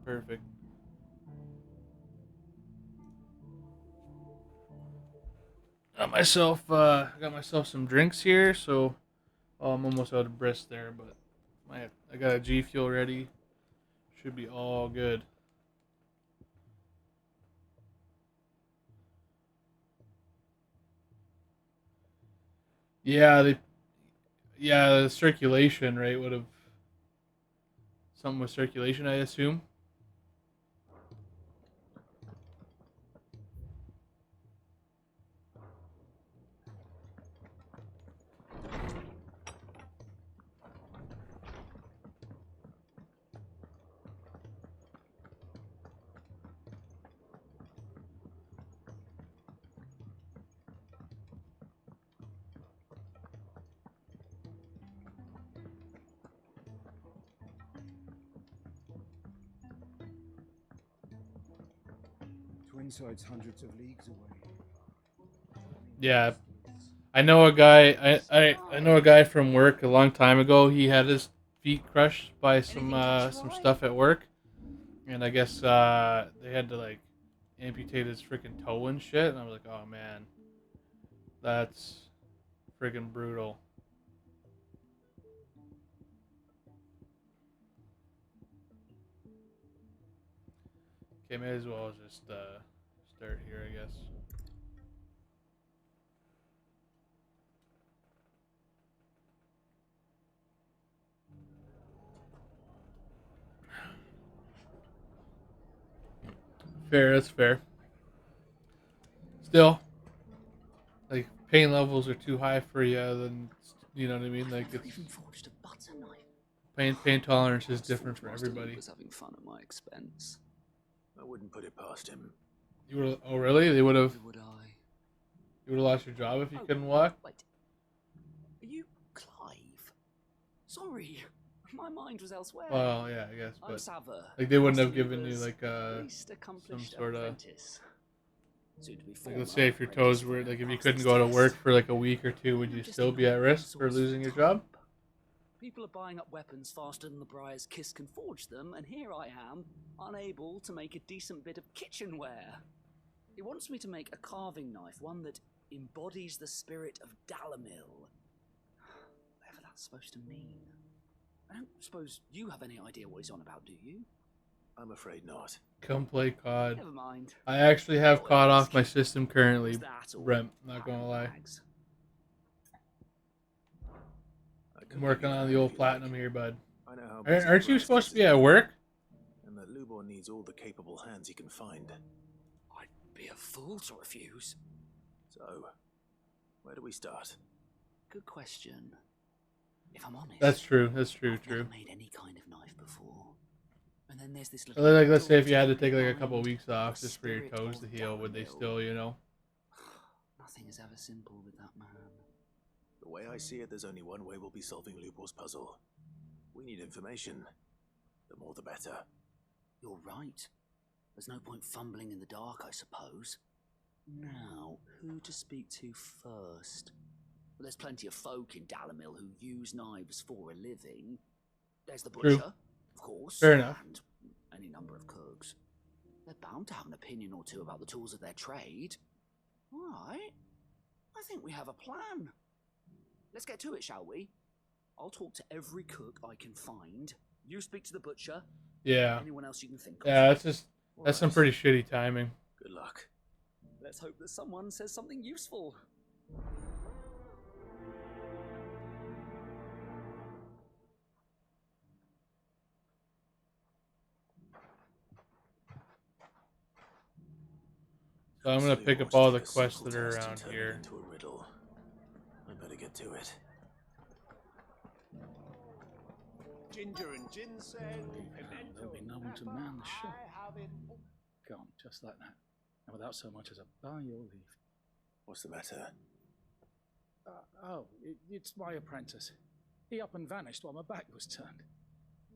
Perfect. Got myself some drinks here, so I'm almost out of brisk there, but I got a G Fuel ready. Should be all good. Yeah, the circulation rate would have something with circulation, I assume. 'Twinside's hundreds of leagues away. Yeah, I know a guy. I know a guy from work a long time ago. He had his feet crushed by some stuff at work, and I guess they had to like amputate his freaking toe and shit. And I was like, oh man, that's freaking brutal. Okay, may as well just start here, I guess. Fair, that's fair. Still, like pain levels are too high for you. Then you know what I mean. Like Never it's even forged a butter knife. pain tolerance is Almost different thought for Master Luke everybody. was having fun at my expense. I wouldn't put it past him. You would oh really? They would have Neither would I. you would have lost your job if you Oh, couldn't walk. Wait. Are you Clive? Sorry, my mind was elsewhere. Well, yeah, I guess, I'm but Saver. like they wouldn't Master have given you Luber's like least accomplished sorta- apprentice. Soon to be like former let's say if your apprentice toes were for like if you past couldn't this go to work test. for like a week or two, would I'm you just still be at another risk for source losing your of job? type. People are buying up weapons faster than the Briar's Kiss can forge them, and here I am, unable to make a decent bit of kitchenware. He wants me to make a carving knife, one that embodies the spirit of Dalamil. Whatever that's supposed to mean. I don't suppose you have any idea what he's on about, do you? I'm afraid not. Come play COD. Never mind. I actually have I'll COD off ask. my system currently, Was that all Brent. Not gonna lie. bags? I'm working on the old platinum here, bud. I know how busy Aren't you Bryce supposed to gets be at his work? and that Lubor needs all the capable hands he can find. I'd be a fool to refuse. So, where do we start? Good question. If I'm honest, That's true. That's true. I've True. never made any kind of knife before. And then there's this little. Like, let's say if you had to daughter take like a behind couple of weeks off the just for your spirit toes to of heal, would they Dalamil. still, you know? Nothing is ever simple with that man. The way I see it, there's only one way we'll be solving Lubor's puzzle. We need information. The more the better. You're right. There's no point fumbling in the dark, I suppose. Now, who to speak to first? Well, there's plenty of folk in Dalamil who use knives for a living. There's the True. butcher, of course. Fair enough. And any number of cooks. They're bound to have an opinion or two about the tools of their trade. All right. I think we have a plan. Let's get to it, shall we? I'll talk to every cook I can find. You speak to the butcher. Yeah. Anyone else you can think of. Yeah, that's Right. some pretty shitty timing. Good luck. Let's hope that someone says something useful. So I'm gonna pick up all the quests that are around here. Into a riddle. I better get to it. Ginger and ginseng, There'll be no one to man the ship. Gone, just like that. And without so much as a by your leave. What's the matter? It's my apprentice. He up and vanished while my back was turned.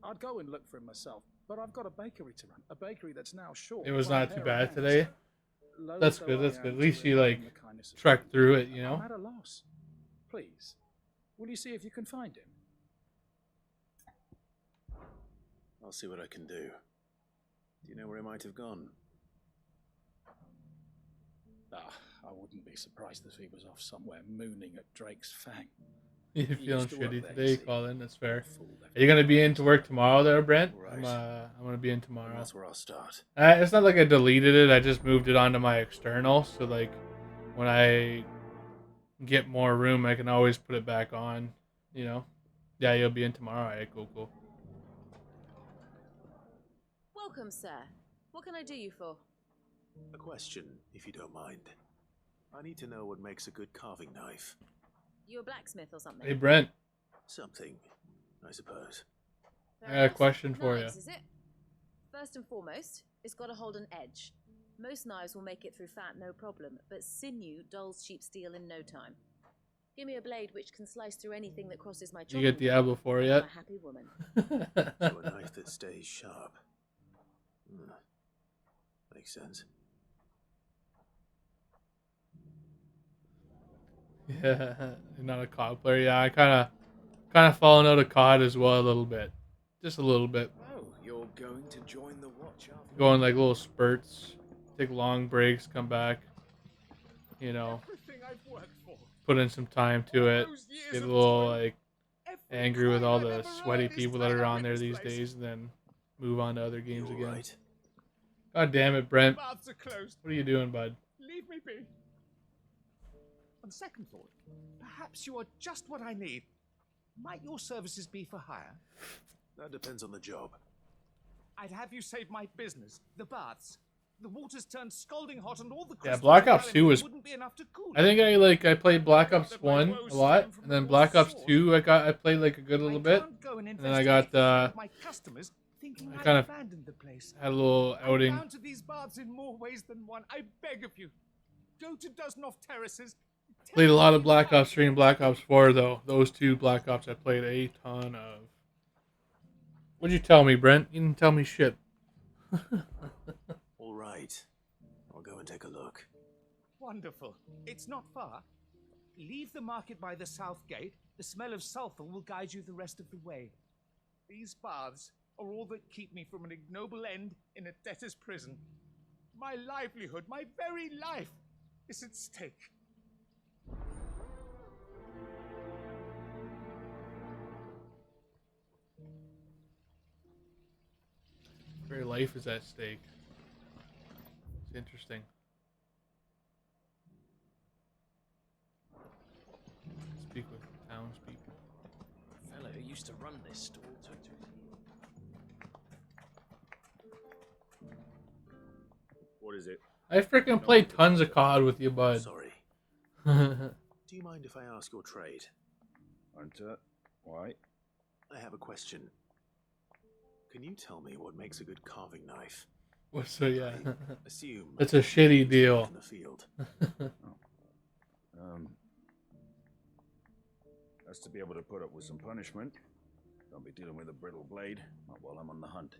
I'd go and look for him myself, but I've got a bakery to run. A bakery that's now short. It was by a not too pair of bad hands. today. Loath That's though good. I That's am good. At to least you rely like on the kindness of trekked through it, others, you know. I'm at a loss. Please, will you see if you can find him? I'll see what I can do. Do you know where he might have gone? Ah, I wouldn't be surprised if he was off somewhere mooning at Drake's Fang. You're He feeling used to work shitty there, today, you see. Colin. That's fair. Fool left Are you gonna be into work tomorrow, there, Brent? Right. I'm gonna be in And tomorrow. that's where I'll start. It's not like I deleted it. I just moved it onto my external. So like, when I get more room, I can always put it back on. You know. Yeah, you'll be in tomorrow. Alright, cool. Welcome, sir. What can I do you for? A question, if you don't mind. I need to know what makes a good carving knife. You a blacksmith or something? Hey, Brent. Something, I suppose. Fair I got a enough. question for you. Knives, is it? First and foremost, it's got to hold an edge. Most knives will make it through fat, no problem, but sinew dulls cheap steel in no time. Give me a blade which can slice through anything that crosses my You chopping get block, Diablo 4 and yet? I'm a happy woman. So a knife that stays sharp. Hmm. Makes sense. Yeah, you're not a COD player. Yeah, I kind of fallen out of COD as well a little bit, just a little bit. Oh, you're going to join the watch after Going like little spurts, take long breaks, come back. You know, everything I've worked for. put in some time to it. Those years Get a of little toil, like every angry with crime all I've the ever sweaty earned is people that tied are up on in there this these place. days, and then move on to other You games all again. right? God damn it, Brent! Baths are closed. What are you doing, bud? Leave me be. On second thought, perhaps you are just what I need. Might your services be for hire? That depends on the job. I'd have you save my business, the baths. The water's turned scalding hot, and all the Yeah, crystals Black in Ops 2 Gallifrey was. wouldn't be enough to cool I it. think I played Black Ops That my 1 woes a lot, stem from and then the Black war's Ops source. 2 I played like a good little I bit. can't go and And then I investigate got, the fate of my customers, thinking I I kind of abandoned the place. Had a little I'm outing. bound to these baths in more ways than one. I beg of you, go to Dusnoff Terraces. Played a lot of Black Ops 3 and Black Ops 4 though. Those two Black Ops I played a ton of. What'd you tell me, Brent? You didn't tell me shit. All right. I'll go and take a look. Wonderful. It's not far. Leave the market by the south gate. The smell of sulfur will guide you the rest of the way. These baths are all that keep me from an ignoble end in a debtor's prison. My livelihood, my very life, is at stake. Very life is at stake. It's interesting. Speak with townspeople. The fellow who used to run this stall took to his What is it? I freaking played tons of COD with you, bud. Sorry. Do you mind if I ask your trade? Hunter, why? I have a question. Can you tell me what makes a good carving knife? So yeah, I assume it's a shitty it's deal. in the field. Has to be able to put up with some punishment. Don't be dealing with a brittle blade, not while I'm on the hunt.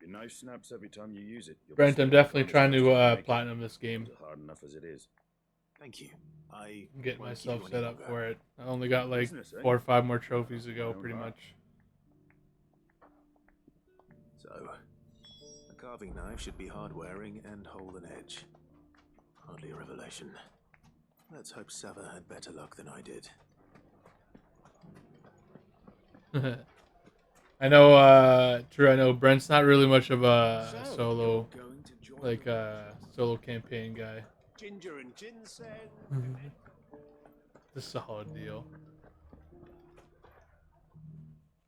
Your knife snaps every time you use it. You'll be Brent, I'm saving definitely time as trying much to as you make it. platinum this game. It's hard enough as it is. Thank you. I I'm getting won't keep myself you set any up longer. for it. I only got like Business, eh? 4 or 5 more trophies to go, No pretty luck. much. So, a carving knife should be hard-wearing and hold an edge. Hardly a revelation. Let's hope Sava had better luck than I did. I know, Drew, I know Brent's not really much of a So, solo, you're going to join like, the solo campaign guy. ginger and ginseng. It's a solid deal.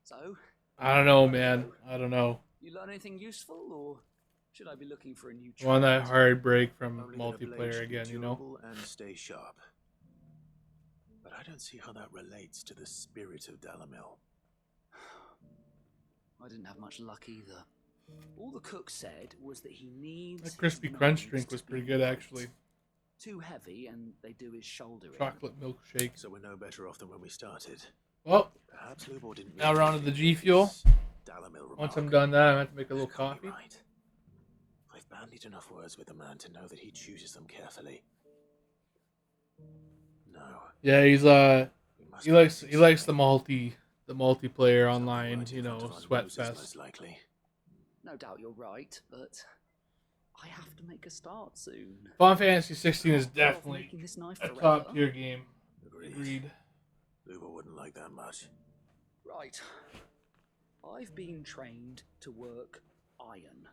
So, I don't know, man. I don't know. you learn anything useful, or should I be looking for a new I'm on that trade? hard break from Only that a blade multiplayer should be again, you know? durable and stay sharp. But I don't see how that relates to the spirit of Dalamil. I didn't have much luck either. All the cook said was that he needs That crispy his crunch knives drink to was pretty be good, light. actually. Too heavy, and they do his shoulder in. Chocolate milkshake. So we're no better off than when we started. Well, Perhaps Lubor didn't now mean we're on to the anything G with Fuel. his Dalamil Once I'm remark. done that, I have to make a little That can't be coffee. right. I've bandied enough words with the man to know that he chooses them carefully. No. Yeah, he's we must he be likes missing the something. multiplayer Something online, right in you front know, of our sweat noses, fest. most likely. No doubt you're right, but I have to make a start soon. Final Fantasy 16 is Can't put off definitely making this knife a forever. top tier game. Agreed. Agreed. Luba wouldn't like that much. Right. I've been trained to work iron.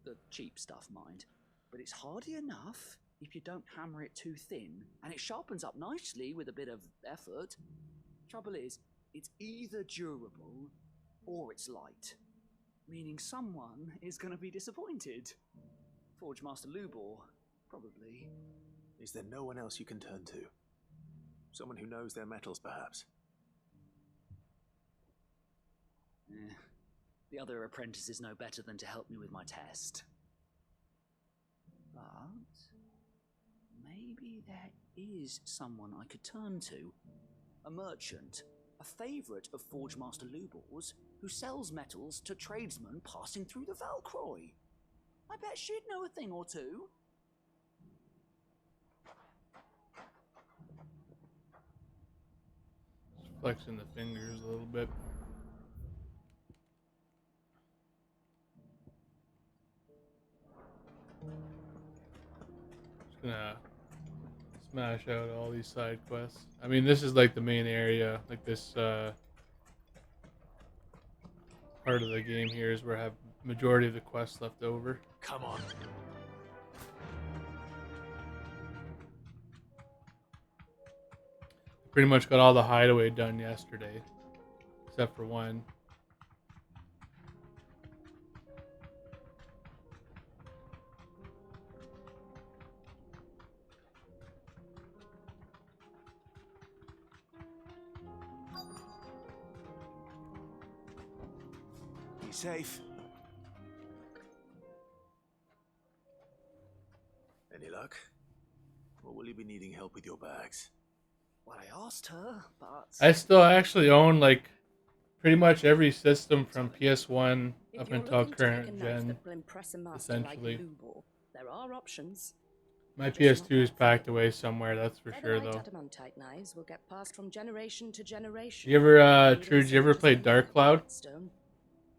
The cheap stuff, mind. But it's hardy enough if you don't hammer it too thin, and it sharpens up nicely with a bit of effort. Trouble is, it's either durable or it's light. Meaning someone is going to be disappointed. Forge Master Lubor, probably. Is there no one else you can turn to? Someone who knows their metals, perhaps? The other apprentices know better than to help me with my test. But maybe there is someone I could turn to. A merchant, a favourite of Forge Master Lubor's, who sells metals to tradesmen passing through the Valcroy. I bet she'd know a thing or two. Just flexing the fingers a little bit. Just gonna smash out all these side quests. I mean, this is like the main area. Like this part of the game here is where I have majority of the quests left over. Come on. Pretty much got all the hideaway done yesterday, except for one. Be safe. Any luck? Or will you be needing help with your bags? Well, I asked her, but... I still actually own like pretty much every system from PS1 If up you're until looking to make a current knife gen. that will impress a master essentially. like Lubor, there are options. My Just PS2 is not packed away somewhere, that's for sure Featherlight though. adamantite knives will get passed from generation to generation. You ever, Needle True, did you ever soldiers play and Dark Cloud? Stone.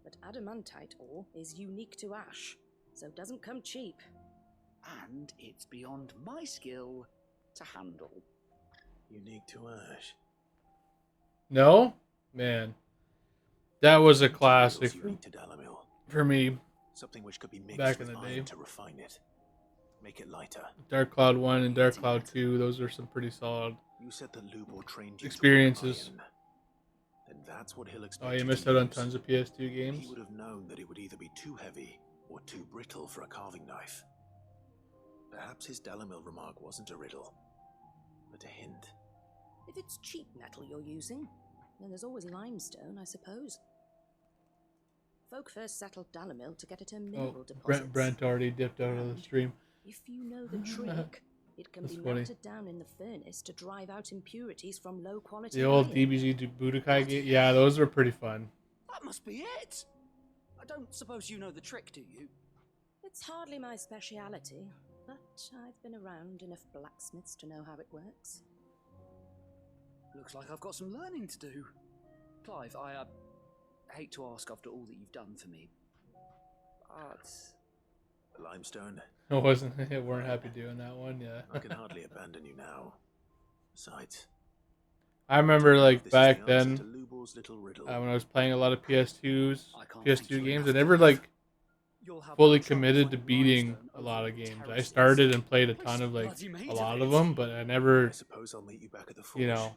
But adamantite ore is unique to ash, so it doesn't come cheap. And it's beyond my skill to handle. Unique to Ash. No? Man. That was a Materials classic unique to Dalamil. for me. Something which could be mixed Back in with the iron day. to refine it. Make it lighter. Dark Cloud 1 and Dark Cloud 2, those are some pretty solid. You said that Lubor trained you Experiences. to work iron. Then that's what he'll expect Oh, you to missed out on use. tons of PS2 He games? would have known that it would either be too heavy or too brittle for a carving knife. Perhaps his Dalamil remark wasn't a riddle, but a hint. If it's cheap metal you're using, then there's always limestone, I suppose. Folk first settled Dalamil to get at her mineral Oh, deposits. Brent already dipped out of the stream. If you know the trick, it can That's be funny. melted down in the furnace to drive out impurities from low quality The old iron. DBZ Budokai game? Yeah, those were pretty fun. That must be it! I don't suppose you know the trick, do you? It's hardly my speciality, but I've been around enough blacksmiths to know how it works. Looks like I've got some learning to do. Clive, I hate to ask after all that you've done for me, but... Limestone, I wasn't, weren't happy doing that one, yeah. I can hardly abandon you now. Besides, I remember like this is back the answer then, to Lubor's little riddle. when I was playing a lot of PS2s, I can't thank you PS2 games, enough, I never Clive. like You'll have fully no trouble committed to finding beating limestone a over lot of the games. I terraces. started and played a We're ton so of like bloody made a of lot it. of them, but I I never, suppose I'll meet you back at the forge. you know,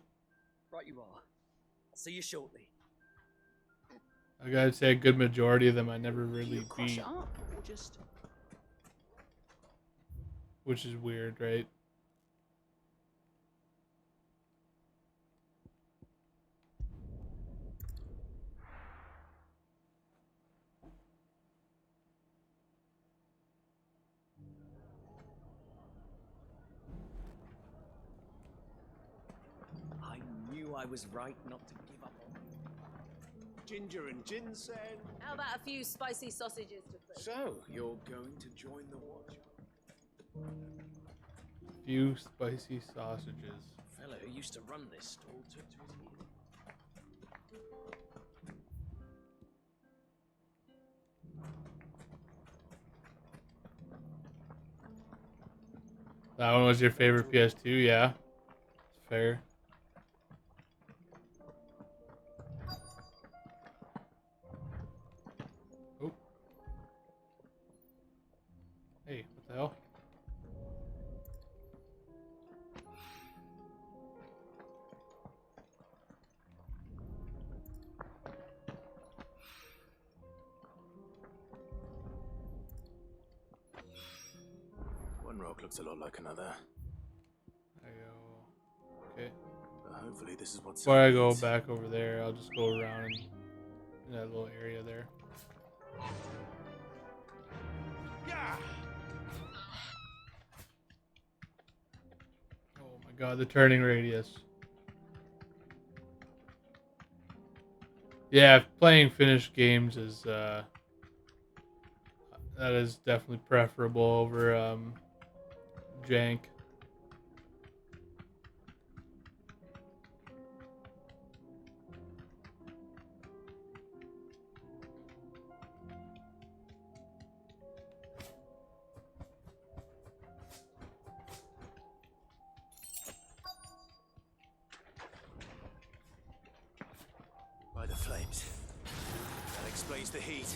Right you are. I'll see you shortly. I gotta say a good majority of them I never Do really you crush beat, it up, or just... which is weird, right? I knew I was right not to give up on Ginger and ginseng. How about a few spicy sausages to cook? So, you're going to join the watch? Few spicy sausages. A fellow who used to run this stall took to his heels. That one was your favorite PS2, yeah. Fair. Oh. Hey, what the hell? One rock looks a lot like another. There you go. Okay. But hopefully this is what Before I Sava go needs. back over there, I'll just go around in that little area there. Oh my god, the turning radius. Yeah, playing finished games is that is definitely preferable over jank. By the flames. That explains the heat.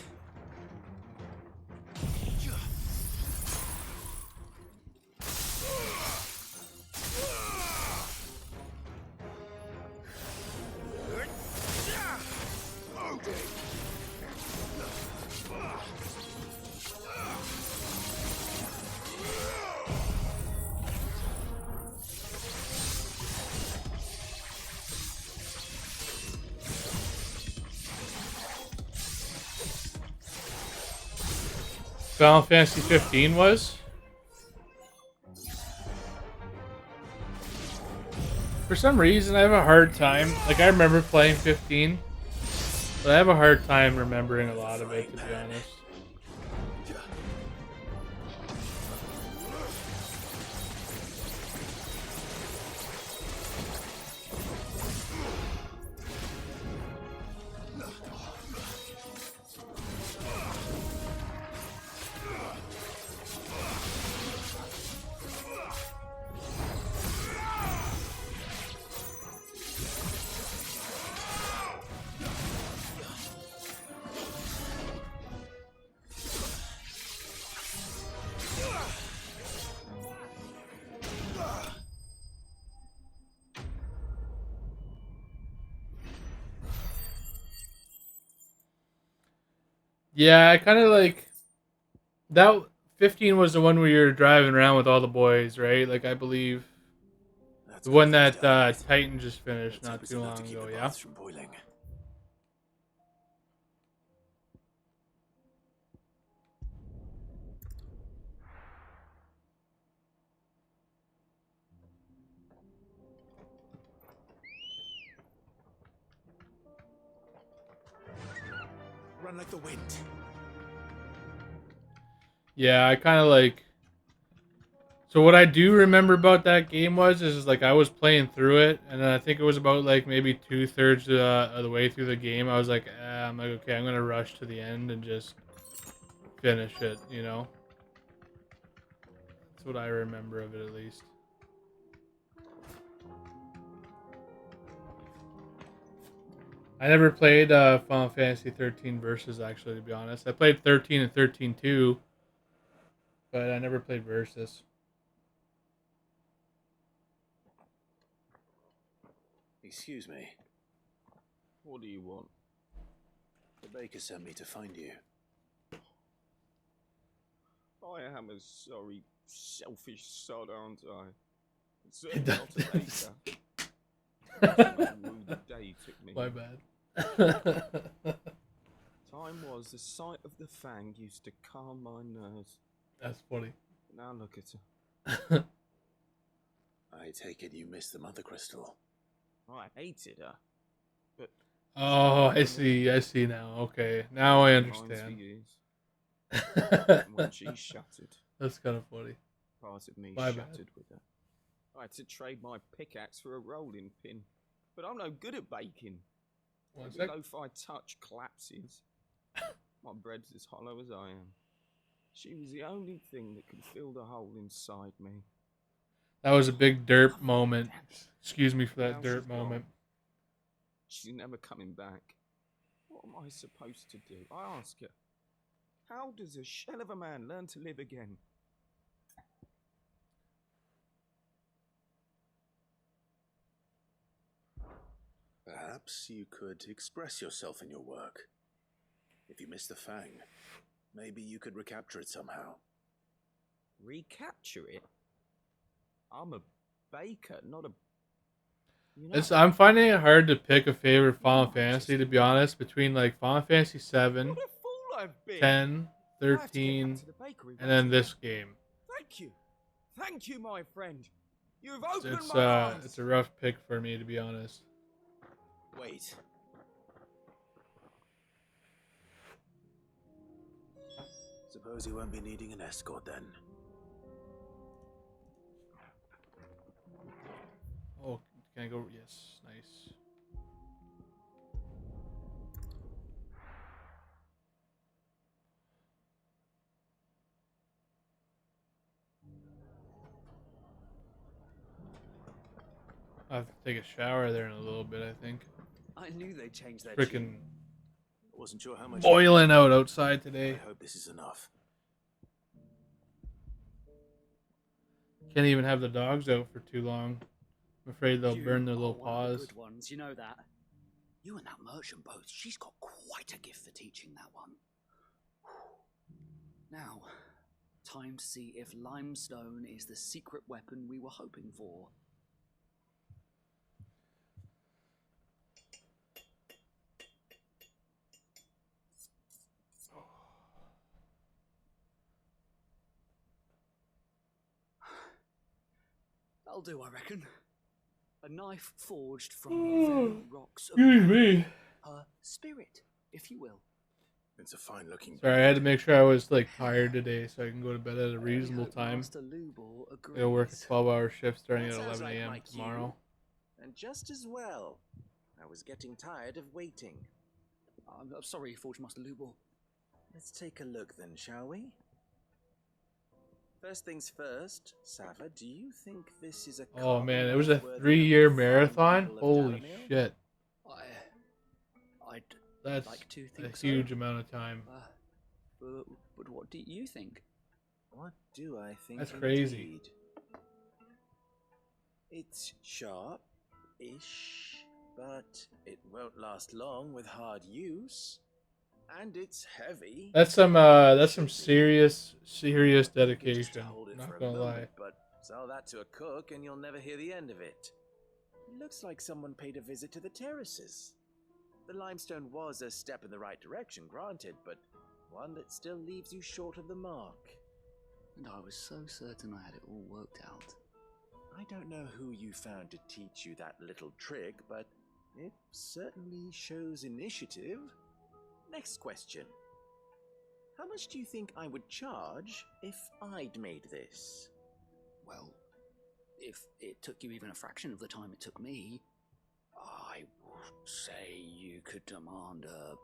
Final Fantasy 15 was? For some reason, I have a hard time. Like, I remember playing 15, but I have a hard time remembering a lot of it, to be honest. Yeah, I kind of like that. 15 was the one where you were driving around with all the boys, right? Like, I believe That's the got one things that done with. Titan just finished Let's hope not it's too enough to long keep ago. the Yeah. baths from boiling. Run like the wind. Yeah, I kind of like. So what I do remember about that game is like I was playing through it, and then I think it was about like maybe 2/3 of the way through the game. I was like, I'm like, okay, I'm gonna rush to the end and just finish it. You know, that's what I remember of it at least. I never played Final Fantasy 13 Versus, actually, to be honest. I played 13 and 13 too, but I never played Versus. Excuse me. What do you want? The baker sent me to find you. I am a sorry, selfish sod, aren't I? It's certainly not a baker. That's a rude day you took me. My bad. Time was the sight of the fang used to calm my nerves. That's funny. Now look at her. I take it you missed the mother crystal. I hated her. But Oh, I see. I see now. Okay, now I minds for understand. years. And when she shattered, That's kind of funny. part of me My bad. shattered with her. I had to trade my pickaxe for a rolling pin. But I'm no good at baking. One Every sec. loaf I touch collapses. My bread's as hollow as I am. She was the only thing that could fill the hole inside me. That was a big derp moment. Damn it. Excuse me for Now that derp she's gone. moment. She's never coming back. What am I supposed to do? I ask her. How does a shell of a man learn to live again? Perhaps you could express yourself in your work. If you miss the Fang, maybe you could recapture it somehow. Recapture it? I'm a baker, not a... You I'm finding it hard to pick a favorite Final Fantasy, to be honest, between like Final Fantasy 7, what a fool I've been! 10, I have to get back 13, to the bakery and once then again. this game. Thank you. Thank you, my friend. You've opened It's my eyes. it's a rough pick for me, to be honest. Wait. Suppose you won't be needing an escort then. Oh, can I go? Yes, nice. I'll have to take a shower there in a little bit, I think. I knew they'd change their Freaking tune. I wasn't sure how much. boiling out outside I today. hope this is enough. Can't even have the dogs out for too long. I'm afraid they'll You burn their are little one of the paws. good ones, you know that. You and that merchant both. She's got quite a gift for teaching that one. Now, time to see if limestone is the secret weapon we were hoping for. That'll do, I reckon. A knife forged from the very rocks of Excuse me. her spirit, if you will. It's a fine-looking. Sorry, I had to make sure I was like tired today so I can go to bed at a reasonable hope time. Master Lubor agrees. I gotta work a 12-hour shift starting That at sounds 11 like a.m. my cue. tomorrow. And just as well. I was getting tired of waiting. I'm sorry, Forge Master Lubor. Let's take a look then, shall we? First things first, Sava, do you think this is a Oh man, carving it was a knife worthy of 3-year the fine marathon. people of Holy Dalamir? shit. I'd That's like to a think so. huge amount of time. But what do you think? What do I think? That's crazy. Indeed? It's sharp-ish, but it won't last long with hard use. And it's heavy. That's some serious You could just dedication. hold it for Not a gonna lie. moment, but sell that to a cook and you'll never hear the end of it. It looks like someone paid a visit to the terraces. The limestone was a step in the right direction, granted, but one that still leaves you short of the mark. And I was so certain I had it all worked out. I don't know who you found to teach you that little trick, but it certainly shows initiative. Next question. How much do you think I would charge if I'd made this? Well, if it took you even a fraction of the time it took me, I would say you could demand a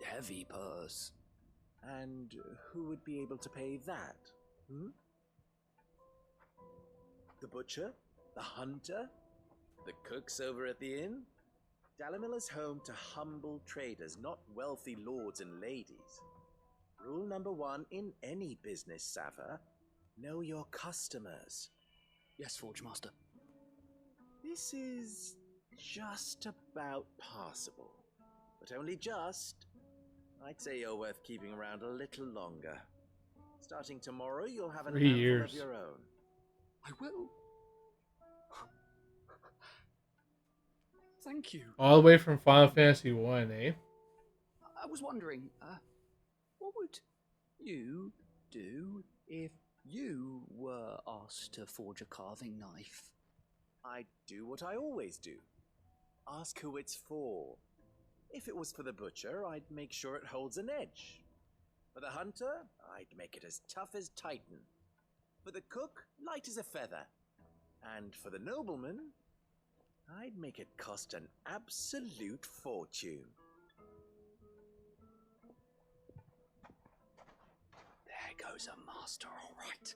heavy purse. And who would be able to pay that? The butcher? The hunter? The cooks over at the inn? Dalamil is home to humble traders, not wealthy lords and ladies. Rule number 1 in any business, Sava: know your customers. Yes, Forge Master. This is just about passable, but only just. I'd say you're worth keeping around a little longer. Starting tomorrow, you'll have an 3 handful years. of your own. I will. Thank you. All the way from Final Fantasy 1, eh? I was wondering, what would you do if you were asked to forge a carving knife? I'd do what I always do. Ask who it's for. If it was for the butcher, I'd make sure it holds an edge. For the hunter, I'd make it as tough as Titan. For the cook, light as a feather. And for the nobleman, I'd make it cost an absolute fortune. There goes a master, all right.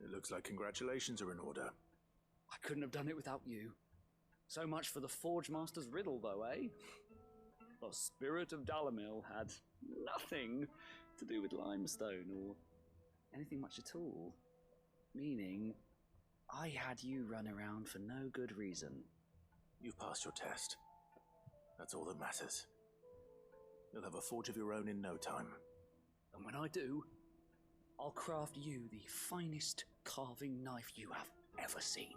It looks like congratulations are in order. I couldn't have done it without you. So much for the Forge Master's riddle, though, eh? The spirit of Dalamil had nothing to do with limestone or anything much at all. Meaning, I had you run around for no good reason. You've passed your test. That's all that matters. You'll have a forge of your own in no time. And when I do, I'll craft you the finest carving knife you have ever seen.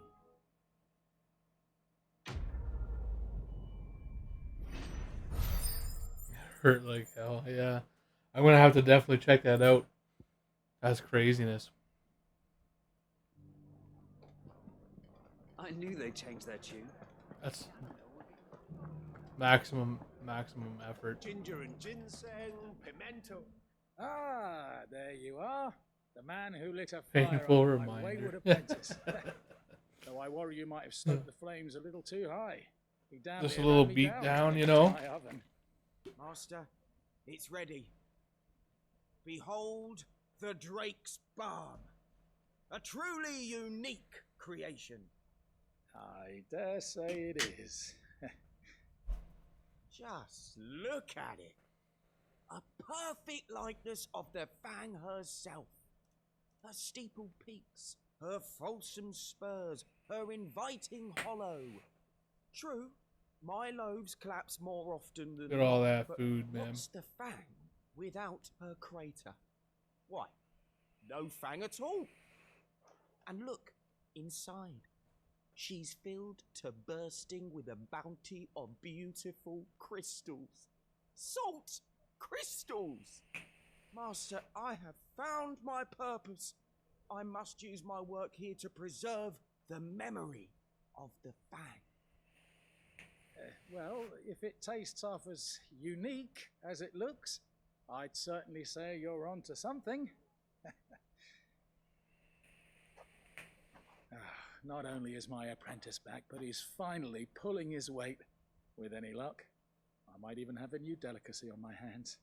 Hurt like hell. Yeah, I'm gonna have to definitely check that out. That's craziness. I knew they'd change their tune. That's maximum effort. Ginger and ginseng, pimento. Ah, there you are. The man who lit a fire Painful under my reminder. wayward apprentice. Though I worry you might have stoked the flames a little too high. He damn Just a near little ran me beat down down, you in know? my oven. Master, it's ready. Behold the Drake's Balm. A truly unique creation. I dare say it is. Just look at it. A perfect likeness of the Fang herself. Her steeple peaks, her fulsome spurs, her inviting hollow. True, my loaves collapse more often than Look at all not, that but food, man. what's the Fang without her crater? Why, no Fang at all. And look, inside. She's filled to bursting with a bounty of beautiful crystals. Salt crystals! Master, I have found my purpose. I must use my work here to preserve the memory of the Fang. Well, if it tastes half as unique as it looks, I'd certainly say you're onto something. Not only is my apprentice back, but he's finally pulling his weight. With any luck, I might even have a new delicacy on my hands.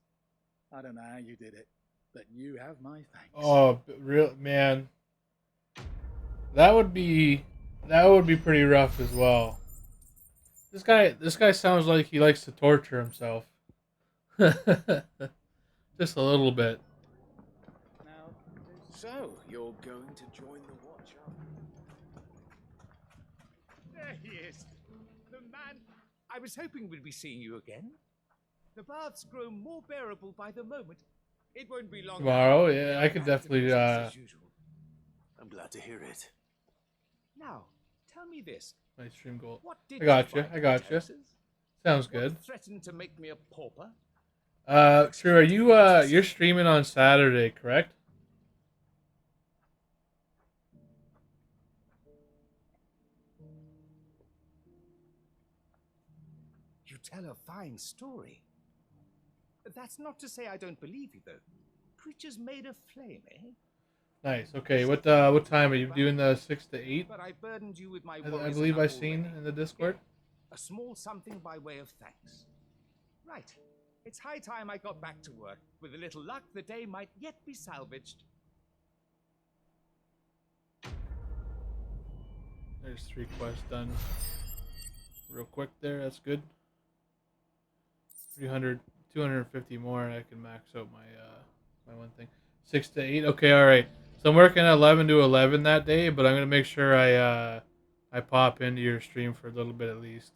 I don't know how you did it, but you have my thanks. Oh, real man. That would be pretty rough as well. This guy sounds like he likes to torture himself. Just a little bit. Now, So, you're going to join the watch, aren't you? There he is. The man I was hoping we'd be seeing you again. The baths grow more bearable by the moment. It won't be long. Tomorrow, now. yeah, I could Back to definitely. business as usual. I'm glad to hear it. Now, tell me this. My stream goal. What did I got you. find I got in you. Texas? Sounds good. What threatened to make me a pauper? True. Are you you're streaming on Saturday, correct? You tell a fine story. That's not to say I don't believe you, though. Creatures made of flame, eh? Nice. Okay. What time are you doing? The 6 to 8? But I burdened you with my I worries believe I enough seen already. in the Discord. A small something by way of thanks. Right. It's high time I got back to work. With a little luck, the day might yet be salvaged. There's 3 quests done. Real quick there. That's good. 300, 250 more, and I can max out my my one thing. 6 to 8. Okay. All right. So I'm working 11 to 11 that day, but I'm gonna make sure I pop into your stream for a little bit at least.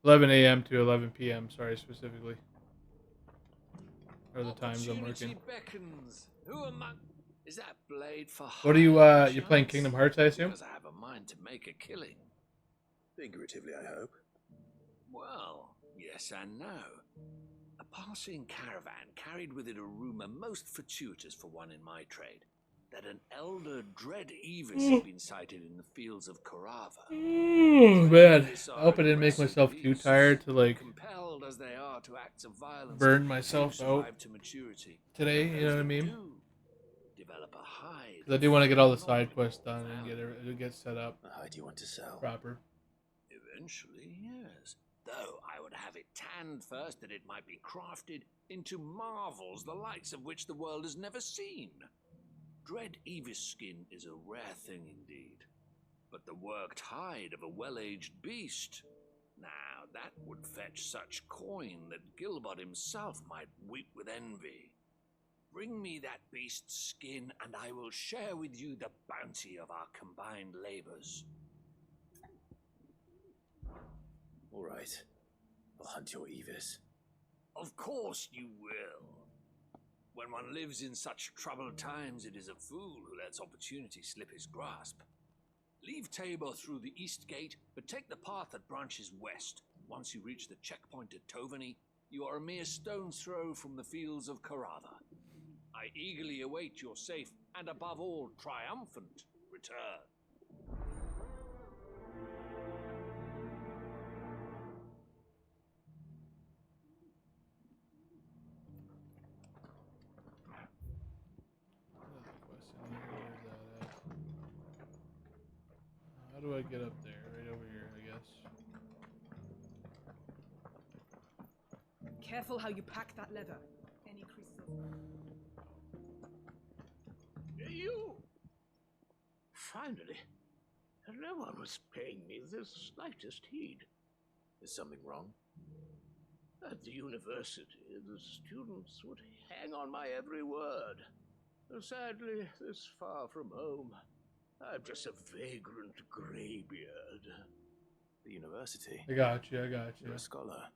$11 a.m. to 11 p.m. Sorry, specifically. Are the times I'm working. Beckons. Who among... Is that blade for What are you hire, you playing chance? Kingdom Hearts, I assume? Because I have a mind to make a killing. Figuratively, I hope. Well, yes and no. A passing caravan carried with it a rumor most fortuitous for one in my trade, that an elder dread Evis had been sighted in the fields of Corava. Oh, man. I hope I didn't make myself too tired to like Compelled as they are to acts of violence, burn few myself survive out to maturity. today, you know what I mean? Do develop a hide. 'Cause I do want to get all the side quests done and get set up A hide you want to sell? proper. Eventually, yes. Though I would have it tanned first that it might be crafted into marvels the likes of which the world has never seen. Dread Evis skin is a rare thing indeed. But the worked hide of a well-aged beast, now that would fetch such coin that Gilbert himself might weep with envy. Bring me that beast's skin, and I will share with you the bounty of our combined labors. All right. I'll hunt your Evis. Of course you will. When one lives in such troubled times, it is a fool who lets opportunity slip his grasp. Leave Tabor through the east gate, but take the path that branches west. Once you reach the checkpoint at Tovany, you are a mere stone's throw from the fields of Caratha. I eagerly await your safe, and above all, triumphant return. How do I get up there? Right over here, I guess. Careful how you pack that leather. Any creases of... You! Finally. No one was paying me the slightest heed. Is something wrong? At the university, the students would hang on my every word. Sadly, this far from home, I'm just a vagrant greybeard. The university? I got you. You're a scholar.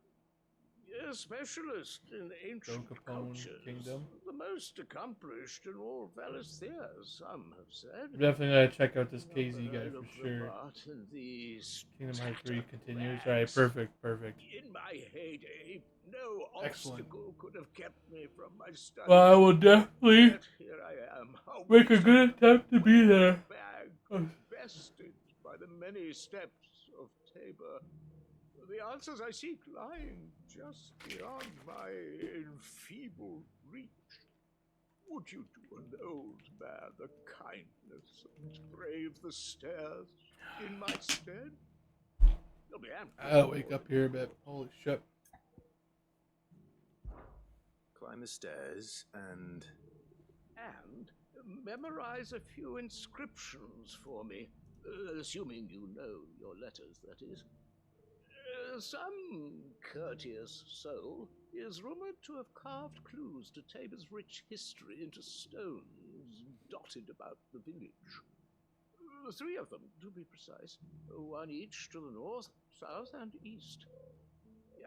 A specialist in ancient cultures. Kingdom. The most accomplished in all Valisthea, some have said. I'm definitely gonna check out this KZ guy for sure. In these Kingdom Hearts 3 continues. Alright, perfect. In my heyday, no Excellent. obstacle could have kept me from my studies. Well, I will definitely Yet here I am, make a good attempt to be there. Bested by the many steps of Tabor. The answers I seek lying just beyond my enfeebled reach. Would you do an old man the kindness and brave the stairs in my stead? You'll be I'll wake up here a bit. Holy shit. Climb the stairs and memorize a few inscriptions for me, assuming you know your letters, that is. Some courteous soul is rumored to have carved clues to Tabor's rich history into stones dotted about the village. 3 of them, to be precise, one each to the north, south, and east.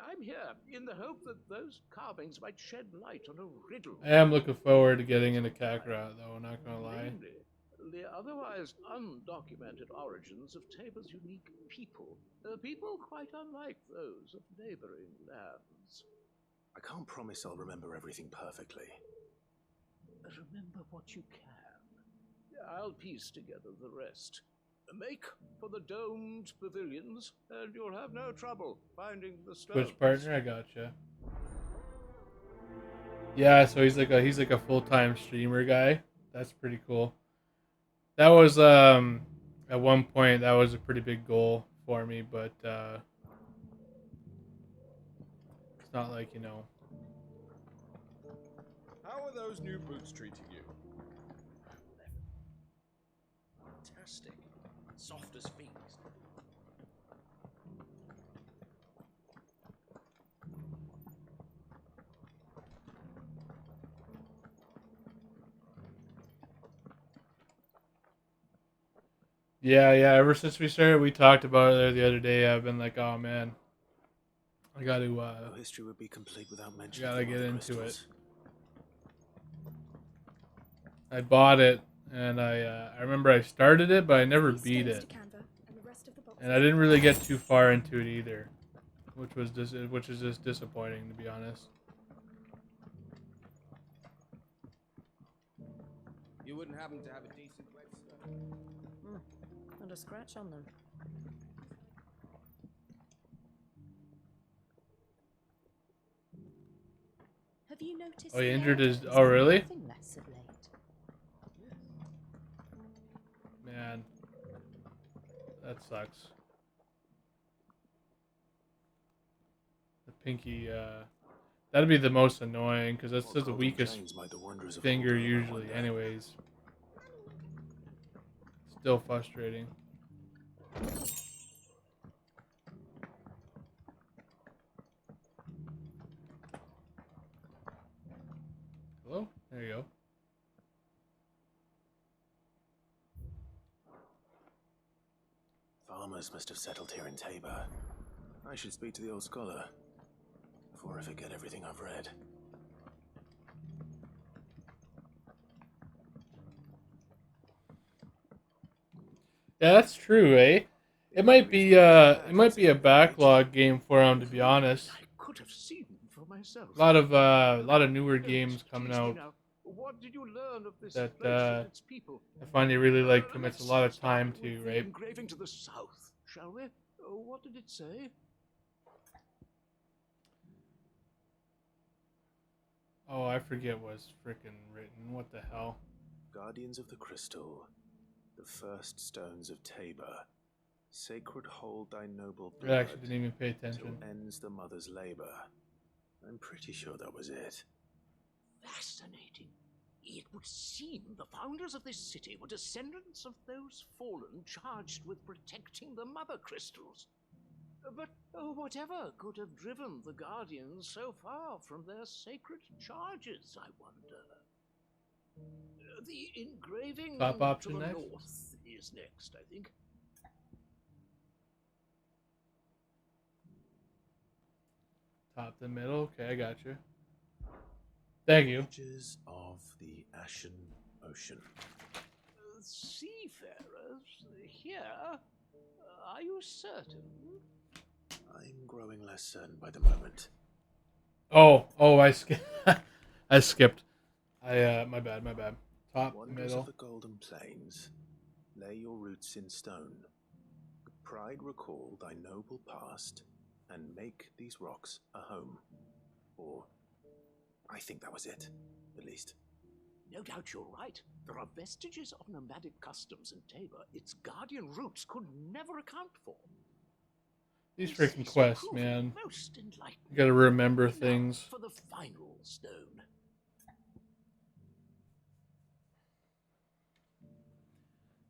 I'm here in the hope that those carvings might shed light on a riddle. I am looking forward to getting into Kakarot, though, not gonna lie. Namely, the otherwise undocumented origins of Tabor's unique people. People quite unlike those of neighboring lands. I can't promise I'll remember everything perfectly. Remember what you can. I'll piece together the rest. Make for the domed pavilions, and you'll have no trouble finding the stones. Twitch partner, I gotcha. Yeah, so he's like a full-time streamer guy. That's pretty cool. That was at one point that was a pretty big goal for me, but it's not like, you know. How are those new boots treating you? Fantastic. Soft as feet. Yeah. Ever since we talked about it there the other day. I've been like, oh man, I got to. No history would be complete without mentioning. Gotta the get mother into crystals. I bought it, and I remember I started it, but I never beat it, and I didn't really get too far into it either, which is just disappointing, to be honest. You wouldn't happen to have a decent website? Not a scratch on them. Have you noticed? Oh, he the injured his. airways Oh, really? nothing less of late? Man, that sucks. The pinky, that'd be the most annoying because that's the weakest finger usually, anyways. Still frustrating. Hello? There you go. Farmers must have settled here in Tabor. I should speak to the old scholar before I forget everything I've read. Yeah, that's true, eh? It might be a backlog game for him, to be honest. Could have seen for myself. A lot of newer games coming out What did you learn of this that place and its people? I find he really like commits a Let's lot of start time with to, the right? engraving to the south, shall we? What did it say? Oh, I forget what's freaking written. What the hell? Guardians of the Crystal, the first stones of Tabor, sacred hold thy noble I blood. actually didn't even pay attention. Till ends the mother's labor. I'm pretty sure that was it. Fascinating. It would seem the founders of this city were descendants of those fallen charged with protecting the mother crystals. But whatever could have driven the Guardians so far from their sacred charges, I wonder. The engraving Top option to the next? north is next, I think. Top to middle. Okay, I got you. Thank you. Images of the Ashen Ocean. Seafarers here? Are you certain? I'm growing less certain by the moment. Oh, I skipped. I skipped. My bad. Top, Wonders middle. of the Golden Plains, lay your roots in stone. With pride recall thy noble past, and make these rocks a home. Or, I think that was it, at least. No doubt you're right. There are vestiges of nomadic customs in Tabor its guardian roots could never account for. These freaking quests, man. Most enlightening. You gotta remember Now things. for the final stone.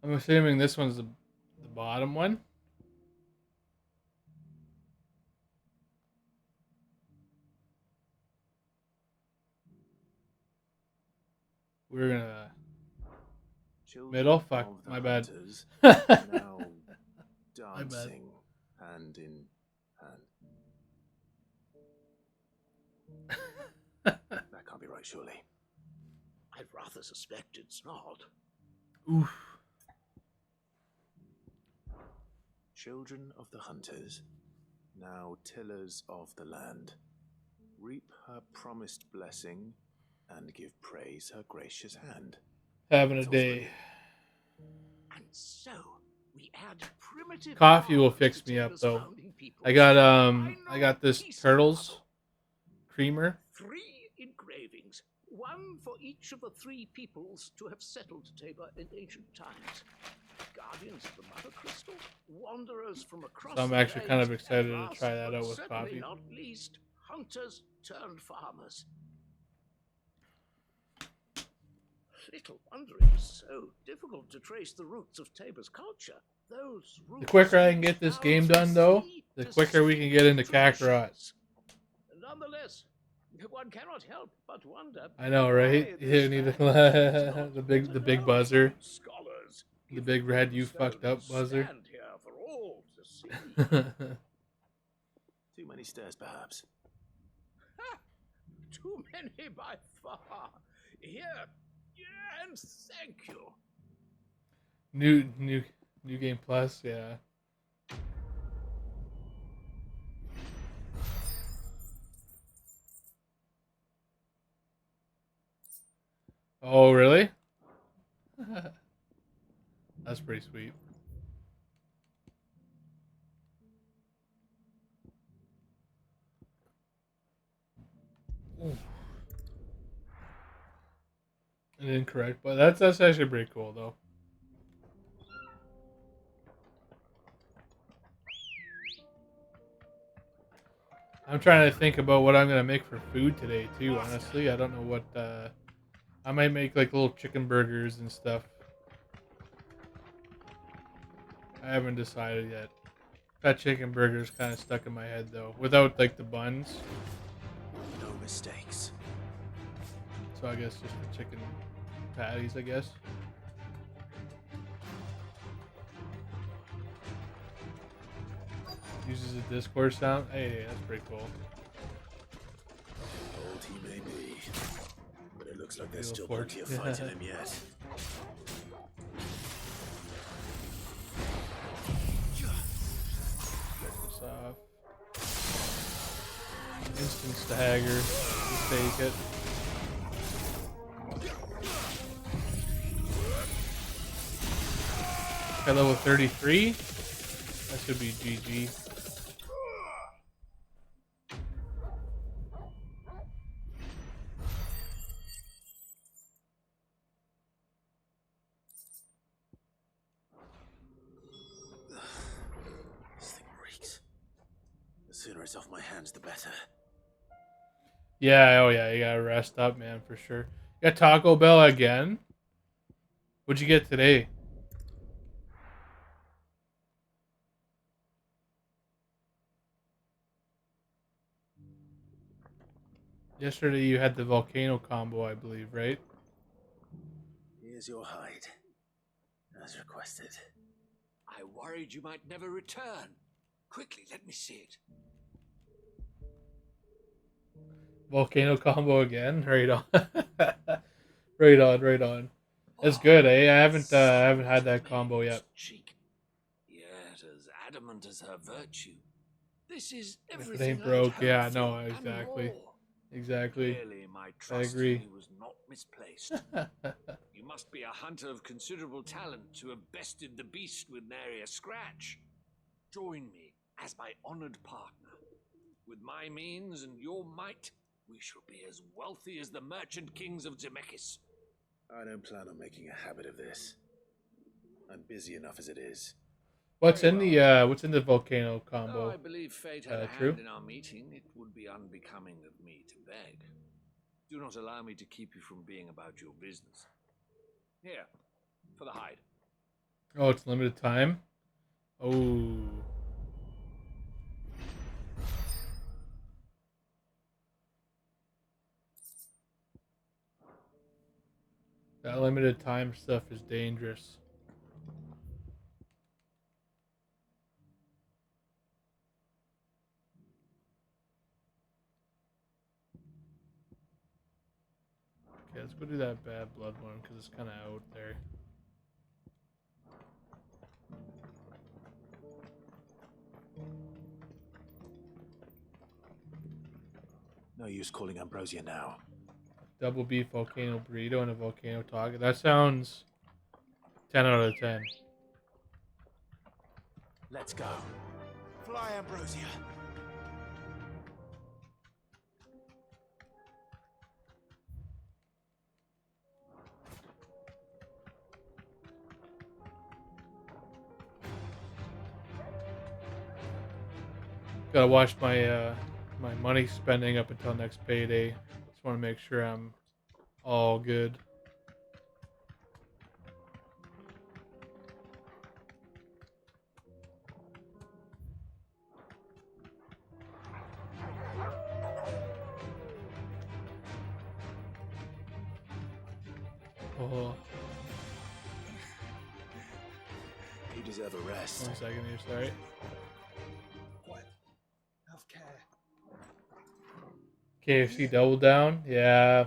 I'm assuming this one's the bottom one. We're gonna middle. Fuck, Of the my bad. hunters, now My bad. dancing hand in hand. That can't be right, surely. I'd rather suspect it's not. Oof. Children of the hunters, now tillers of the land, reap her promised blessing and give praise her gracious hand. Having a day. And so we add primitive Coffee will farms fix to me up Tabor's though. founding people. I got this turtles creamer. 3 engravings, one for each of the 3 peoples to have settled Tabor in ancient times. Guardians of the Mother Crystal, wanderers from across So I'm the actually kind of plains, excited and to try last that but out with certainly coffee. not least, hunters turned farmers. Little wonder it was so difficult to trace the roots of Tabor's culture. Those The roots quicker I can get this game done, though, the quicker we can get into Kakarot. Nonetheless, one cannot help but wonder. I know, right? why You this need man is not the big known. buzzer, Scholars the big red "you fucked up" buzzer. stand here for all to see. Too many stairs, perhaps. Too many by far. Here, and thank you. New game plus, yeah. Oh, really? That's pretty sweet. Ooh. Incorrect, but that's actually pretty cool though. I'm trying to think about what I'm gonna make for food today too. Honestly, I don't know what. I might make like little chicken burgers and stuff. I haven't decided yet. That chicken burger is kind of stuck in my head though, without like the buns. No mistakes. So I guess just the chicken patties, I guess. Uses a Discord sound. Hey, that's pretty cool. Old he may be, but it looks like there's Feel still fork. plenty of fight in him yet. Get this off. Instant stagger. Just take it. Got level 33. That should be GG. This thing reeks. The sooner it's off my hands, the better. Yeah, oh yeah, you gotta rest up, man, for sure. You got Taco Bell again? What'd you get today? Yesterday you had the volcano combo, I believe, right? Here's your hide, as requested. I worried you might never return. Quickly, let me see it. Volcano combo again? Right on. Right on, right on. That's good, eh? I haven't had that combo yet. Cheek. Yet as adamant as her virtue. This is If everything it ain't I'd broke, hoped yeah, for no, and exactly. more. Exactly. Clearly, my I trust agree. in you was not misplaced. You must be a hunter of considerable talent to have bested the beast with nary a scratch. Join me as my honored partner. With my means and your might, we shall be as wealthy as the merchant kings of Zemeckis. I don't plan on making a habit of this. I'm busy enough as it is. What's in the volcano Though combo? I believe fate had a True? hand in our meeting, it would be unbecoming of me to beg. Do not allow me to keep you from being about your business. Here, for the hide. Oh, it's limited time? Oh. That limited time stuff is dangerous. Okay, let's go do that bad blood one because it's kind of out there. No use calling Ambrosia now. Double beef volcano burrito and a volcano taco. That sounds 10 out of 10. Let's go. Fly, Ambrosia. Gotta watch my my money spending up until next payday. Just want to make sure I'm all good. Oh, You deserve a rest. 1 second here, sorry. What? Have care. KFC Double Down, yeah.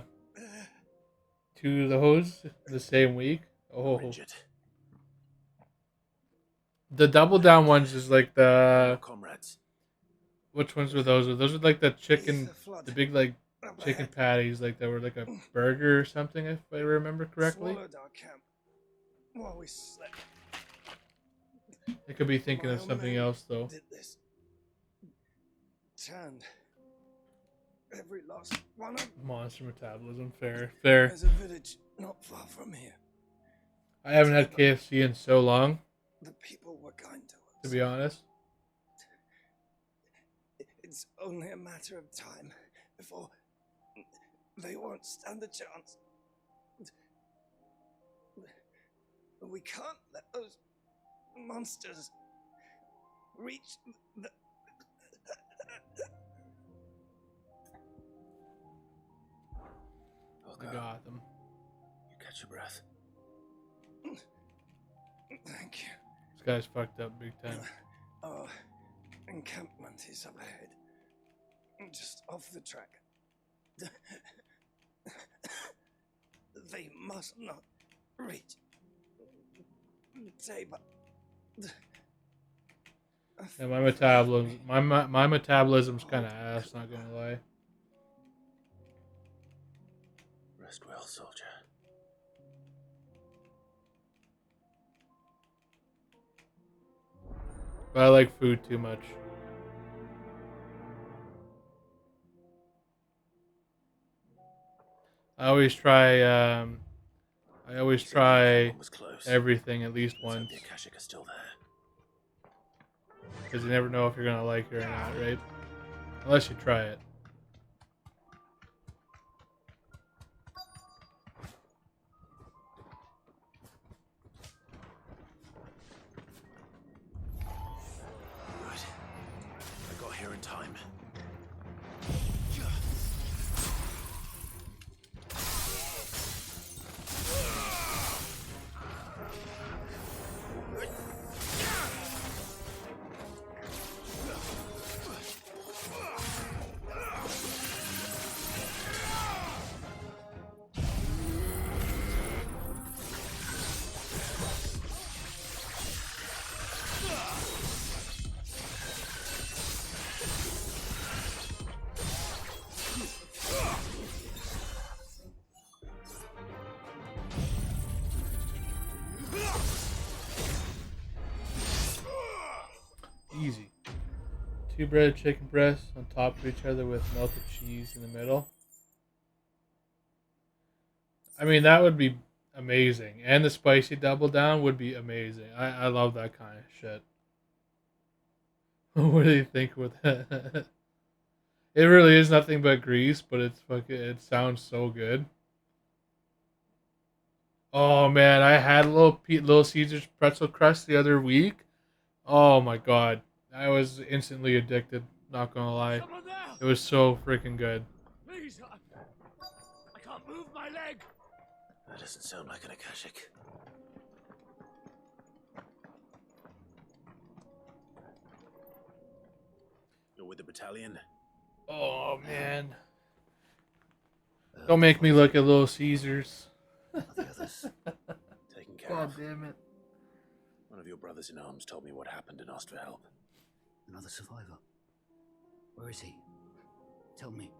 2 of those the same week. Oh, Bridget. the Double Down ones is like the. Comrades. Which ones were those? Those are like the chicken, It's a flood. the big like chicken patties, like that were like a burger or something, if I remember correctly. Swallowed our camp while we slept. I could be thinking My of old something man else though. Did this. Turned every last one of Monster metabolism, fair, fair. There's a village not far from here. I haven't had KFC in so long, The people were kind to us. to be honest. It's only a matter of time before they won't stand a chance. We can't let those monsters reach the... I got them. You catch your breath. Thank you. This guy's fucked up big time. Our encampment is up ahead, just off the track. They must not reach Tabor. Yeah, my metabolism's kind of ass. Not gonna lie. Rest well, soldier. But I like food too much. I always try. I always try everything at least once. The Akashic are still there. Because you never know if you're gonna like it or not, right? Unless you try it. Right. I got here in time. Easy. 2 breaded chicken breasts on top of each other with melted cheese in the middle. I mean, that would be amazing. And the spicy double down would be amazing. I love that kind of shit. What do you think with that? It really is nothing but grease, but it sounds so good. Oh man, I had a Little Caesars pretzel crust the other week. Oh my god. I was instantly addicted, not gonna lie. It was so freaking good. Please, I can't move my leg. That doesn't sound like an Akashic. You're with the battalion? Oh man. Don't make me look at Little Caesars. The others taken care God of. damn it. One of your brothers in arms told me what happened and asked for help. Another survivor. Where is he? Tell me.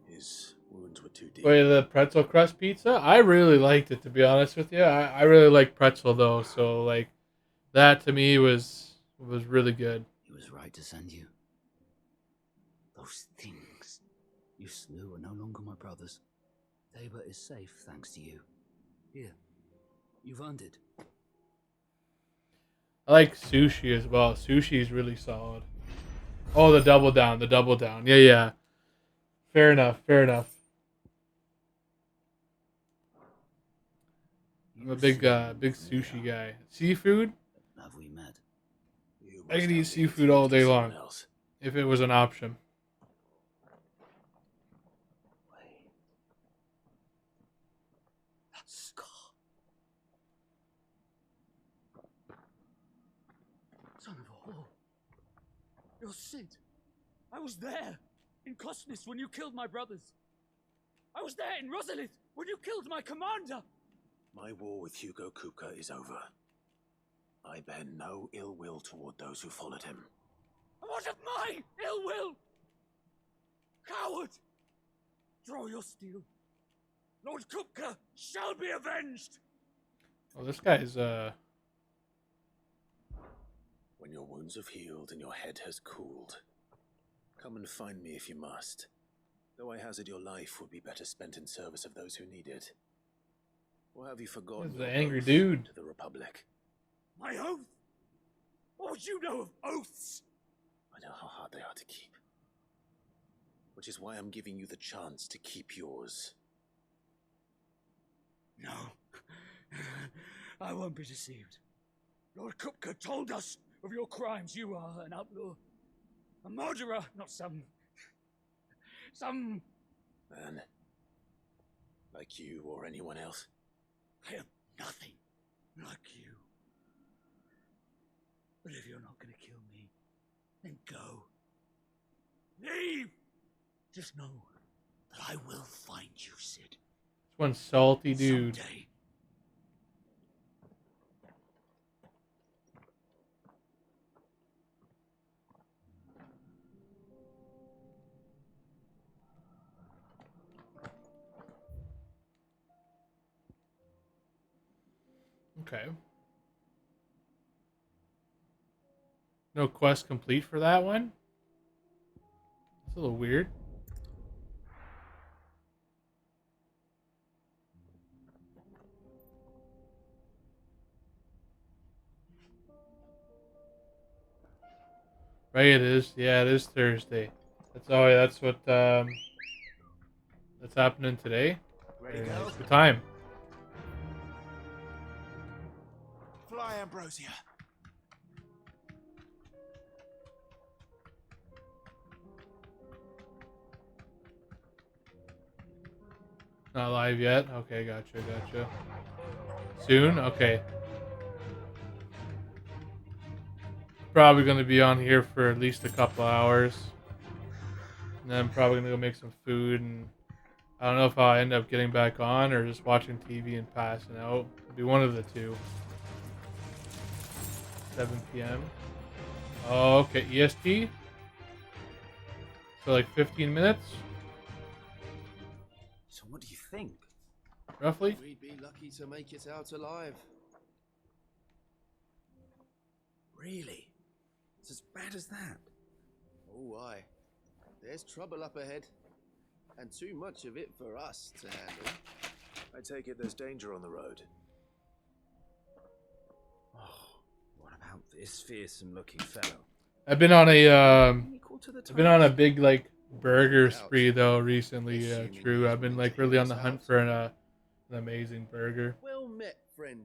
His wounds were too deep. Wait, the pretzel crust pizza? I really liked it, to be honest with you. I really like pretzel though, so like that to me was really good. He was right to send you. Those things you slew are no longer my brothers. Tabor is safe thanks to you. Here, you've earned it. I like sushi as well. Sushi is really solid. Oh, the double down. Yeah. Fair enough. I'm a big sushi guy. Seafood? Have we met? I could eat seafood all day long if it was an option. That scar. Son of a whore. You're Sid. I was there in Cosnis when you killed my brothers. I was there in Rosalith when you killed my commander. My war with Hugo Kupka is over. I bear no ill will toward those who followed him. What of my ill will? Coward! Draw your steel. Lord Kupka shall be avenged! Oh, this guy's, When your wounds have healed and your head has cooled, come and find me if you must. Though I hazard your life would be better spent in service of those who need it. Or have you forgotten This is your an angry oath dude. to the Republic? My oath? What would you know of oaths? I know how hard they are to keep. which is why I'm giving you the chance to keep yours. No. I won't be deceived. Lord Kupka told us of your crimes. You are an outlaw. A murderer, not some... Man. Like you or anyone else. I am nothing like you. But if you're not going to kill me, then go. Leave! Just know that I will find you, Sid. This one salty dude. Someday. Okay. No quest complete for that one? It's a little weird. Right, it is. Yeah, it is Thursday. That's what that's happening today. Ready to go? It's the time. Fly, Ambrosia. Not live yet? Okay, gotcha. Soon? Okay. Probably going to be on here for at least a couple hours. And then I'm probably going to go make some food. And I don't know if I'll end up getting back on or just watching TV and passing out. It'll be one of the two. 7 p.m. Oh, okay. EST? So like 15 minutes? So what do you think? Roughly? We'd be lucky to make it out alive. Really? It's as bad as that? Oh, aye. There's trouble up ahead. And too much of it for us to handle. I take it there's danger on the road. Oh, what about this fearsome-looking fellow? I've been on a big like burger spree though recently. True, I've been like really on the hunt for an amazing burger. Well met, friend.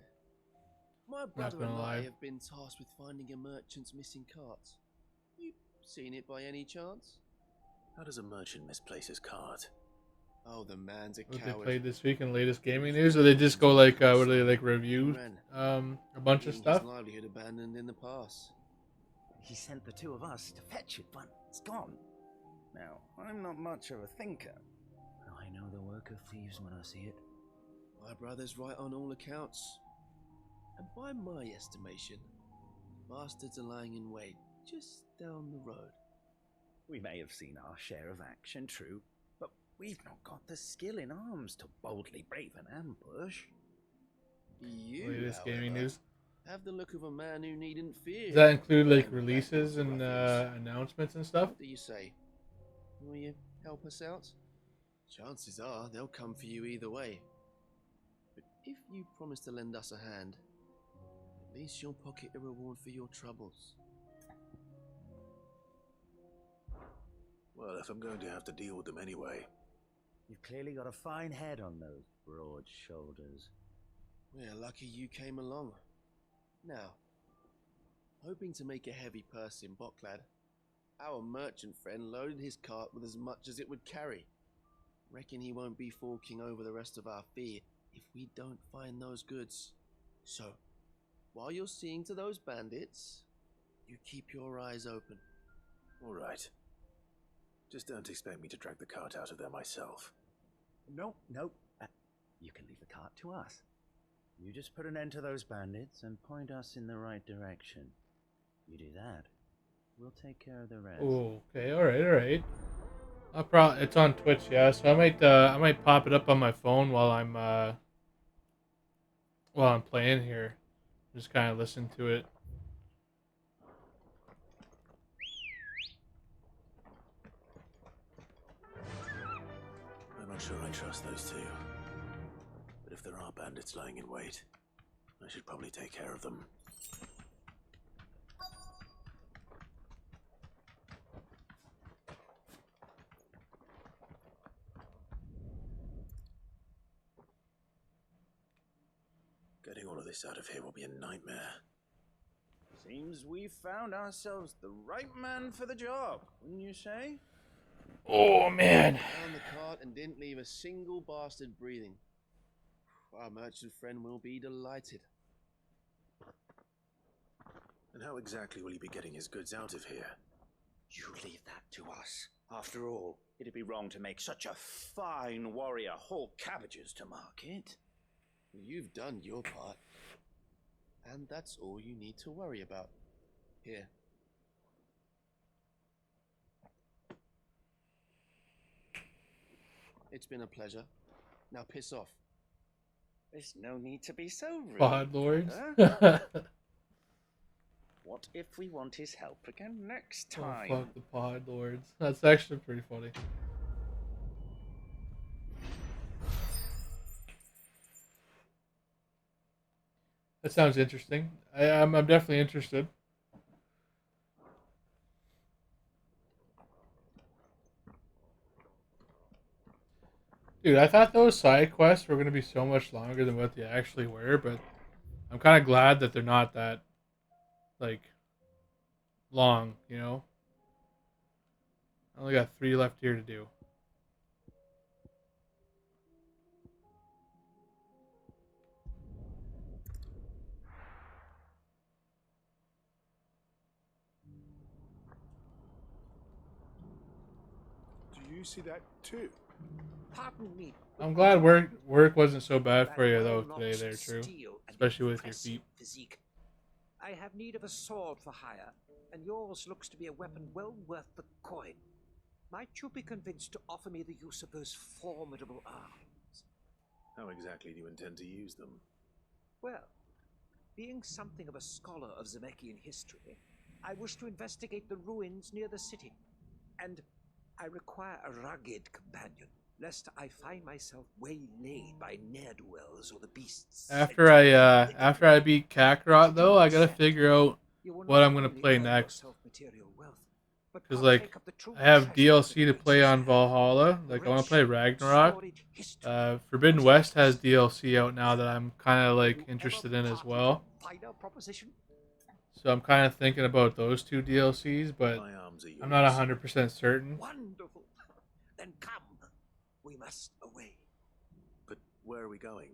My brother gonna and lie. I have been tasked with finding a merchant's missing cart. You seen it by any chance? How does a merchant misplace his cart? Oh, the man's a What they coward. played this week in latest gaming news, or they just go like what do they like review a bunch of Leaving stuff? His livelihood abandoned in the pass. He sent the two of us to fetch it, but it's gone. Now, I'm not much of a thinker. But I know the work of thieves when I see it. My brother's right on all accounts. And by my estimation, bastards are lying in wait just down the road. We may have seen our share of action, true, but we've not got the skill in arms to boldly brave an ambush. You, Latest gaming however, news. have the look of a man who needn't fear. Does that include like releases and announcements and stuff? What do you say? Will you help us out? Chances are they'll come for you either way. But if you promise to lend us a hand, at least you'll pocket a reward for your troubles. Well, if I'm going to have to deal with them anyway. You've clearly got a fine head on those broad shoulders. We're lucky you came along. Now, hoping to make a heavy purse in Boklad, our merchant friend loaded his cart with as much as it would carry. Reckon he won't be forking over the rest of our fee if we don't find those goods. So, while you're seeing to those bandits, you keep your eyes open. All right. Just don't expect me to drag the cart out of there myself. No. You can leave the cart to us. You just put an end to those bandits and point us in the right direction. You do that, we'll take care of the rest. Oh, okay, all right. It's on Twitch, yeah. So I might pop it up on my phone while I'm playing here. Just kind of listen to it. I'm not sure I trust those two. But if there are bandits lying in wait, I should probably take care of them. this out of here will be a nightmare. Seems we've found ourselves the right man for the job, wouldn't you say? Oh, man. Found the cart and didn't leave a single bastard breathing. Our merchant friend will be delighted. And how exactly will he be getting his goods out of here? You leave that to us. After all, it'd be wrong to make such a fine warrior haul cabbages to market. You've done your part. And that's all you need to worry about. Here. It's been a pleasure. Now piss off. There's no need to be so rude. Pod lords. Huh? What if we want his help again next time? Oh, fuck the pod lords. That's actually pretty funny. That sounds interesting. I'm definitely interested. Dude, I thought those side quests were going to be so much longer than what they actually were, but I'm kind of glad that they're not that, like, long, you know? I only got 3 left here to do. Do you see that too? Pardon me. I'm glad work wasn't so bad for you though today there, True. Especially with your feet. Physique. I have need of a sword for hire, and yours looks to be a weapon well worth the coin. Might you be convinced to offer me the use of those formidable arms? How exactly do you intend to use them? Well, being something of a scholar of Zemeckis history, I wish to investigate the ruins near the city, and I require a rugged companion, lest I find myself waylaid by ne'er-do-wells or the beasts. After I beat Kakarot though, I gotta figure out what I'm gonna play next. Cause like I have DLC to play on Valhalla. Like I want to play Ragnarok. Forbidden West has DLC out now that I'm kind of like interested in as well. So I'm kind of thinking about those 2 DLCs, but I'm not 100% certain. Wonderful. Then come. We must away. But where are we going?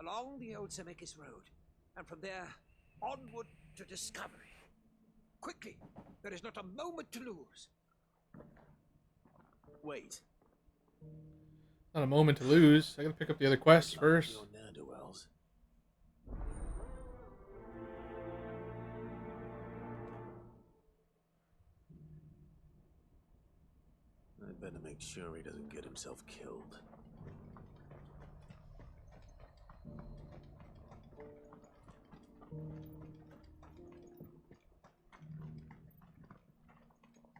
Along the old Zemeckis Road, and from there onward to discovery. Quickly, there is not a moment to lose. Wait. Not a moment to lose. I gotta pick up the other quests first. Your ne'er-do-wells. I'd better make sure he doesn't get himself killed.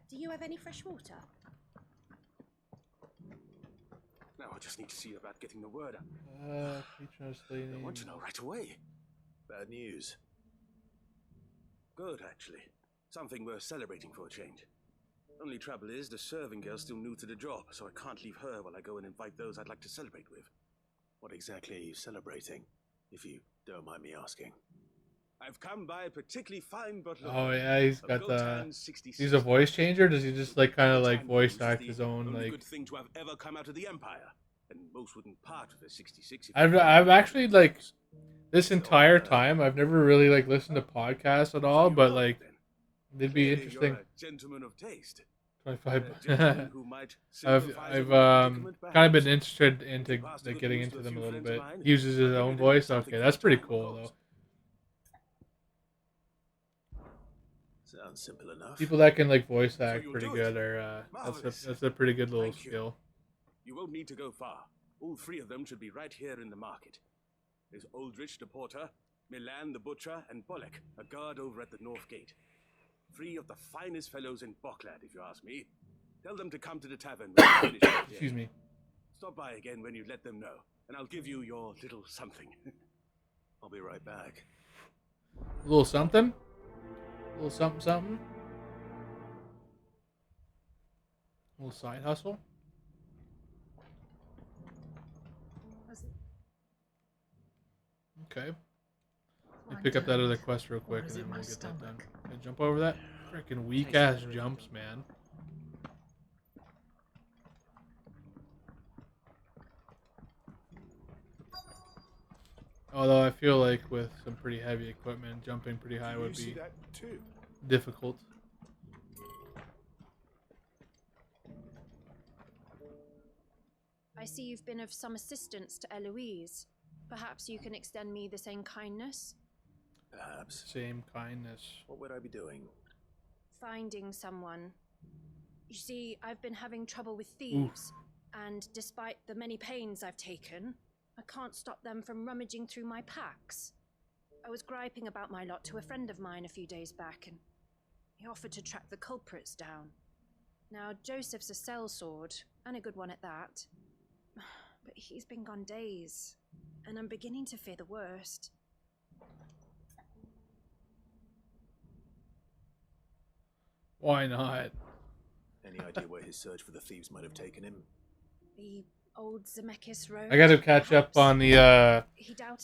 Do you have any fresh water? Now I just need to see about getting the word out. I want to know right away. Bad news. Good, actually. Something worth celebrating for a change. Only trouble is, the serving girl's still new to the job, so I can't leave her while I go and invite those I'd like to celebrate with. What exactly are you celebrating, if you don't mind me asking? I've come by a particularly fine bottle of Oh yeah, he's of got the. Gotan 66. He's a voice changer. Does he just like kind of like voice Gotan act is his the own only like? good thing to have ever come out of the Empire, and most wouldn't part with a 66. if I've actually like this entire time I've never really like listened to podcasts at all, but like they'd be Clearly interesting. You're a gentleman of taste. 25. A gentleman who might I've sympathize I've with my predicament, kind of perhaps. been interested into Pass like good getting news to into a them a few little friends of bit. mine. He uses his own voice. Okay, that's pretty cool though. Sounds simple enough. People that can like voice act you'll pretty do good it. are Marvelous. that's a pretty good little Thank you. skill. You won't need to go far. All 3 of them should be right here in the market. There's Aldrich the porter, Milan the butcher, and Bolek, a guard over at the north gate. 3 of the finest fellows in Boklad, if you ask me. Tell them to come to the tavern when you finish your day. Excuse me. Stop by again when you let them know, and I'll give you your little something. I'll be right back. A little something. A little something something. A little side hustle. Okay. pick up that other quest real quick, and then we'll get that done. Can I jump over that? Freaking weak ass jumps, man. Although I feel like with some pretty heavy equipment, jumping pretty high would be difficult. I see you've been of some assistance to Eloise. Perhaps you can extend me the same kindness? Perhaps. Same kindness. What would I be doing? Finding someone. You see, I've been having trouble with thieves, and despite the many pains I've taken, I can't stop them from rummaging through my packs. I was griping about my lot to a friend of mine a few days back, and he offered to track the culprits down. Now, Joseph's a sellsword, and a good one at that. But he's been gone days, and I'm beginning to fear the worst. Why not? Any idea where his search for the thieves might have taken him? The old Zemeckis Road. I gotta catch up on the I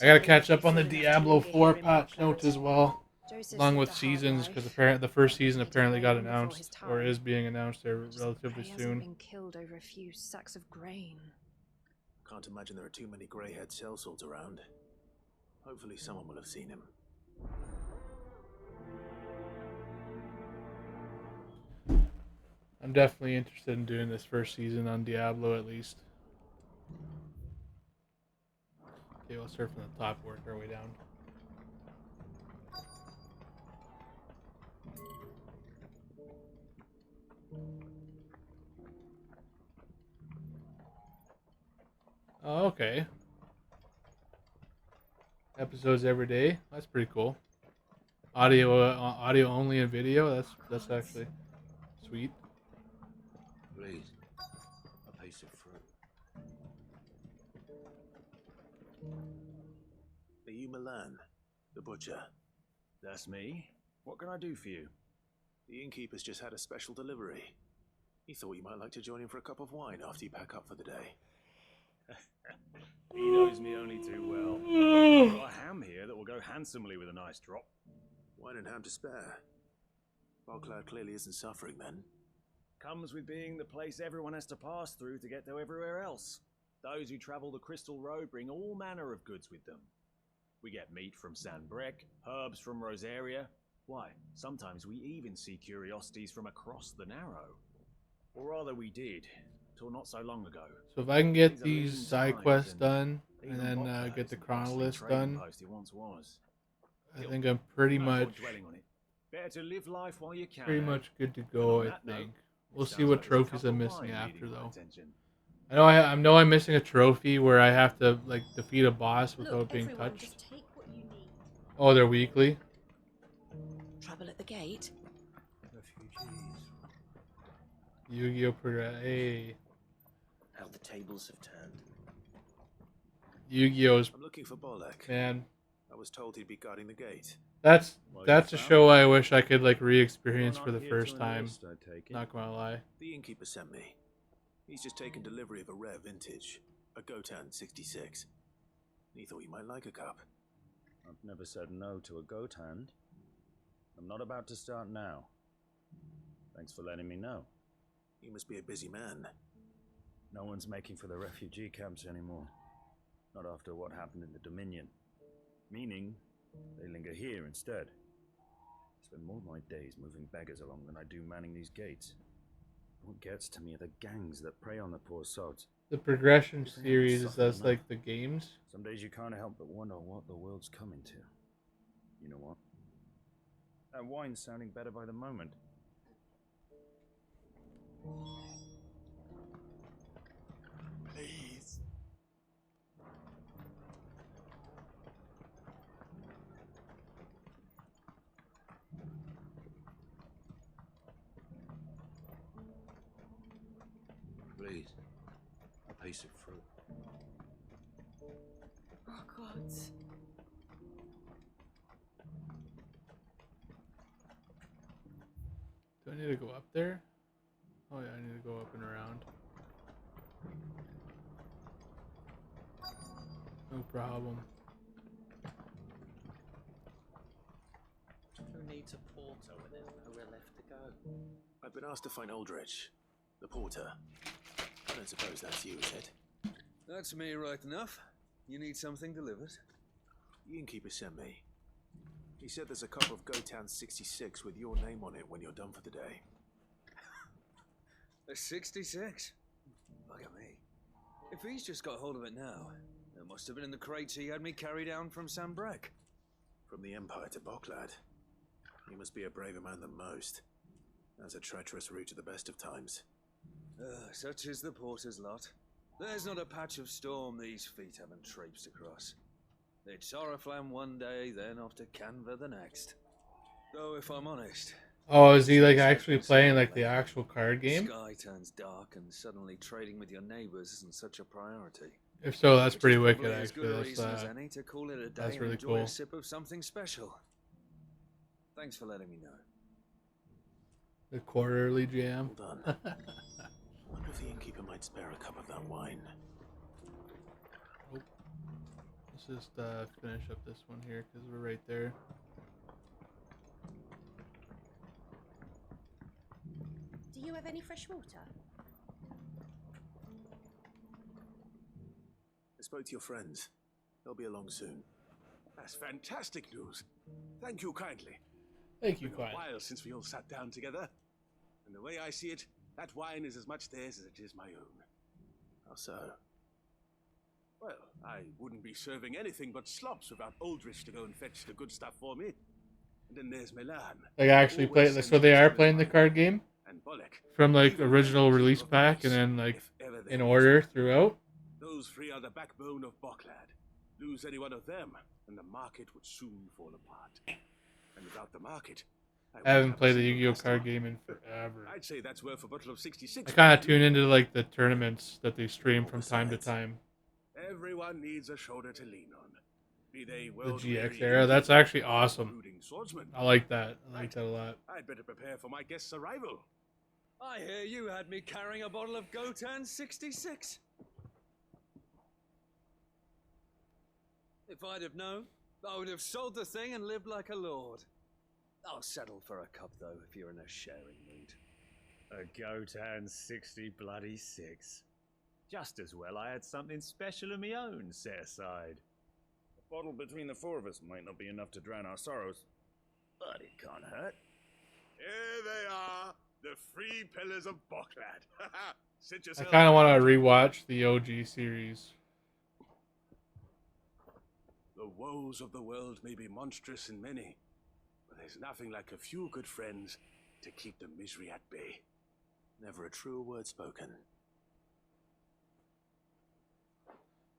gotta catch up on the He Diablo doubted 4 maybe patch here in notes as well, Joseph's along lived with a hard seasons, life. because the first season apparently got blame before his announced, or time. is being announced there Just relatively pray he hasn't soon. been killed over a few sacks of grain. Can't imagine there are too many grey-haired sellswords around. Hopefully someone will have seen him. I'm definitely interested in doing this first season on Diablo at least. Okay, we'll start from the top, work our way down. Oh, okay. Episodes every day. That's pretty cool. Audio only and video. That's actually sweet. Please, a piece of fruit. Are you Milan, the butcher? That's me. What can I do for you? The innkeeper's just had a special delivery. He thought you might like to join him for a cup of wine after you pack up for the day. He knows me only too well. I've got a ham here that will go handsomely with a nice drop. Wine and ham to spare. Bogcloud clearly isn't suffering then. Comes with being the place everyone has to pass through to get to everywhere else. Those who travel the Crystal Road bring all manner of goods with them. We get meat from Sanbreque, herbs from Rosaria. Why, sometimes we even see curiosities from across the Narrow. Or rather we did, till not so long ago. So if I can get These are these lean side times, quests and done, even and then Bogcloud get the isn't chrono costly list trading done, post it once was. I think I'm pretty No much point dwelling on it. Better to live life while you can. pretty eh? much good to And go. on I that note, think. it We'll see sounds what like there's a trophies cup I'm of missing wine after needing my though. attention. I know I'm missing a trophy where I have to like defeat a boss without Look, being everyone, touched. just take what you need. Oh, they're weekly. Trouble at the gate. Yu-Gi-Oh! Hey. How the tables have turned. Yu-Gi-Oh's I'm looking for Bolek. man. I was told he'd be guarding the gate. That's Well, that's you a found show it. I wish I could like re-experience You're for not the here to first time. enlist, I take it. Not gonna lie. The innkeeper sent me. He's just taken delivery of a rare vintage, a Gotan 66. He thought you might like a cup. I've never said no to a goat hand. I'm not about to start now. Thanks for letting me know. You must be a busy man. No one's making for the refugee camps anymore. Not after what happened in the Dominion. Meaning, they linger here instead. I spend more of my days moving beggars along than I do manning these gates. What gets to me are the gangs that prey on the poor sods. The progression They haven't series, suffered that's enough. like the games. Some days you can't help but wonder what the world's coming to. You know what? That wine's sounding better by the moment. Please. Please, a piece of fruit. Oh, God. Do I need to go up there? Oh yeah, I need to go up and around. No problem. way to Porto where there's nowhere left to go. I've been asked to find Aldrich, the porter. I don't suppose that's you, is it? That's me right enough. You need something delivered? The innkeeper sent me. He said there's a cup of Gotown 66 with your name on it when you're done for the day. A 66? Bugger me. If he's just got hold of it now, it must have been in the crates he had me carry down from Sambrek. From the Empire to Boklad. He must be a braver man than most. That's a treacherous route at the best of times. Such is the porter's lot. There's not a patch of storm these feet haven't traipsed across. It's Oriflamme one day, then off to Canva the next. Though, if I'm honest... Oh, is he like actually playing like the actual card game? Sky turns dark and suddenly trading with your neighbors isn't such a priority. If so, that's pretty Which is wicked probably as actually. good a That's, reason as any to call it a day that's and really enjoy cool. a sip of something special. Thanks for letting me know. The quarterly jam. Hold on. I wonder if the innkeeper might spare a cup of that wine. Let's just finish up this one here because we're right there. Do you have any fresh water? I spoke to your friends. They'll be along soon. That's fantastic news. Thank you kindly. Thank you It's been a kindly. while since we all sat down together. And the way I see it, that wine is as much theirs as it is my own. How so? Well, I wouldn't be serving anything but slops without Aldrich to go and fetch the good stuff for me. And then there's Milan. They actually play, so they are playing the card game And Bolek. from like original release pack and then like in order throughout. Those three are the backbone of Boklad. Lose any one of them, and the market would soon fall apart. And without the market, I haven't played the Yu-Gi-Oh card game in forever. I'd say that's worth a bottle of 66. I kind of tune into like the tournaments that they stream from time to time. Everyone needs a shoulder to lean on. Be they The world GX era, that's actually awesome. swordsman. I like that. I like that a lot. I'd better prepare for my guest's arrival. I hear you had me carrying a bottle of Gotan 66. If I'd have known, I would have sold the thing and lived like a lord. I'll settle for a cup, though, if you're in a sharing mood. A Gotan 60 bloody 6. Just as well I had something special of my own set aside. A bottle between the four of us might not be enough to drown our sorrows, but it can't hurt. Here they are, the three pillars of Boklad. Sit I yourself. kind of want to rewatch the OG series. The woes of the world may be monstrous and many, but there's nothing like a few good friends to keep the misery at bay. Never a truer word spoken.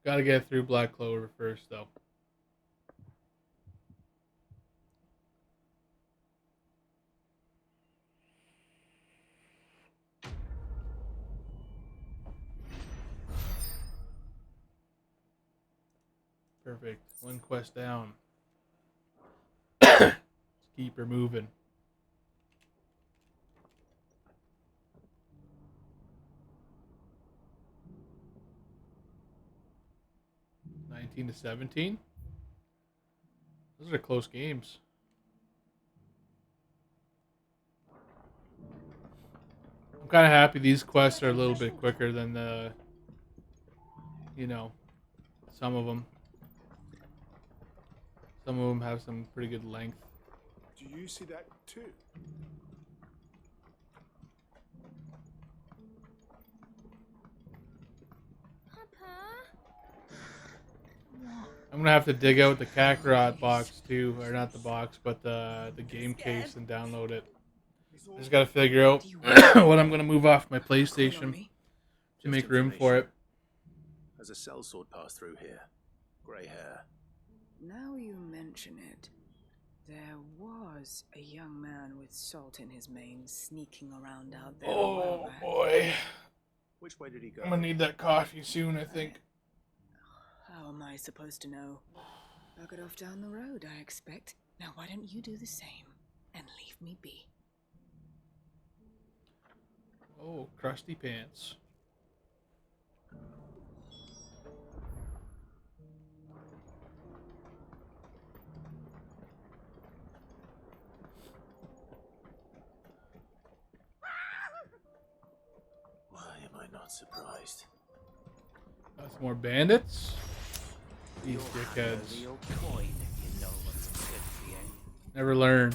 Got to get through Black Clover first, though. Perfect. One quest down. Let's keep her moving. To 17. Those are close games. I'm kind of happy these quests are a little bit quicker than the, you know, some of them. Some of them have some pretty good length. Do you see that too? I'm gonna have to dig out the Kakarot box too, or not the box, but the game case and download it. I just gotta figure out what I'm gonna move off my PlayStation to make room for it. There's a sellsword passed through here. Grey hair. Now you mention it, there was a young man with salt in his mane sneaking around out there. Oh boy. Which way did he go? I'm gonna need that coffee soon, I think. How am I supposed to know? Bug it off down the road, I expect. Now why don't you do the same and leave me be? Oh, crusty pants. not surprised. That's more bandits. These You'll have a dickheads. real coin if you know what's good for you. Never learn.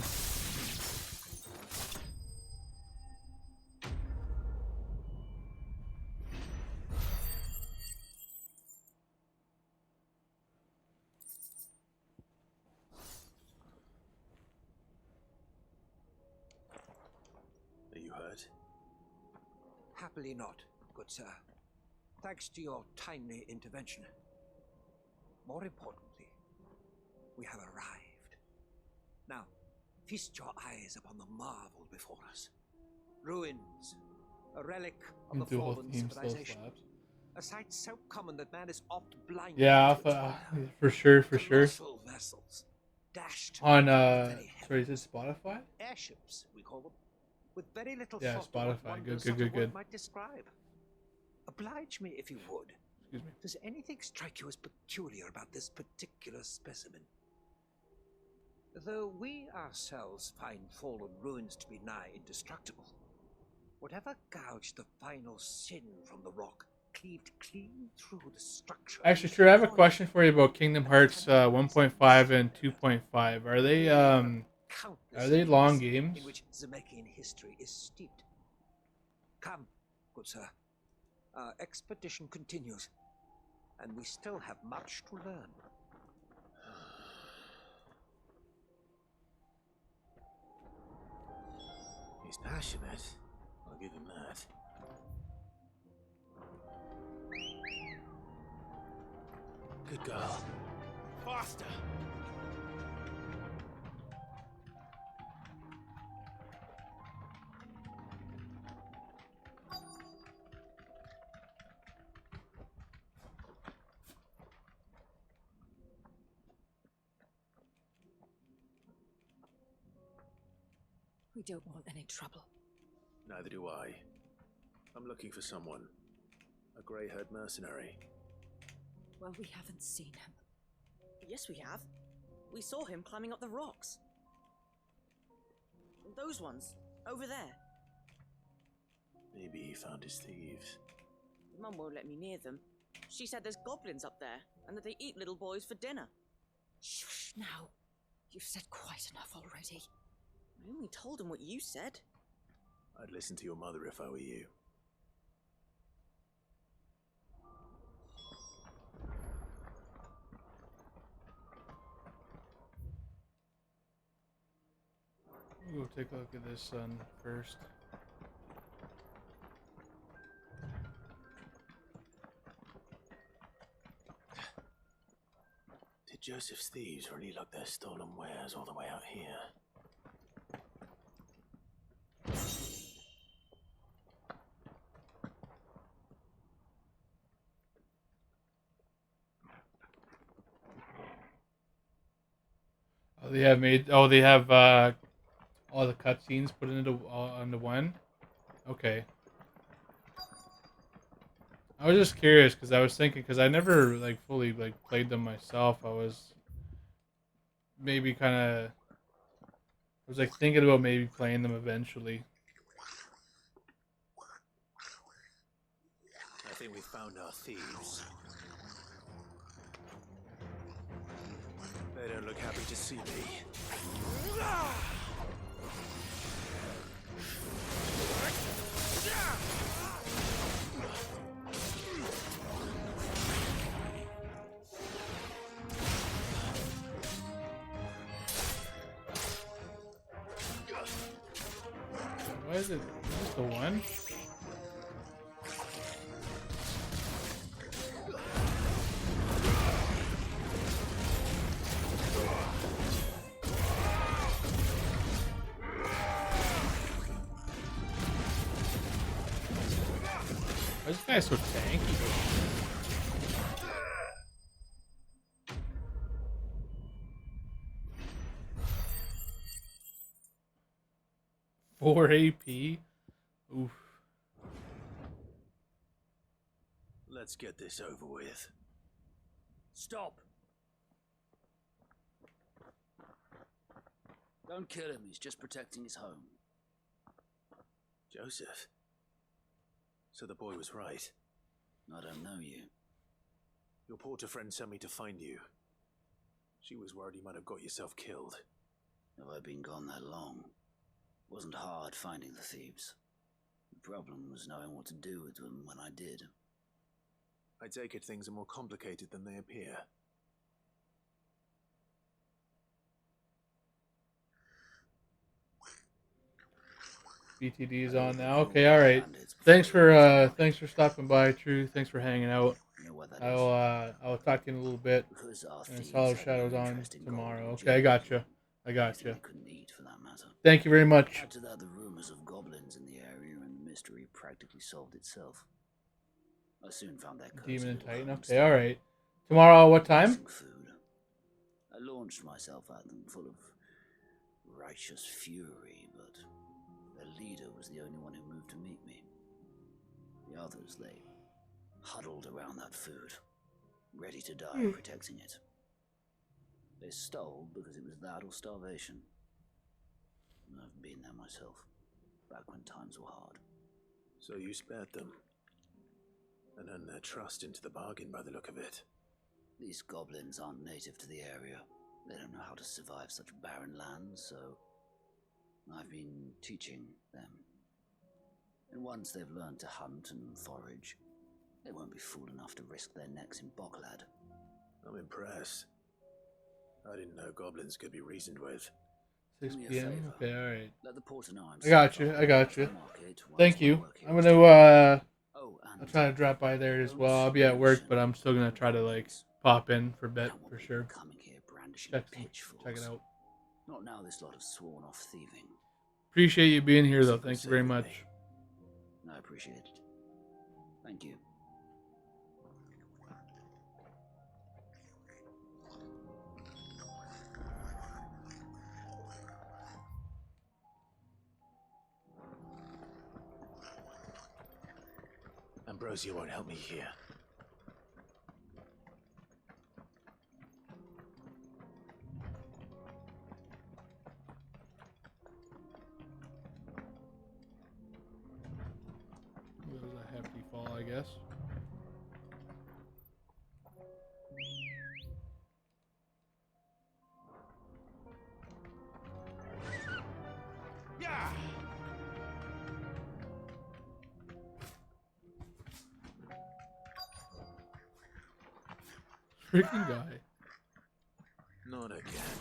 Are you hurt? Happily not, good sir. Thanks to your timely intervention. More importantly, we have arrived. Now, feast your eyes upon the marvel before us. Ruins, a relic of the Do a whole fallen theme still civilization. slaps. A sight so common that man is oft blinded. Yeah, to its wonder. for sure, for sure. Colossal vessels, dashed On through the very sorry, is it Spotify? airships, we call them, with very little Yeah, thought of what Spotify. wonder Good, such good, a good, word good. might describe. Oblige me if you would. Excuse me. Does anything strike you as peculiar about this particular specimen? Though we ourselves find fallen ruins to be nigh indestructible, whatever gouged the final sin from the rock cleaved clean through the structure. Actually, sure. I have a question for you about Kingdom Hearts 1.5 and 2.5. Are they long games? In which Zemeckis history is steeped. Come, good sir. Our expedition continues, and we still have much to learn. He's passionate. I'll give him that. Good girl. Faster! We don't want any trouble. Neither do I. I'm looking for someone. A grey-haired mercenary. Well, we haven't seen him. Yes, we have. We saw him climbing up the rocks. Those ones, over there. Maybe he found his thieves. Mum won't let me near them. She said there's goblins up there, and that they eat little boys for dinner. Shush now. You've said quite enough already. I only told him what you said. I'd listen to your mother if I were you. We'll go take a look at this sun first. Did Joseph's thieves really lug their stolen wares all the way out here? Oh, they have made. Oh, they have all the cutscenes put into one. Okay. I was just curious because I was thinking because I never fully played them myself. I was maybe kind of. I was thinking about maybe playing them eventually. I think we found our thieves. They don't look happy to see me. Why is it just the one? Why is this guy so tanky? 4 AP? Oof. Let's get this over with. Stop! Don't kill him, he's just protecting his home. Joseph? So the boy was right. I don't know you. Your porter friend sent me to find you. She was worried you might have got yourself killed. Have I been gone that long? Wasn't hard finding the thieves. The problem was knowing what to do with them when I did. I take it things are more complicated than they appear. BTD is on now. Okay, all right. Thanks for stopping by, True. Thanks for hanging out. I'll talk to you in a little bit. And Solid Shadows on tomorrow. Okay, I gotcha. Thank you very much. Add to that the rumors of goblins in the area, and the mystery practically solved itself. I soon found that Demon and Titan. Okay, all right. Tomorrow, what time? Food. I launched myself at them full of righteous fury, but their leader was the only one who moved to meet me. The others, they huddled around that food, ready to die protecting it. They stole because it was that or starvation. And I've been there myself, back when times were hard. So you spared them, and earned their trust into the bargain by the look of it. These goblins aren't native to the area. They don't know how to survive such barren lands, so I've been teaching them. And once they've learned to hunt and forage, they won't be fool enough to risk their necks in Boklad. I'm impressed. I didn't know goblins could be reasoned with. 6 p.m. Okay, all right. Let the porter know I got you. Thank you. I'm gonna I'll try to drop by there as well. I'll be at work, but I'm still gonna try to like pop in for a bit for sure. Check it out. Not now this lot of sworn off thieving. Appreciate you being here though. Thank you very much. I appreciate it. Thank you. Ambrosia won't help me here. That was a hefty fall, I guess. Yeah. Freaking guy. Not again.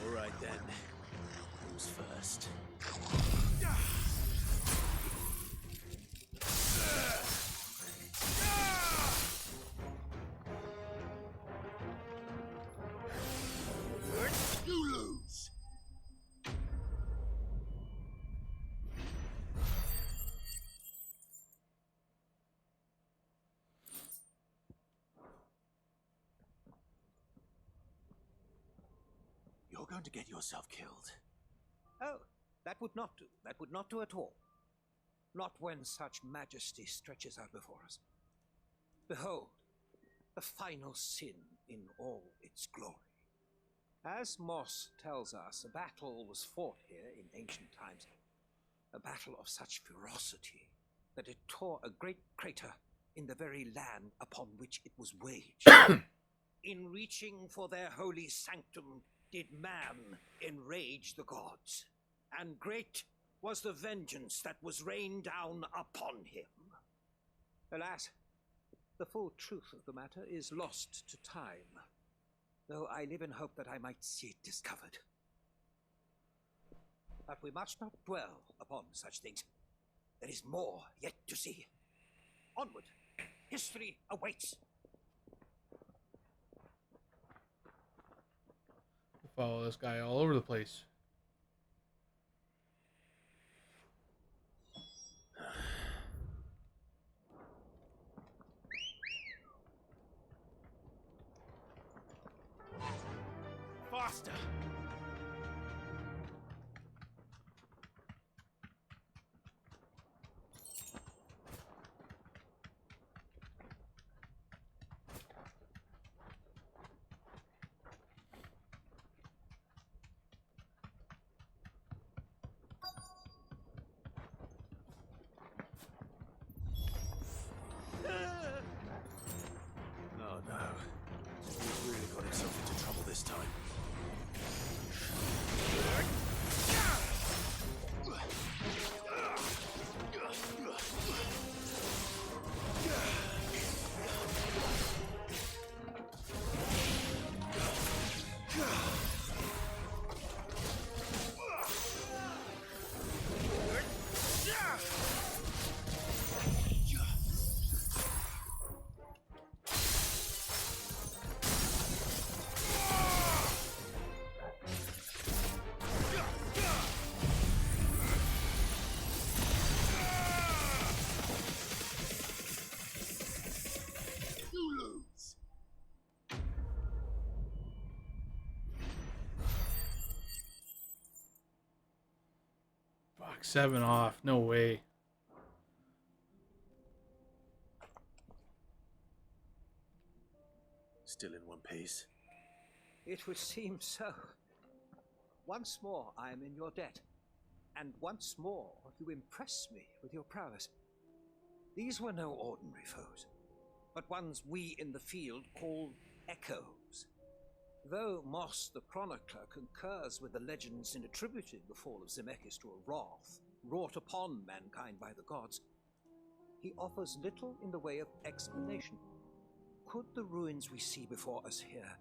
All right then. Who's first? You lose. You're going to get yourself killed. Oh, that would not do. That would not do at all. Not when such majesty stretches out before us. Behold, the final sin in all its glory. As Moss tells us, a battle was fought here in ancient times. A battle of such ferocity that it tore a great crater in the very land upon which it was waged. In reaching for their holy sanctum, did man enrage the gods, and great was the vengeance that was rained down upon him. Alas, the full truth of the matter is lost to time, though I live in hope that I might see it discovered. But we must not dwell upon such things. There is more yet to see. Onward, history awaits. Follow this guy all over the place. Faster! Fuck, 7 off. No way. Still in one piece. It would seem so. Once more I am in your debt, and once more you impress me with your prowess. These were no ordinary foes, but ones we in the field call echoes. Though Moss the Chronicler concurs with the legends in attributing the fall of Zemeckis to a wrath wrought upon mankind by the gods, he offers little in the way of explanation. Could the ruins we see before us here,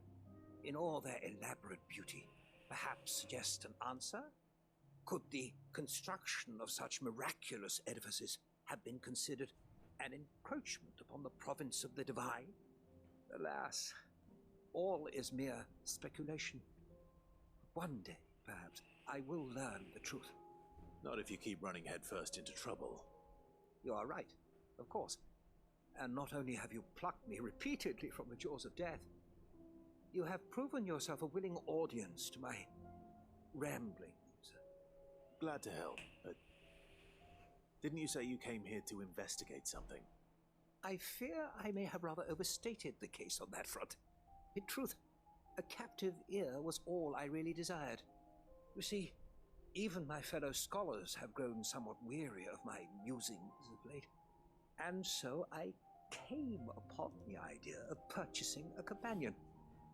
in all their elaborate beauty, perhaps suggest an answer? Could the construction of such miraculous edifices have been considered an encroachment upon the province of the divine? Alas, all is mere speculation. One day, perhaps, I will learn the truth. Not if you keep running headfirst into trouble. You are right, of course. And not only have you plucked me repeatedly from the jaws of death, you have proven yourself a willing audience to my ramblings. Glad to help, but didn't you say you came here to investigate something? I fear I may have rather overstated the case on that front. In truth, a captive ear was all I really desired. You see, even my fellow scholars have grown somewhat weary of my musings of late, and so I came upon the idea of purchasing a companion,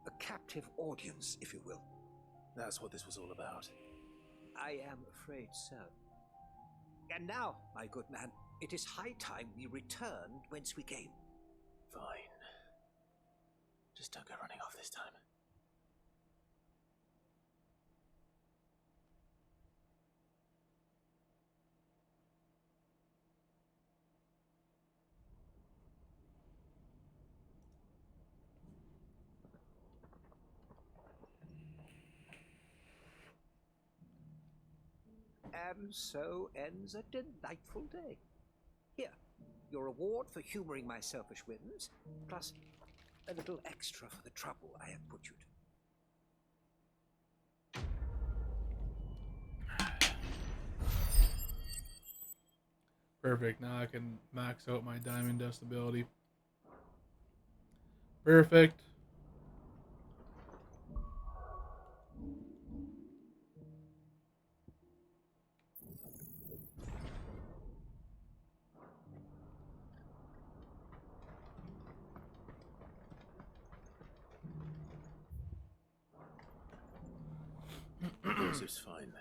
a captive audience, if you will. That's what this was all about. I am afraid so. And now, my good man, it is high time we returned whence we came. Fine. Just don't go running off this time. And so ends a delightful day. Here, your reward for humoring my selfish whims, plus a little extra for the trouble I have put you to. Perfect. Now I can max out my diamond dust ability. Perfect. Joseph's fine.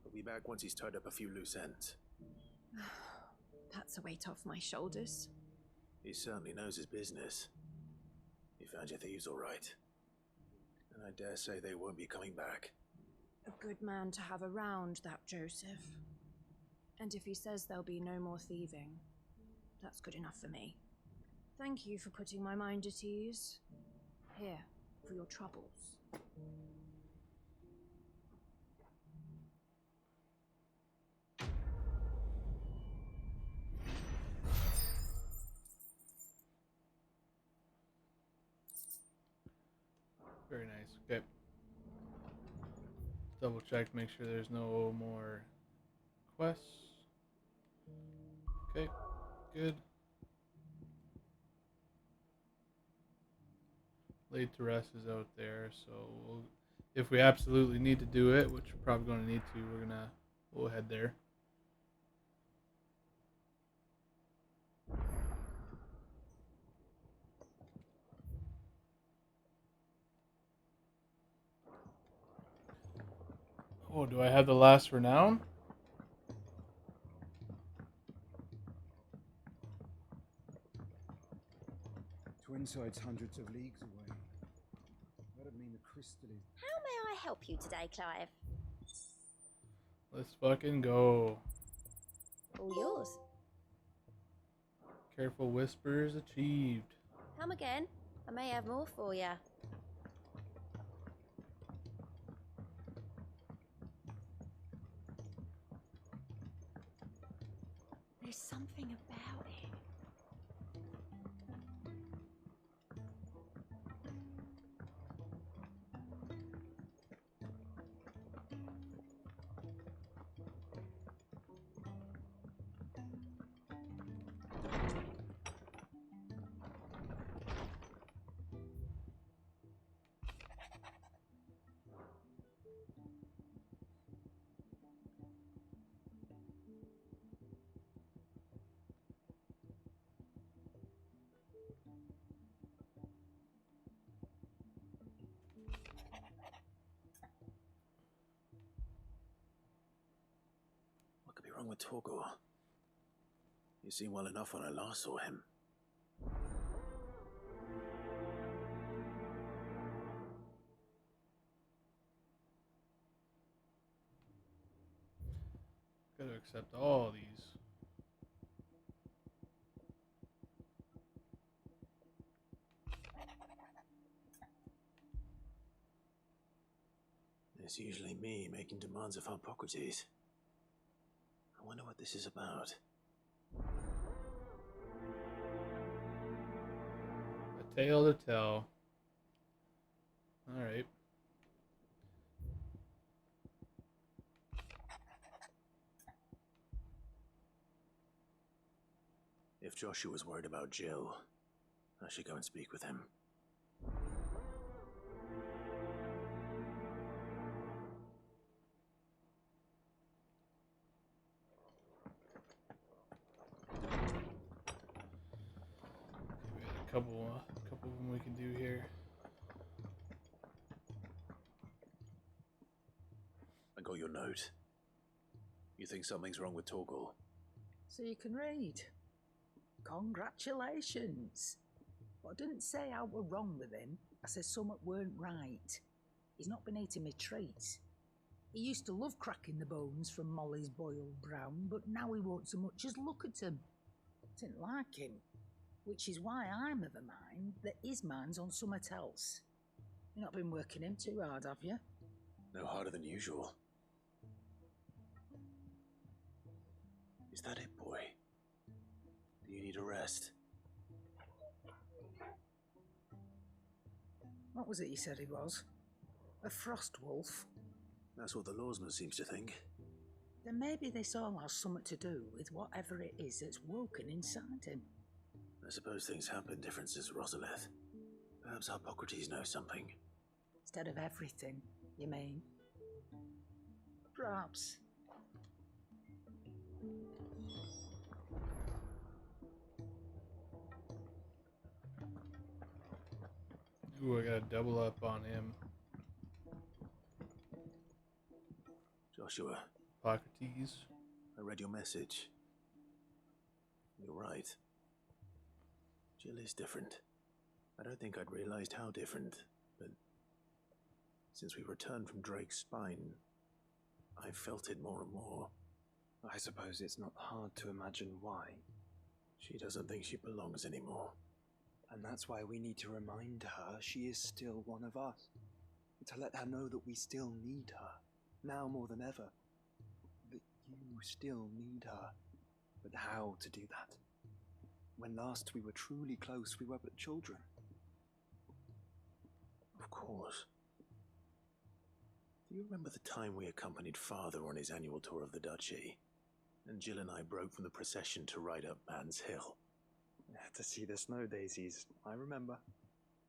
He'll be back once he's tied up a few loose ends. That's a weight off my shoulders. He certainly knows his business. He found your thieves all right. And I dare say they won't be coming back. A good man to have around, that Joseph. And if he says there'll be no more thieving, that's good enough for me. Thank you for putting my mind at ease. Here, for your troubles. Very nice. Okay. Double check, make sure there's no more quests. Okay, good. Laid to rest is out there, so if we absolutely need to do it, which we're probably going to need to, we'll head there. Oh, do I have the last renown? Twinside's hundreds of leagues away. That'd mean the crystal is... How may I help you today, Clive? Let's fucking go. All yours. Careful whispers achieved. Come again. I may have more for you. There's something about it. What could be wrong with Torgor? He seemed well enough when I last saw him. Gotta accept all these. It's usually me making demands of Harpocrates. I wonder what this is about. A tale to tell. Alright. If Joshua's worried about Jill, I should go and speak with him. We got a couple of them we can do here. I got your note. You think something's wrong with Torgor? So you can read. Congratulations. But I didn't say I were wrong with him. I said something weren't right. He's not been eating me treats. He used to love cracking the bones from Molly's boiled brown, but now he won't so much as look at them. Didn't like him. Which is why I'm of a mind that his mind's on something else. You've not been working him too hard, have you? No harder than usual. Is that it, boy? Do you need a rest? What was it you said he was? A frost wolf? That's what the lawsman seems to think. Then maybe this all has something to do with whatever it is that's woken inside him. I suppose things have been different since Rosalith. Perhaps Harpocrates knows something. Instead of everything, you mean? Perhaps. Ooh, I gotta double up on him. Joshua. Hippocrates. I read your message. You're right. Jill is different. I don't think I'd realized how different, but since we returned from Drake's spine, I've felt it more and more. I suppose it's not hard to imagine why. She doesn't think she belongs anymore. And that's why we need to remind her she is still one of us. To let her know that we still need her, now more than ever. That you still need her. But how to do that? When last we were truly close, we were but children. Of course. Do you remember the time we accompanied Father on his annual tour of the Duchy? And Jill and I broke from the procession to ride up Man's Hill. To see the snow daisies, I remember.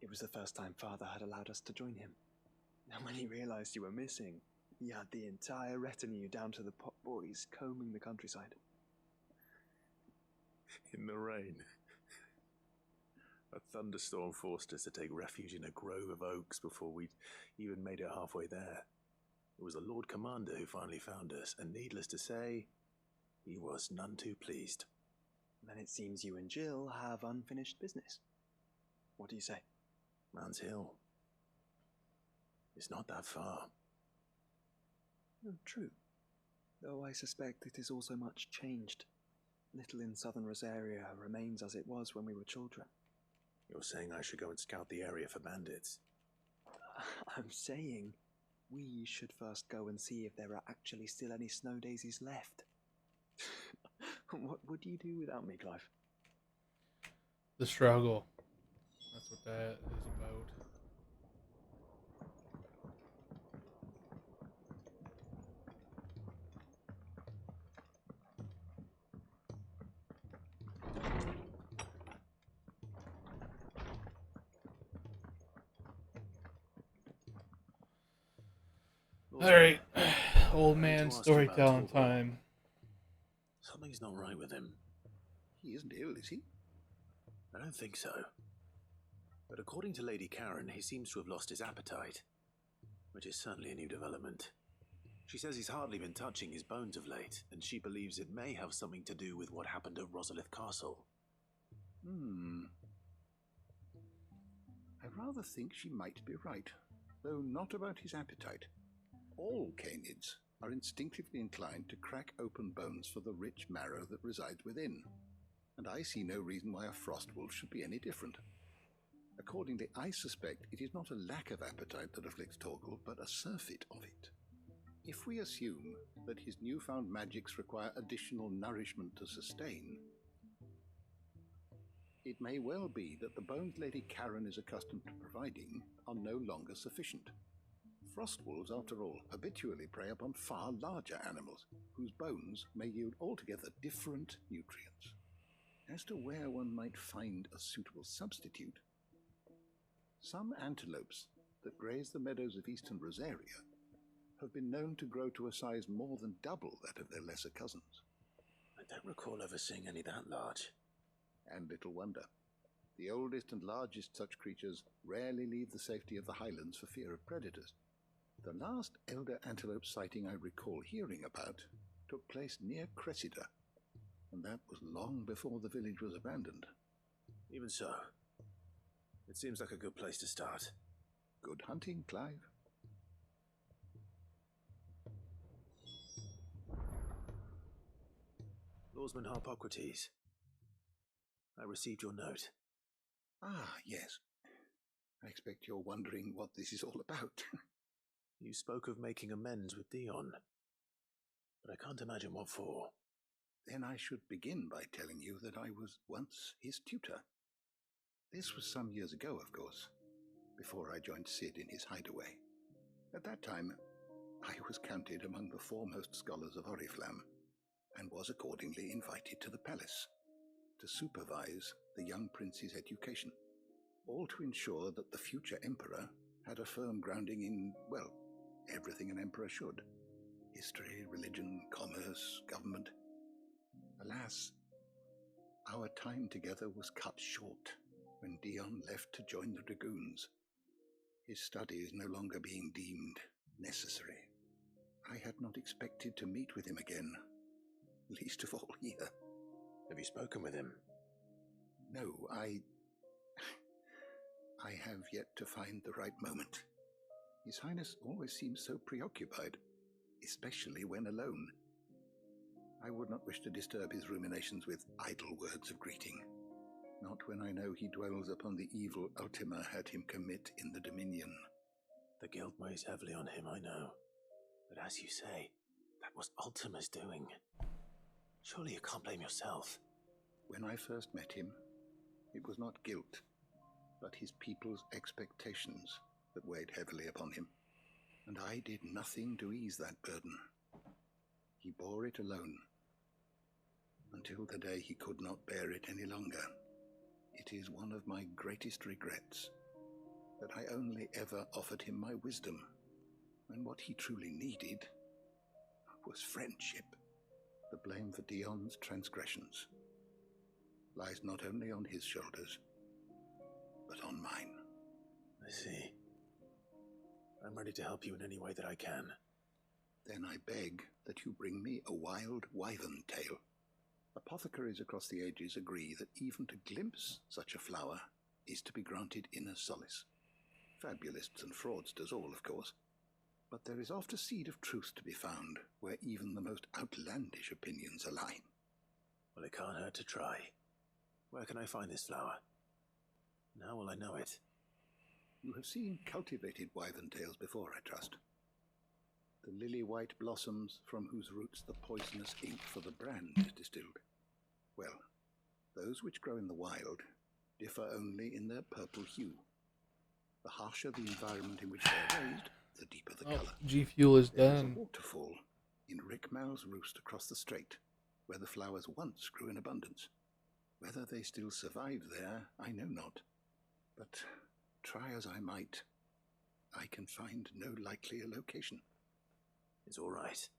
It was the first time Father had allowed us to join him. And when he realized you were missing, he had the entire retinue down to the pot boys combing the countryside. In the rain. A thunderstorm forced us to take refuge in a grove of oaks before we'd even made it halfway there. It was the Lord Commander who finally found us, and needless to say, he was none too pleased. Then it seems you and Jill have unfinished business. What do you say? Man's Hill. It's not that far. Oh, true. Though I suspect it is also much changed. Little in southern Rosaria remains as it was when we were children. You're saying I should go and scout the area for bandits? I'm saying we should first go and see if there are actually still any snow daisies left. What would you do without me, Clive? The struggle. That's what that is about. Alright, old I man need to ask you about storytelling Torgal. time. Something's not right with him. He isn't ill, is he? I don't think so. But according to Lady Karen, he seems to have lost his appetite, which is certainly a new development. She says he's hardly been touching his bones of late, and she believes it may have something to do with what happened at Rosalith Castle. I rather think she might be right, though not about his appetite. All canids are instinctively inclined to crack open bones for the rich marrow that resides within, and I see no reason why a frostwolf should be any different. Accordingly, I suspect it is not a lack of appetite that afflicts Torgal, but a surfeit of it. If we assume that his newfound magics require additional nourishment to sustain, it may well be that the bones Lady Karen is accustomed to providing are no longer sufficient. Frostwolves, after all, habitually prey upon far larger animals, whose bones may yield altogether different nutrients. As to where one might find a suitable substitute, some antelopes that graze the meadows of eastern Rosaria have been known to grow to a size more than double that of their lesser cousins. I don't recall ever seeing any that large. And little wonder. The oldest and largest such creatures rarely leave the safety of the highlands for fear of predators. The last elder antelope sighting I recall hearing about took place near Cressida, and that was long before the village was abandoned. Even so, it seems like a good place to start. Good hunting, Clive. Lawsman Harpocrates, I received your note. Ah, yes. I expect you're wondering what this is all about. You spoke of making amends with Dion, but I can't imagine what for. Then I should begin by telling you that I was once his tutor. This was some years ago, of course, before I joined Cid in his hideaway. At that time, I was counted among the foremost scholars of Oriflamme, and was accordingly invited to the palace to supervise the young prince's education, all to ensure that the future emperor had a firm grounding in, well, everything an emperor should. History, religion, commerce, government. Alas, our time together was cut short when Dion left to join the dragoons, his studies no longer being deemed necessary. I had not expected to meet with him again, least of all here. Have you spoken with him? No, I have yet to find the right moment. His Highness always seems so preoccupied, especially when alone. I would not wish to disturb his ruminations with idle words of greeting, not when I know he dwells upon the evil Ultima had him commit in the Dominion. The guilt weighs heavily on him, I know. But as you say, that was Ultima's doing. Surely you can't blame yourself. When I first met him, it was not guilt, but his people's expectations that weighed heavily upon him, and I did nothing to ease that burden. He bore it alone, until the day he could not bear it any longer. It is one of my greatest regrets that I only ever offered him my wisdom, when what he truly needed was friendship. The blame for Dion's transgressions lies not only on his shoulders, but on mine. I see. I'm ready to help you in any way that I can. Then I beg that you bring me a wild wyvern tail. Apothecaries across the ages agree that even to glimpse such a flower is to be granted inner solace. Fabulists and fraudsters all, of course. But there is oft a seed of truth to be found where even the most outlandish opinions align. Well, it can't hurt to try. Where can I find this flower? And how will I know it? You have seen cultivated wyvern tails before, I trust. The lily-white blossoms from whose roots the poisonous ink for the brand is distilled. Well, those which grow in the wild differ only in their purple hue. The harsher the environment in which they are raised, the deeper the colour. G Fuel is There is done. a waterfall in Rickmal's Roost across the strait, where the flowers once grew in abundance. Whether they still survive there, I know not. But try as I might, I can find no likelier location. is all right.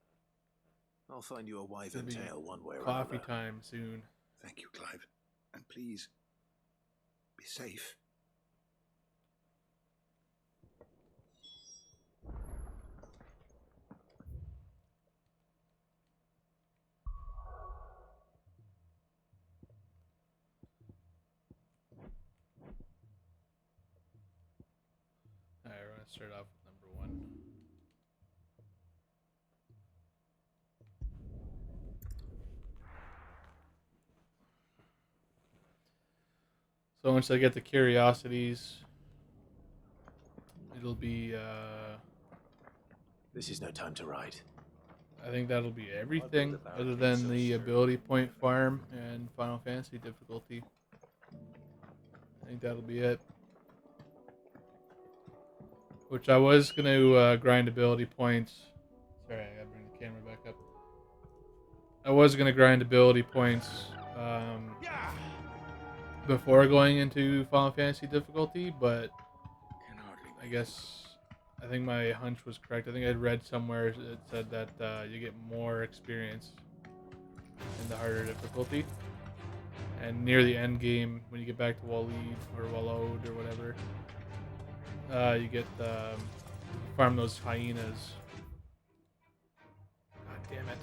I'll find you a wyvern Gonna be tail one way or coffee another. time soon. Thank you, Clive. And please, be safe. Alright, we're gonna start off with number 1. So once I get the curiosities, it'll be This is no time to ride. I think that'll be everything other than the ability point farm and Final Fantasy difficulty. I think that'll be it. Which I was going to grind ability points. Sorry, I gotta bring the camera back up. I was going to grind ability points before going into Final Fantasy difficulty, but I think my hunch was correct. I think I'd read somewhere it said that you get more experience in the harder difficulty. And near the end game, when you get back to Waleed or Walode or whatever, you get farm those hyenas. God damn it.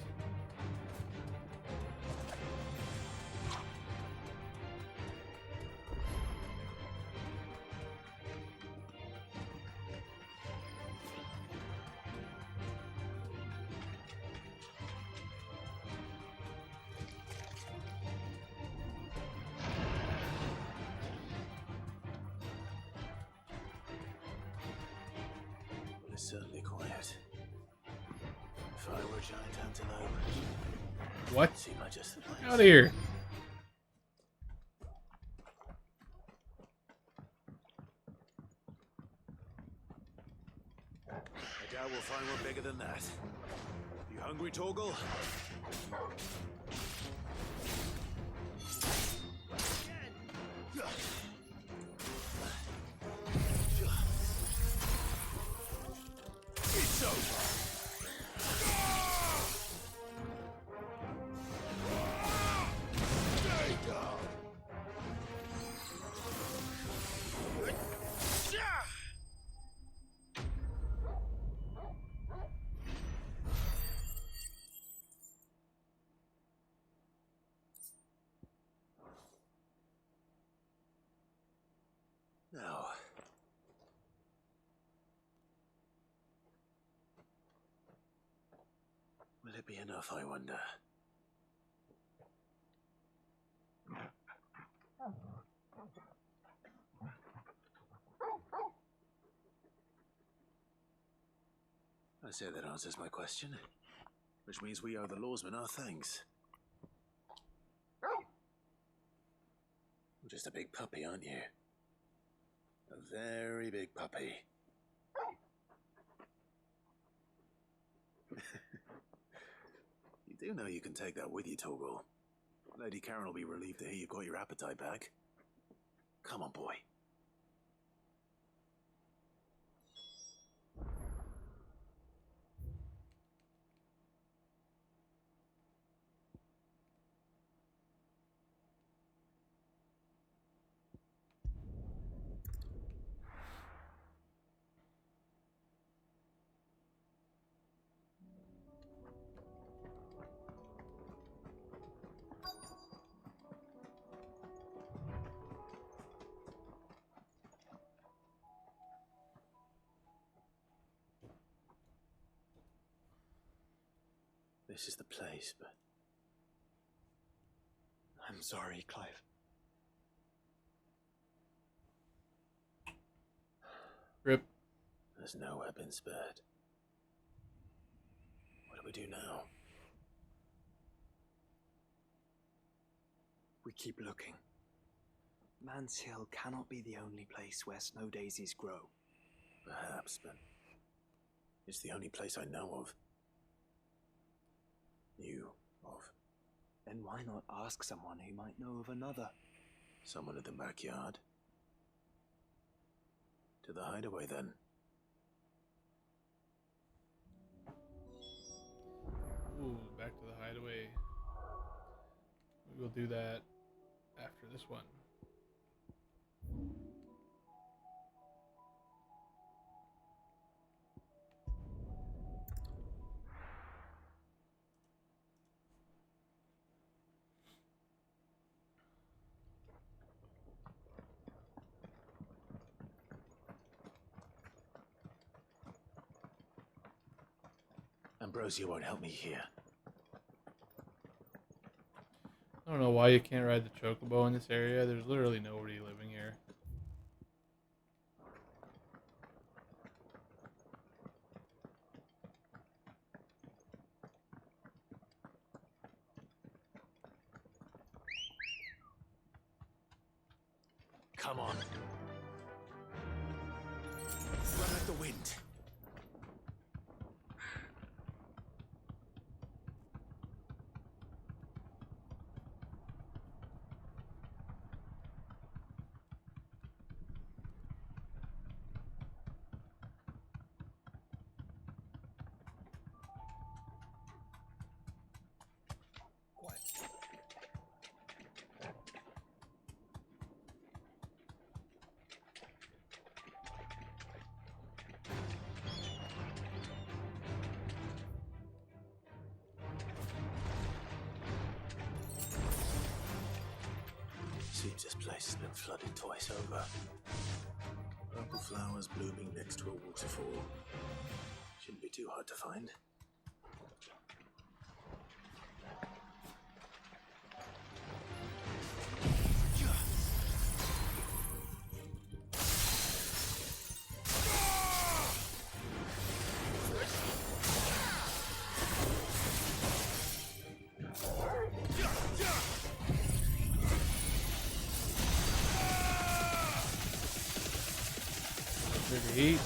It's certainly quiet. If I were a giant antelope, What? it'd seem like just the place. Out of here. I doubt we'll find one bigger than that. You hungry, Torgal? It's over. Now, will it be enough, I wonder? I say that answers my question, which means we owe the lawsmen our thanks. You're just a big puppy, aren't you? A very big puppy. You do know you can take that with you, Torgal. Lady Karen will be relieved to hear you've got your appetite back. Come on, boy. This is the place, but I'm sorry, Clive. Rip. There's no weapon spared. What do we do now? We keep looking. Man's Hill cannot be the only place where snow daisies grow. Perhaps, but it's the only place I know of. Knew of. Then why not ask someone who might know of another? Someone at the backyard? To the hideaway, then. we'll do that after this one. Ambrosia won't help me here. I don't know why you can't ride the chocobo in this area. There's literally nobody living here. Come on. Run like the wind. Seems this place has been flooded twice over. Purple flowers blooming next to a waterfall. Shouldn't be too hard to find. Heat.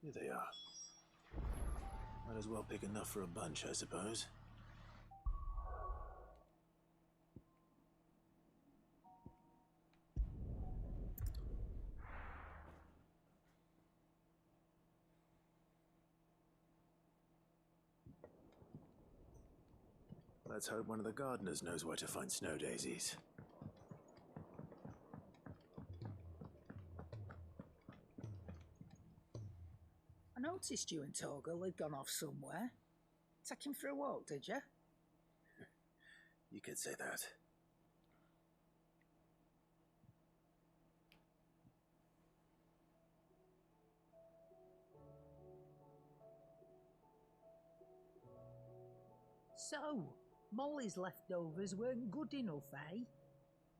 Here they are. Might as well pick enough for a bunch, I suppose. Let's hope one of the gardeners knows where to find snow daisies. I noticed you and Torgal had gone off somewhere. Take him for a walk, did you? You could say that. So, Molly's leftovers weren't good enough, eh?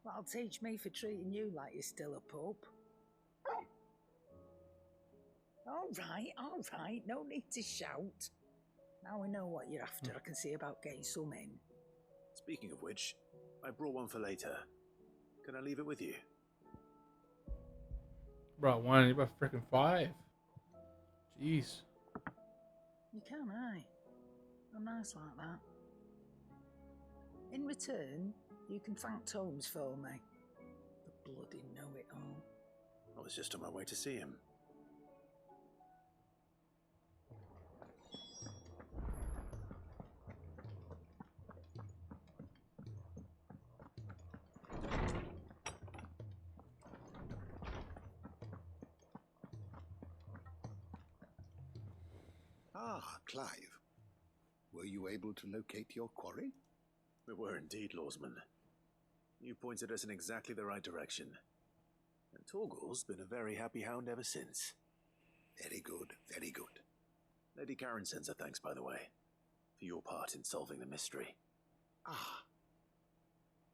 That'll teach me for treating you like you're still a pup. All right, no need to shout. Now we know what you're after, I can see about getting some in. Speaking of which, I brought one for later. Can I leave it with you? Brought one, you brought freaking 5. Jeez. You can, aye. I'm nice like that. In return, you can thank Tomes for me. The bloody know-it-all. I was just on my way to see him. Ah, Clive. Were you able to locate your quarry? We were indeed, Lawsman. You pointed us in exactly the right direction. And Torgal's been a very happy hound ever since. Very good, very good. Lady Karen sends her thanks, by the way, for your part in solving the mystery. Ah.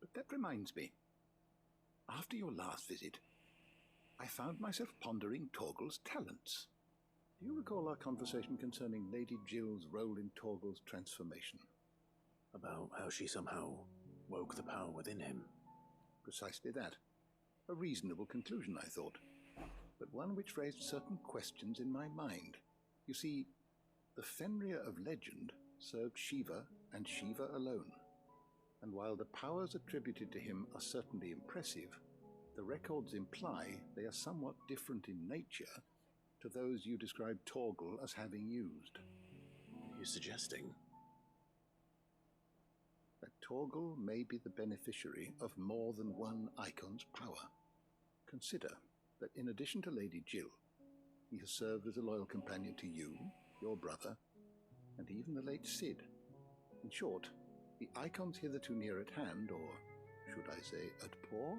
But that reminds me. After your last visit, I found myself pondering Torgal's talents. Do you recall our conversation concerning Lady Jill's role in Torgal's transformation? About how she somehow woke the power within him. Precisely that. A reasonable conclusion, I thought. but one which raised certain questions in my mind. You see, the Fenrir of legend served Shiva and Shiva alone, and while the powers attributed to him are certainly impressive, the records imply they are somewhat different in nature to those you describe Torgal as having used. What are you suggesting? That Torgal may be the beneficiary of more than one icon's power. Consider that in addition to Lady Jill, he has served as a loyal companion to you, your brother, and even the late Cid. In short, the icons hitherto near at hand, or should I say at paw,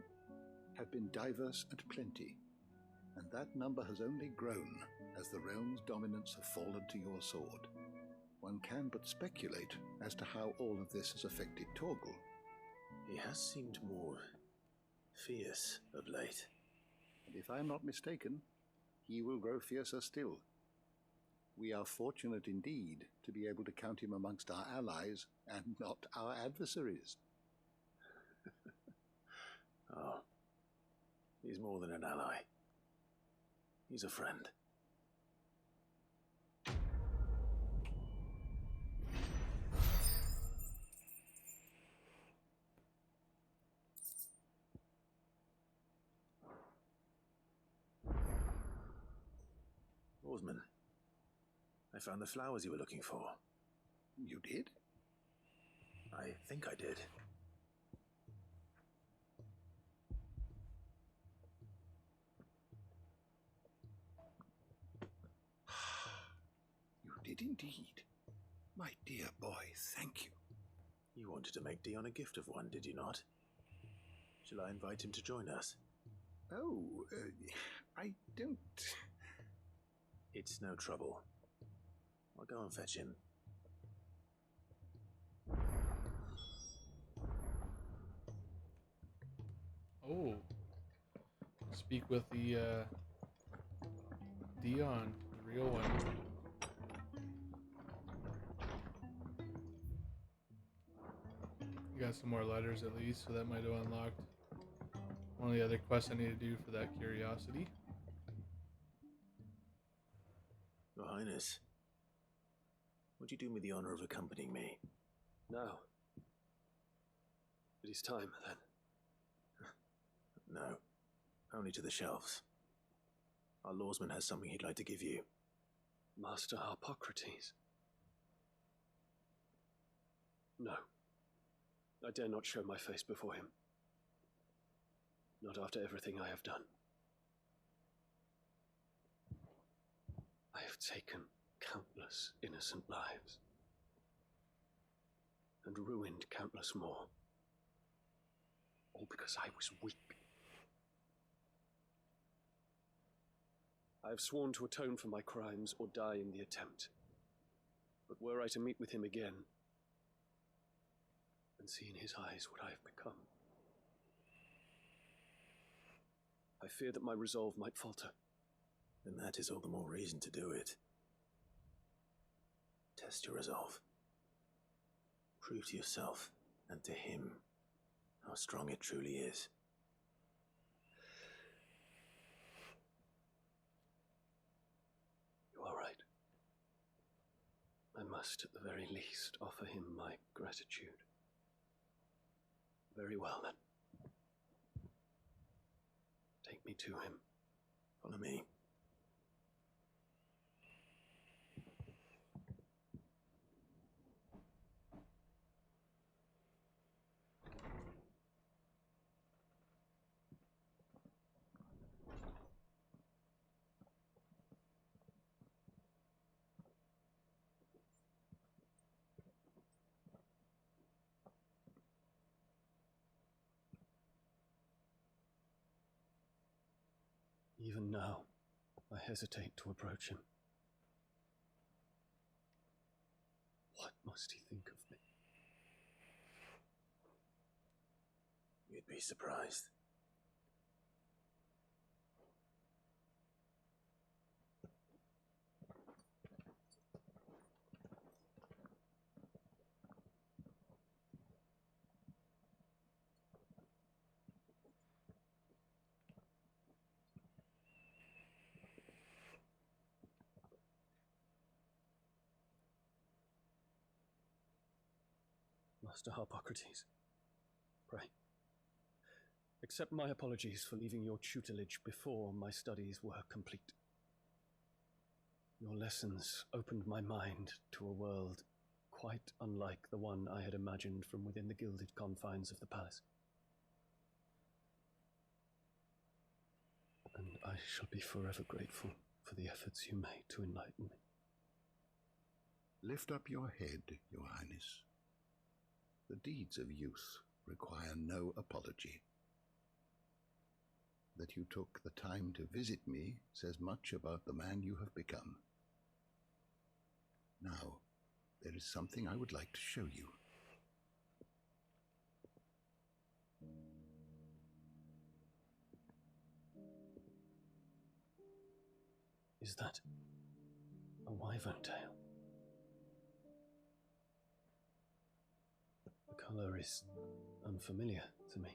have been diverse and plenty, and that number has only grown as the realm's dominance have fallen to your sword. One can but speculate as to how all of this has affected Torgal. He has seemed more fierce of late. And if I am not mistaken, he will grow fiercer still. We are fortunate indeed to be able to count him amongst our allies and not our adversaries. Oh, he's more than an ally. He's a friend. Oarsman, I found the flowers you were looking for. You did? I think I did. You did indeed. My dear boy, thank you. You wanted to make Dion a gift of one, did you not? Shall I invite him to join us? Oh, I don't... It's no trouble. I'll go and fetch him. Oh. Speak with the Dion, the real one. You got some more letters at least, so that might have unlocked one of the other quests I need to do for that curiosity. Your Highness, would you do me the honor of accompanying me? No. It is time, then. No, only to the shelves. Our lawsman has something he'd like to give you. Master Harpocrates. No. I dare not show my face before him. Not after everything I have done. I have taken countless innocent lives. And ruined countless more. All because I was weak. I have sworn to atone for my crimes or die in the attempt. But were I to meet with him again, and see in his eyes what I have become, I fear that my resolve might falter. Then that is all the more reason to do it. Test your resolve. Prove to yourself and to him how strong it truly is. You are right. I must, at the very least, offer him my gratitude. Very well, then. Take me to him. Follow me. Even now, I hesitate to approach him. What must he think of me? You'd be surprised. Master Harpocrates, pray, accept my apologies for leaving your tutelage before my studies were complete. Your lessons opened my mind to a world quite unlike the one I had imagined from within the gilded confines of the palace. And I shall be forever grateful for the efforts you made to enlighten me. Lift up your head, Your Highness. The deeds of youth require no apology. That you took the time to visit me says much about the man you have become. Now, there is something I would like to show you. Is that a wyvern tail? The color is unfamiliar to me.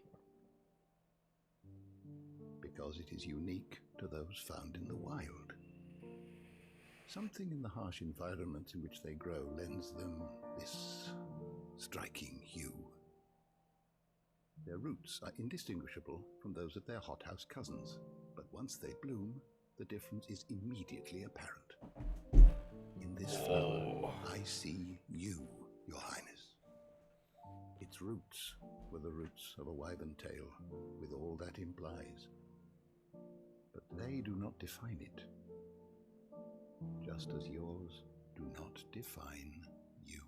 Because it is unique to those found in the wild. Something in the harsh environment in which they grow lends them this striking hue. Their roots are indistinguishable from those of their hothouse cousins, but once they bloom, the difference is immediately apparent. In this flower, I see you, Your Highness. Its roots were the roots of a wyvern tail, with all that implies. But they do not define it, just as yours do not define you.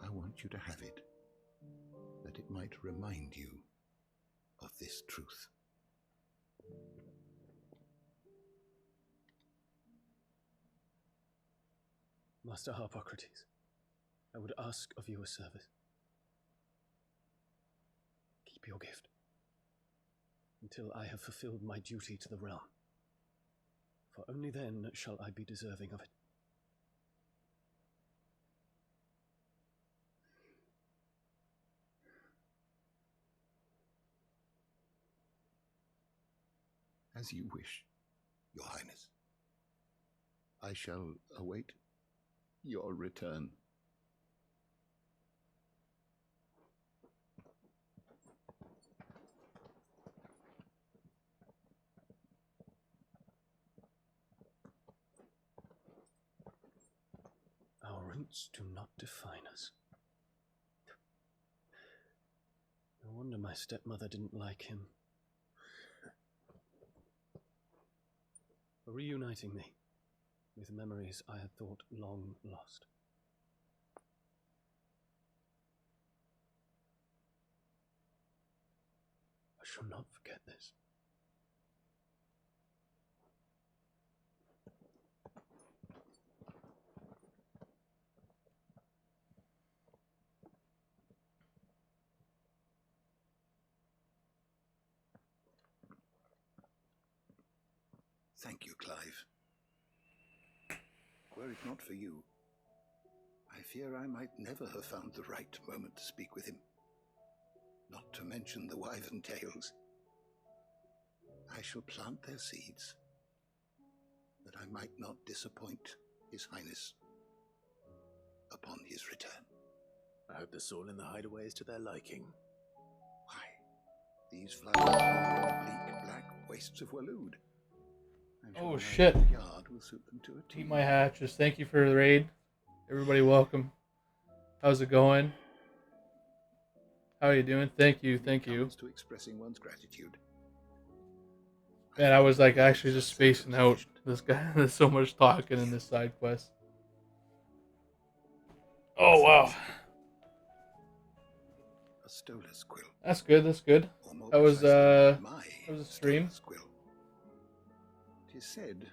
I want you to have it, that it might remind you of this truth. Master Harpocrates, I would ask of you a service. Keep your gift until I have fulfilled my duty to the realm, for only then shall I be deserving of it. As you wish, Your Highness. I shall await your return. Our roots do not define us. No wonder my stepmother didn't like him. For reuniting me with memories I had thought long lost. I shall not forget this. Thank you, Clive. Were it not for you, I fear I might never have found the right moment to speak with him. Not to mention the wyvern tails. I shall plant their seeds, that I might not disappoint His Highness upon his return. I hope the soil in the hideaway is to their liking. Why, these flowers are the bleak black wastes of Waloed. Oh shit. Yard will suit them to a T. Eat my hatches. Thank you for the raid. Everybody welcome. How's it going? How are you doing? Thank you, thank you. To expressing one's gratitude. Man, I was like actually just spacing out. This guy, there's so much talking in this side quest. Oh wow. A Stolas quill. That's good, that's good. That was a stream. It is said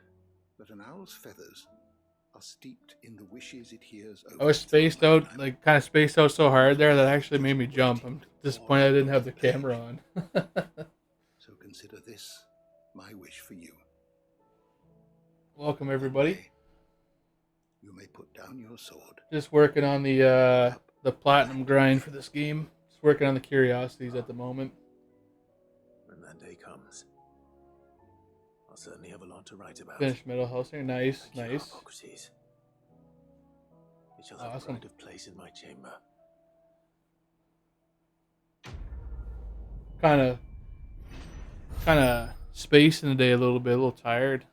that an owl's feathers are steeped in the wishes it hears over. I was spaced out, like kind of spaced out so hard there that actually made me jump. I'm disappointed I didn't have the camera on. So consider this my wish for you. Welcome everybody. You may put down your sword. Just working on the platinum grind for this game. Just working on the curiosities at the moment. When that day comes, I'll certainly have a lot to write about. Finished Metal Hellsinger. Nice, Thank you, nice. Harpocrates. It shall have Awesome. pride of place in my chamber. Kind of spacing the day a little bit, a little tired.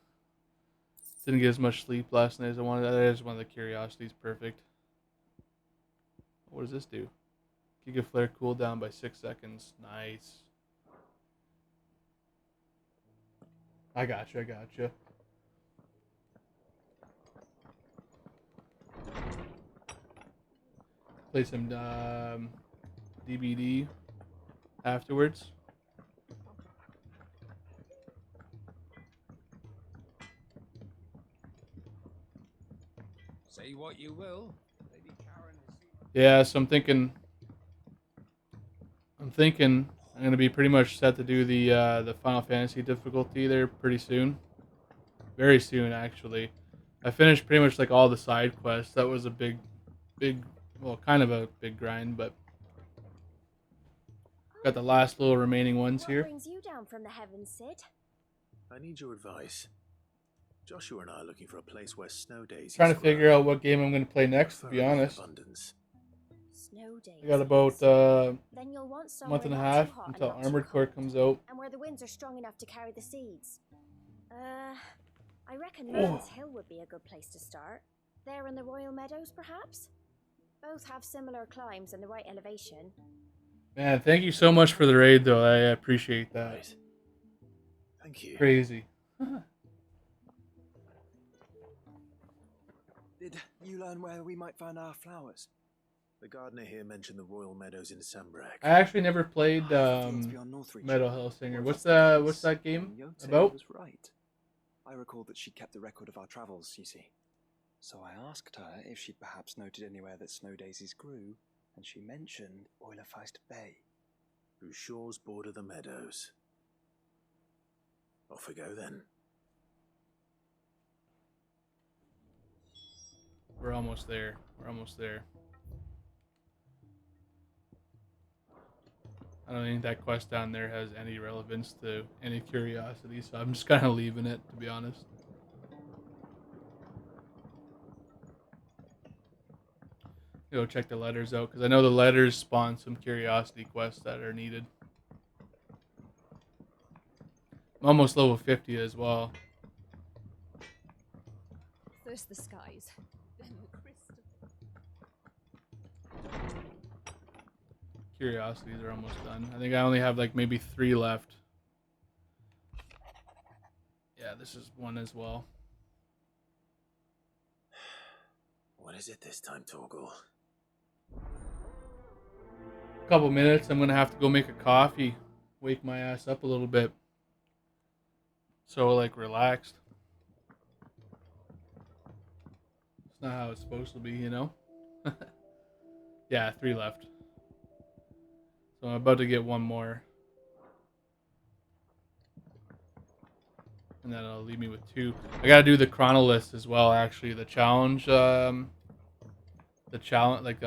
Didn't get as much sleep last night as I wanted. That is one of the curiosities. Perfect. What does this do? Giga Flare cooldown by 6 seconds. Nice. I gotcha. Play some DBD afterwards. Say what you will. Lady Karen is... Yeah, so I'm thinking I'm gonna be pretty much set to do the Final Fantasy difficulty there pretty soon. Very soon, actually. I finished pretty much like all the side quests. That was a big, well, kind of a big grind, but got the last little remaining ones What here. brings you down from the heavens, Sid? I need your advice. Joshua and I are looking for a place where snow daisies Trying to grow. figure out what game I'm gonna play next. To be Preferably in honest, abundance. Snow days. I got about Then you'll want a somewhere month and a not half too hot until and not Armored too Core cold, comes out. and where the winds are strong enough to carry the seeds. I reckon Oh. Man's Hill would be a good place to start. There in the Royal Meadows, perhaps? Both have similar climbs and the right elevation. Man, thank you so much for the raid, though. I appreciate that. Thank you. Crazy. Did you learn where we might find our flowers? The gardener here mentioned the Royal Meadows in Sambrek. I actually never played Fields beyond Northreach. Meadow Hellsinger. Or What's if that's that the game case, Yotei about? was right. I recalled that she kept the record of our travels, you see. So I asked her if she'd perhaps noted anywhere that snow daisies grew, and she mentioned Eulerfeist Bay. Whose shores border the meadows. Off we go then. We're almost there. I don't think that quest down there has any relevance to any curiosity, so I'm just kind of leaving it, to be honest. Go check the letters out, because I know the letters spawn some curiosity quests that are needed. I'm almost level 50 as well. First the skies, then the crystal. Curiosities are almost done. I think I only have like maybe 3 left. Yeah, this is one as well. What is it this time, Torgal? Couple minutes, I'm gonna have to go make a coffee, wake my ass up a little bit, so like relaxed. It's not how it's supposed to be, you know. Yeah, 3 left, so I'm about to get one more, and then it'll leave me with 2. I gotta do the chrono list as well, actually. The challenge like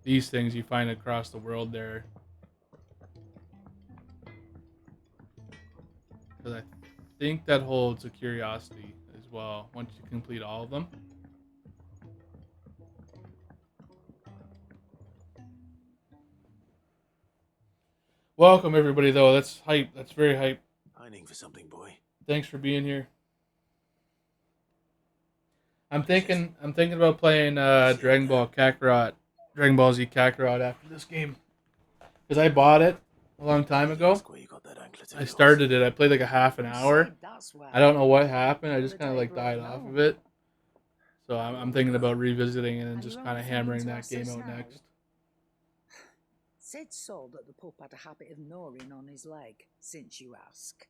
these things you find across the world there. Because I think that holds a curiosity as well, once you complete all of them. Welcome everybody, though. That's hype. That's very hype. Pining for something, boy. Thanks for being here. I'm thinking about playing Dragon Ball Z Kakarot after this game, because I bought it a long time ago. I started it. I played like a half an hour. I don't know what happened. I just kind of like died off of it. So I'm thinking about revisiting it and just kind of hammering that game out next. Sid saw that the pup had a habit of gnawing on his leg, since you ask.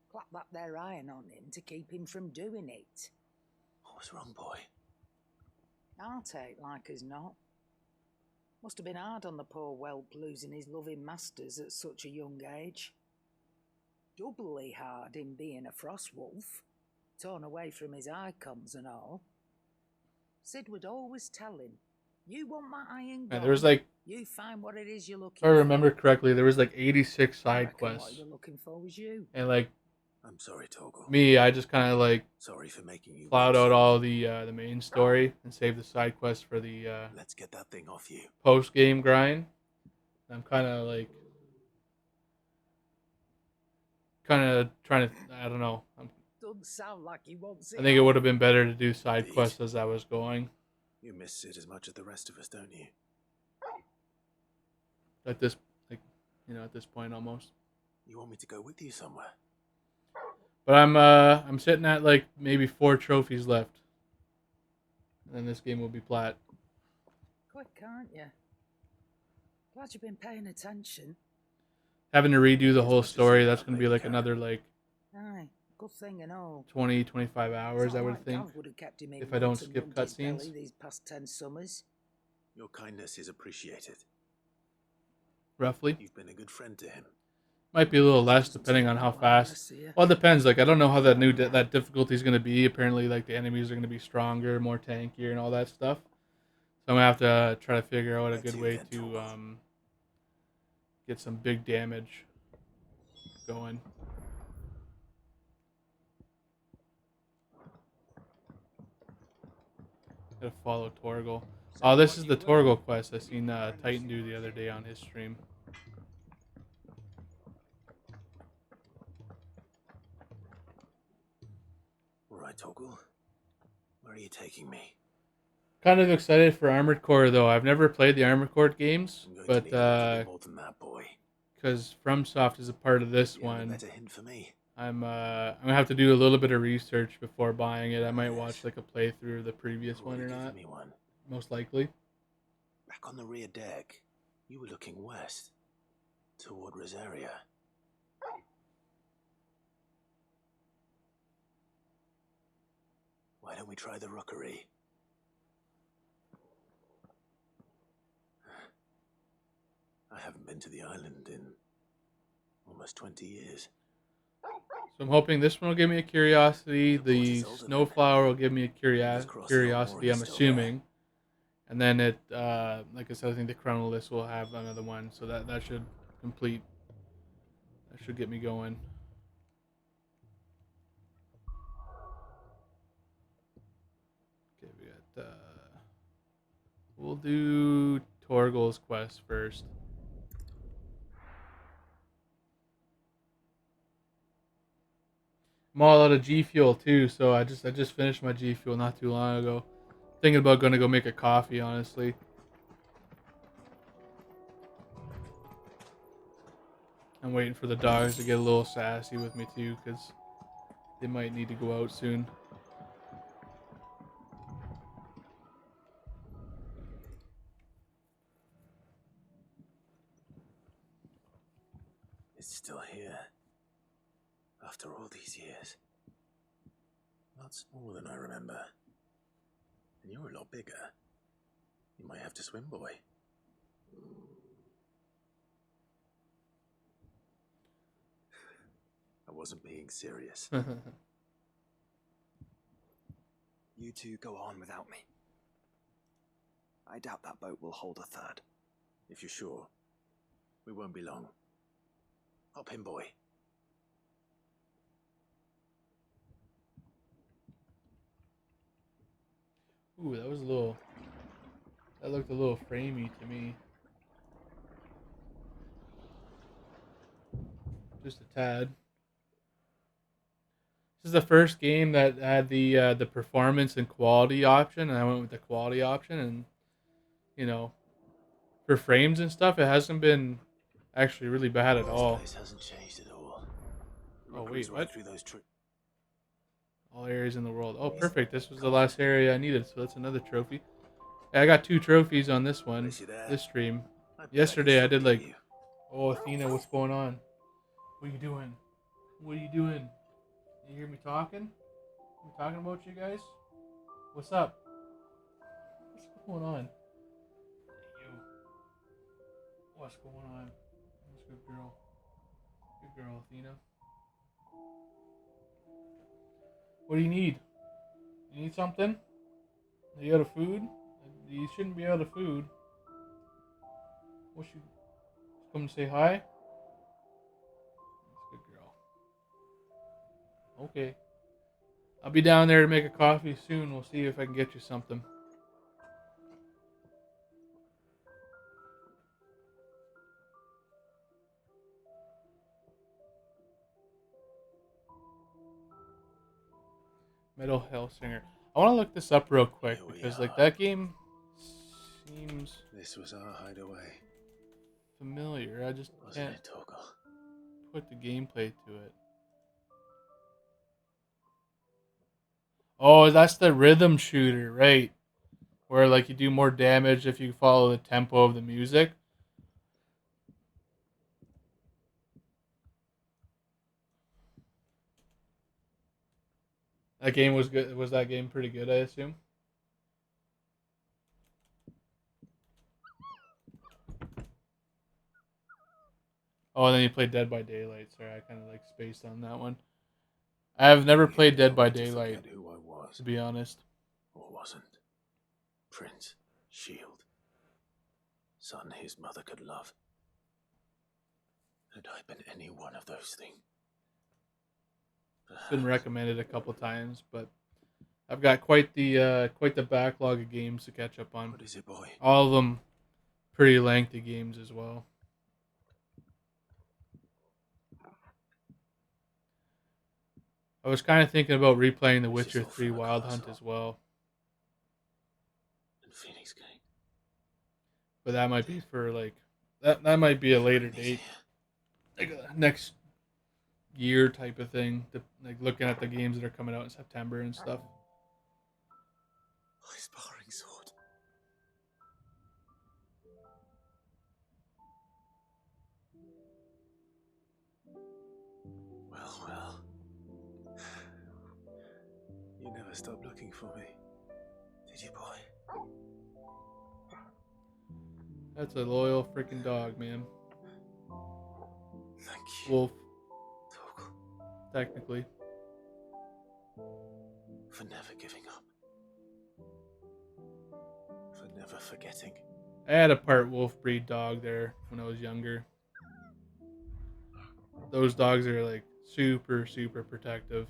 Clap that there iron on him to keep him from doing it. What was wrong, boy? I'll take like as not. Must have been hard on the poor whelp losing his loving masters at such a young age. Doubly hard in being a frost wolf, torn away from his icons and all. Sid would always tell him, "You want my iron Man, gone, there was like, you find what it is you're looking if I for." remember correctly, there was like 86 I side reckon quests, what you're looking for was you. and like I'm sorry, Torgal. Me, I just kind of like Sorry for making you plowed wait out so all the main story and saved the side quests for the Let's get that thing off you. post game grind. I'm kind of like trying to. I don't know. Doesn't sound like he wants it. I think it would have been better to do side quests as I was going. You miss Sid as much as the rest of us, don't you? At this, like, at this point almost. You want me to go with you somewhere? But I'm sitting at like maybe 4 trophies left, and then this game will be plat. Quick, aren't you? Glad you've been paying attention. Having to redo the whole story, that's gonna be like another like Aye, good thing and all. 20-25 hours, It's I not would like think, Gav would have kept him in if I don't once and skip rubbed his belly cutscenes. these past 10 summers. Your kindness is appreciated. Roughly. You've been a good friend to him. Might be a little less depending on how fast. Well, it depends. Like I don't know how that that difficulty is gonna be. Apparently, like the enemies are gonna be stronger, more tankier, and all that stuff. So I'm gonna have to try to figure out a good way to get some big damage going. Gotta follow Torgal. Oh, this is the Torgal quest I seen Titan do the other day on his stream. All right, Torgal. Where are you taking me? Kind of excited for Armored Core though. I've never played the Armored Core games, but more than that, boy. because FromSoft is a part of this You have a one, better hint for me? I'm gonna have to do a little bit of research before buying it. I might watch like a playthrough of the previous one or not. Me one. Most likely. Back on the rear deck, you were looking west, toward Rosaria. Why don't we try the rookery? I haven't been to the island in almost 20 years. So I'm hoping this one will give me a curiosity. The Snowflower will give me a curiosity, I'm assuming. And then it, like I said, I think the Chronolist will have another one. So that should complete. That should get me going. Okay, we got. We'll do Torgal's quest first. I'm all out of G Fuel too, so I just finished my G Fuel not too long ago. Thinking about gonna go make a coffee, honestly. I'm waiting for the dogs to get a little sassy with me too, because they might need to go out soon. It's still here. After all these years. Not smaller than I remember. And you're a lot bigger. You might have to swim, boy. I wasn't being serious. You two go on without me. I doubt that boat will hold a third. If you're sure, we won't be long. Hop in, boy. Ooh, that was a little. That looked a little framey to me. Just a tad. This is the first game that had the performance and quality option, and I went with the quality option, and for frames and stuff, it hasn't been actually really bad at all. This place hasn't changed at all. Oh wait, what? Through those All areas in the world. Oh, perfect. This was the last area I needed, so that's another trophy. I got 2 trophies on this one, this stream. Yesterday I did like, oh Athena, what's going on? What are you doing? What are you doing? You hear me talking? I'm talking about you guys? What's up? What's going on? You. What's going on? That's a good girl. Good girl, Athena. What do you need? You need something? Are you out of food? You shouldn't be out of food. What should come to say hi? That's a good girl. Okay. I'll be down there to make a coffee soon. We'll see if I can get you something. Metal Hellsinger. I want to look this up real quick because like that game seems This was our hideaway. familiar. I just Wasn't can't it, Torgal? put the gameplay to it. Oh, that's the rhythm shooter, right? Where like you do more damage if you follow the tempo of the music. That game was good. Was that game pretty good, I assume? Oh, and then you played Dead by Daylight. Sorry, I kind of like spaced on that one. I have never played Dead by Daylight, Who I was, to be honest. or wasn't. Prince, Shield. Son his mother could love. Had I been any one of those things? It's been recommended a couple times, but I've got quite the backlog of games to catch up on. What is it, boy? All of them pretty lengthy games as well. I was kind of thinking about replaying The Witcher 3 Wild Hunt as well. And Phoenix Gate. But that might be for like that might be a later date. Like a next year type of thing. Like looking at the games that are coming out in September and stuff. My sparring sword. Well. You never stopped looking for me, did you, boy? That's a loyal freaking dog, man. Thank you. Wolf. Technically. For never giving up. For never forgetting. I had a part wolf breed dog there when I was younger. Those dogs are like super, super protective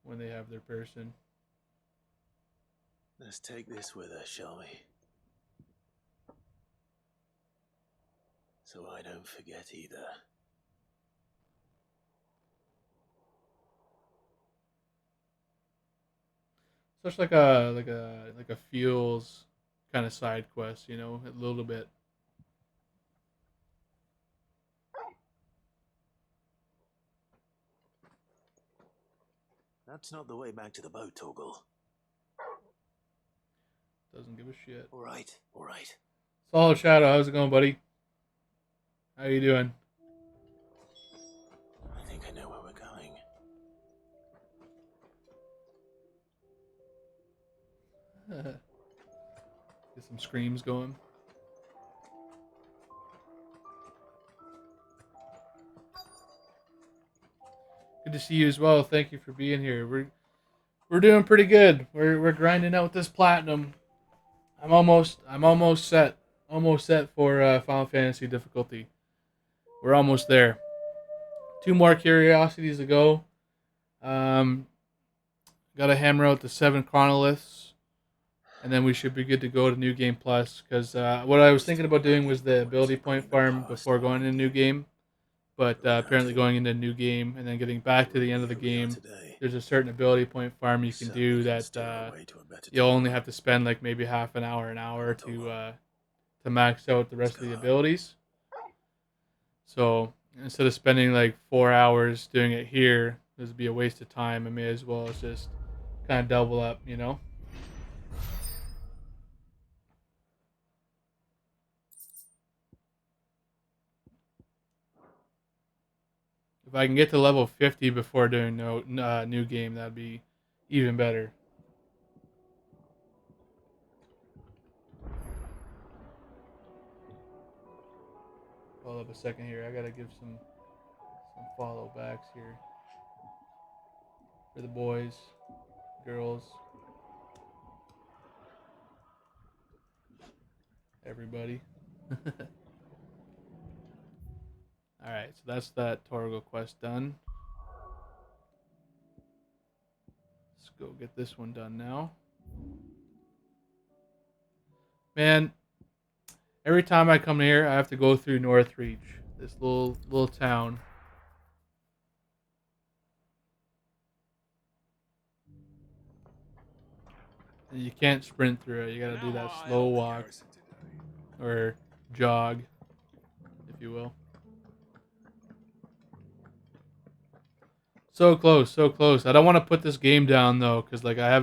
when they have their person. Let's take this with us, shall we? So I don't forget either. Such like a feels kind of side quest, you know, a little bit. That's not the way back to the boat, Torgal. Doesn't give a shit. All right. Solid Shadow, how's it going, buddy? How you doing? I think I know where we're going. Get some screams going. Good to see you as well. Thank you for being here. We're doing pretty good. We're grinding out this platinum. I'm almost set. Almost set for Final Fantasy difficulty. We're almost there. 2 more curiosities to go. Got to hammer out the 7 chronoliths, and then we should be good to go to New Game Plus. Because what I was thinking about doing was the ability point farm before going into New Game, but apparently going into New Game and then getting back to the end of the game, there's a certain ability point farm you can do that you'll only have to spend like maybe half an hour to max out the rest of the abilities. So instead of spending like 4 hours doing it here, this would be a waste of time. I may as well just kind of double up, you know? If I can get to level 50 before doing New Game, that'd be even better. Hold up a second here. I gotta give some follow backs here for the boys, girls, everybody. All right, so that's that Torgal quest done. go get this one done now. Man, every time I come here, I have to go through Northreach, this little town. And you can't sprint through it. You gotta do that slow walk. Or jog, if you will. So close, so close. I don't want to put this game down though, because like I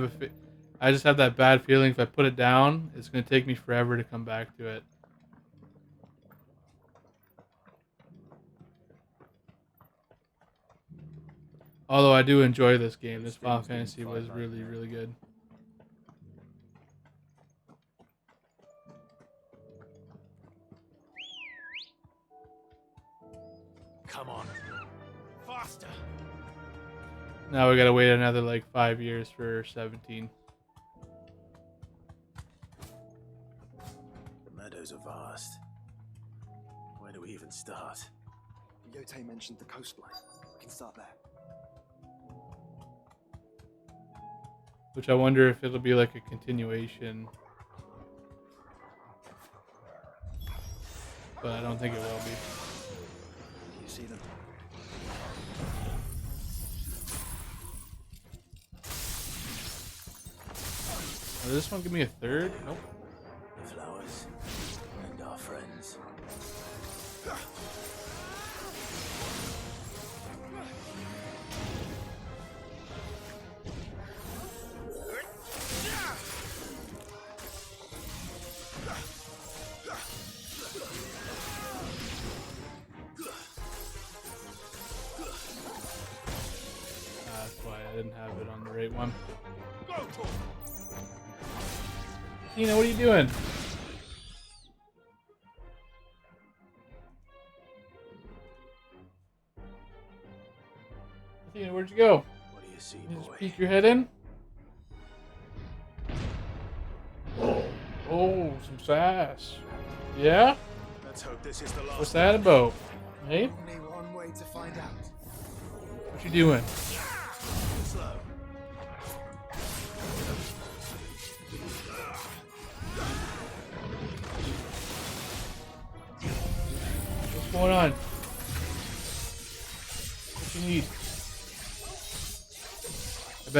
just have that bad feeling if I put it down, it's gonna take me forever to come back to it. Although I do enjoy this game, this Final Fantasy was really, really good. Come on. Faster. Now we gotta wait another like 5 years for 17. The meadows are vast. Where do we even start? Yote mentioned the coastline. We can start there. Which I wonder if it'll be like a continuation. But I don't think it will be. You see them? Does this one give me a third? Nope. The flowers and our friends. That's why I didn't have it on the right one. Tina, what are you doing? Tina, where'd you go? What do you see, You boy? just peek your head in? Oh, some sass. Yeah? Let's hope this is the last. What's that about? Hey? Only one way to find out. What you doing? Slow. What's going on? What you need? I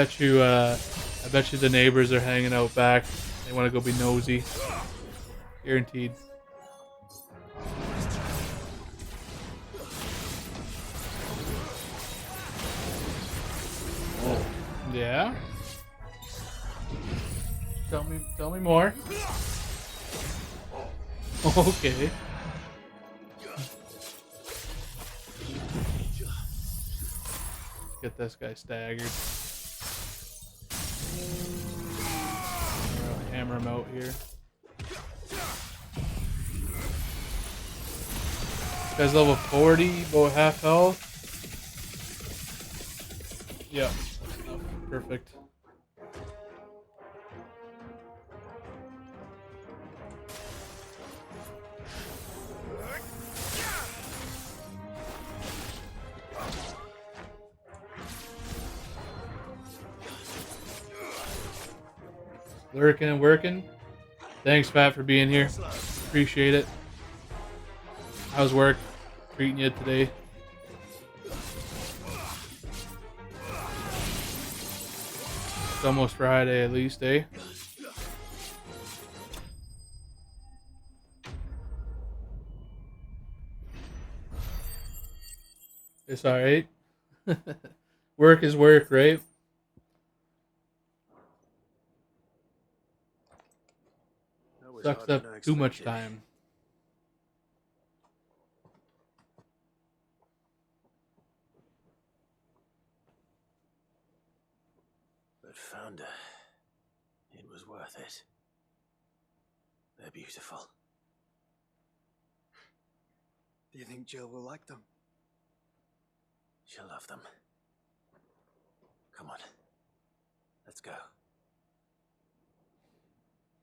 bet you the neighbors are hanging out back. They want to go be nosy. Guaranteed. Yeah? Tell me more. Okay. Get this guy staggered. I'll hammer him out here. This guy's level 40, about half health. Yep, that's enough. Perfect. Lurking and working. Thanks, Pat, for being here. Appreciate it. How's work treating you today? It's almost Friday at least, eh? It's alright. Work is work, right? Sucks up too much time. But found her. It was worth it. They're beautiful. Do you think Jill will like them? She'll love them. Come on. Let's go.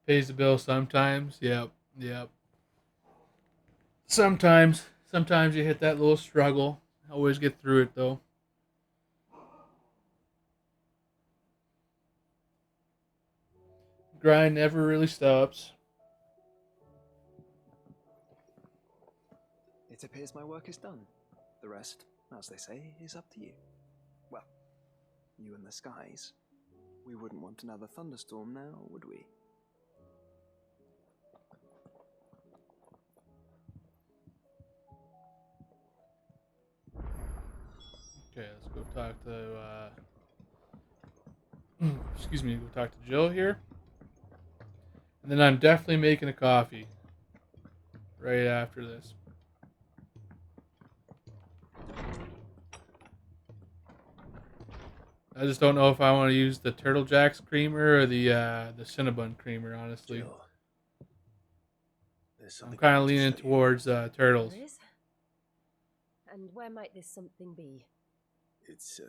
Pays the bill sometimes. Yep. Sometimes you hit that little struggle. Always get through it though. grind never really stops. It appears my work is done. The rest, as they say, is up to you. Well, you and the skies. We wouldn't want another thunderstorm now, would we? Okay, let's go talk to, excuse me, go talk to Jill here. And then I'm definitely making a coffee right after this. I just don't know if I want to use the Turtle Jacks creamer or the Cinnabon creamer, honestly. Jill, I'm kind of leaning towards Turtles. There is? And where might this something be? It's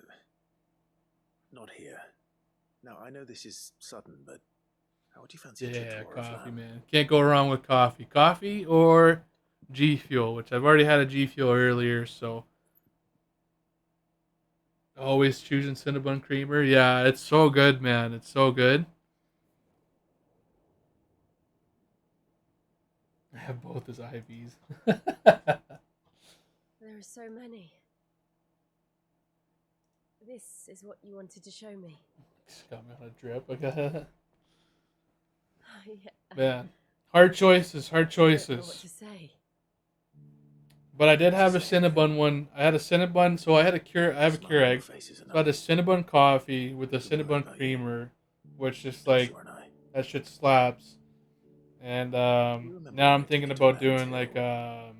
not here. Now, I know this is sudden, but how would you fancy a trip Yeah, to coffee, Oriflamme? man. Can't go wrong with coffee. Coffee or G Fuel, which I've already had a G Fuel earlier, so always choosing Cinnabon creamer. Yeah, it's so good, man. It's so good. I have both as IVs. There are so many. This is what you wanted to show me. Just got me on a drip. I got it. Yeah. Man, hard choices, hard I don't know what choices. to say. But I did have a Cinnabon one. I had a Cinnabon, so I have a Keurig. So I had a Cinnabon coffee with a Cinnabon creamer, which just like that shit slaps. And now I'm thinking about doing like a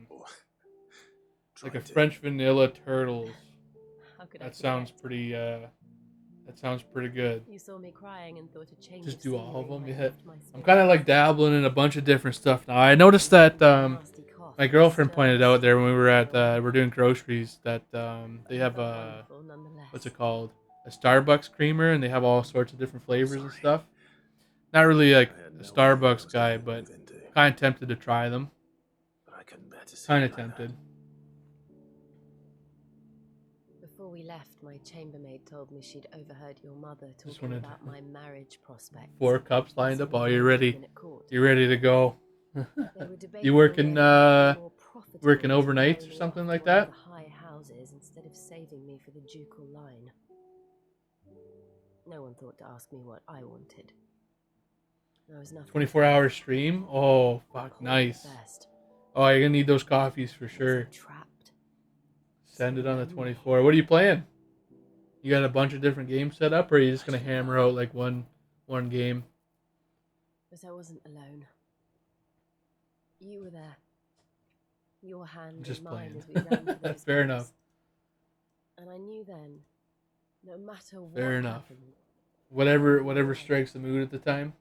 French vanilla turtles. How could I That sounds forget? pretty. That sounds pretty good. You saw me crying and thought a change Just of do all of scenery them. might Yeah. lift my I'm spirits. kind of like dabbling in a bunch of different stuff now. I noticed that my girlfriend pointed out there when we were at we're doing groceries that they have a what's it called, a Starbucks creamer, and they have all sorts of different flavors and stuff. Not really like a Starbucks guy, but kind of tempted to try them. Kind of tempted. Before we left, my chambermaid told me she'd overheard your mother Just talking wanted about my marriage prospects. 4 cups lined up. Oh, you're ready. At court. You're ready to go. They were debating You working whether it would be more profitable working to overnights marry or me something off like one of that? the high houses instead of saving me for the ducal line. No one thought to ask me what I wanted. There was nothing. 24-hour stream. Oh, fuck, nice. Oh, you're gonna need those coffees for sure. Send it on the 24. What are you playing? You got a bunch of different games set up, or are you just gonna hammer out like one game? But I wasn't alone. You were there. Your hand Just in mine playing. as we ran for those Fair books. enough. And I knew then, no matter what Fair enough. happened, Whatever strikes the mood at the time.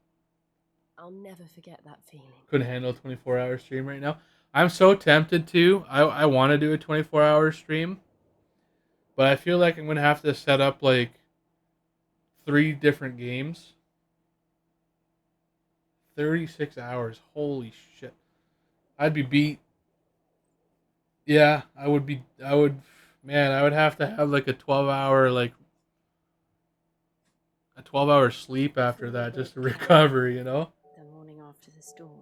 I'll never forget that feeling. Couldn't handle a 24-hour stream right now. I'm so tempted to. I want to do a 24-hour stream, but I feel like I'm gonna have to set up like 3 different games. 36 hours. Holy shit. I'd be beat. Yeah, I would be. I would. Man, I would have to have like a 12-hour sleep after that just to recover. You know. The morning after the storm.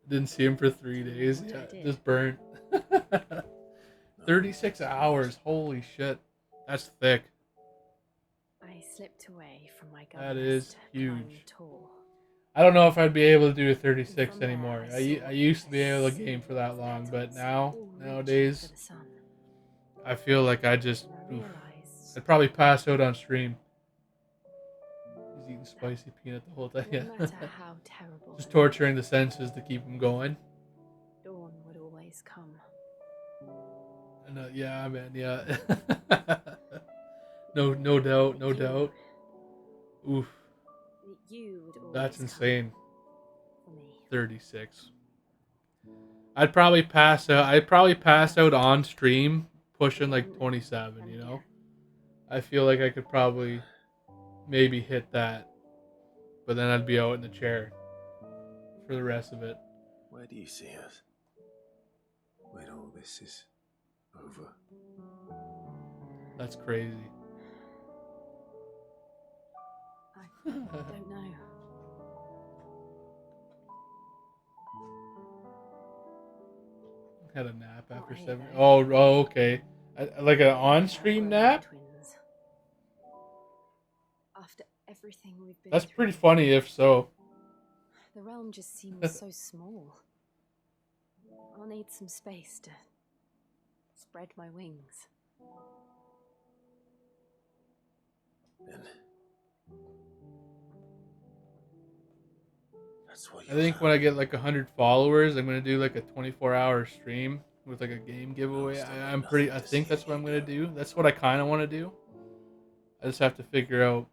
Didn't see him for 3 days. What I Yeah, did. just burnt. 36 hours. Holy shit. That's thick. I slipped away from my That governess is to climb huge. tall. I don't know if I'd be able to do a 36 anymore. I used to be able to game for that long, but nowadays, I feel like I'd probably pass out on stream. He's eating spicy peanut the whole time. No Yeah. matter how terrible Just the torturing the senses to keep him going. dawn would always come. And, yeah, man, yeah. no doubt, no doubt. Oof. You would always That's come insane. for me. 36. I'd probably pass out on stream pushing like 27, you know? I feel like I could probably maybe hit that. But then I'd be out in the chair for the rest of it. Where do you see us? When all this is over. That's crazy. I don't know. Had a nap after Not 7. here, Oh, okay. Like an on-stream nap? Twins. After everything we've been That's through, pretty funny if so. the realm just seems so small. I'll need some space to spread my wings. Then that's what I think when I get like 100 followers, I'm gonna do like a 24-hour stream with like a game giveaway. I think that's what I'm gonna do. That's what I kind of want to do. I just have to figure out.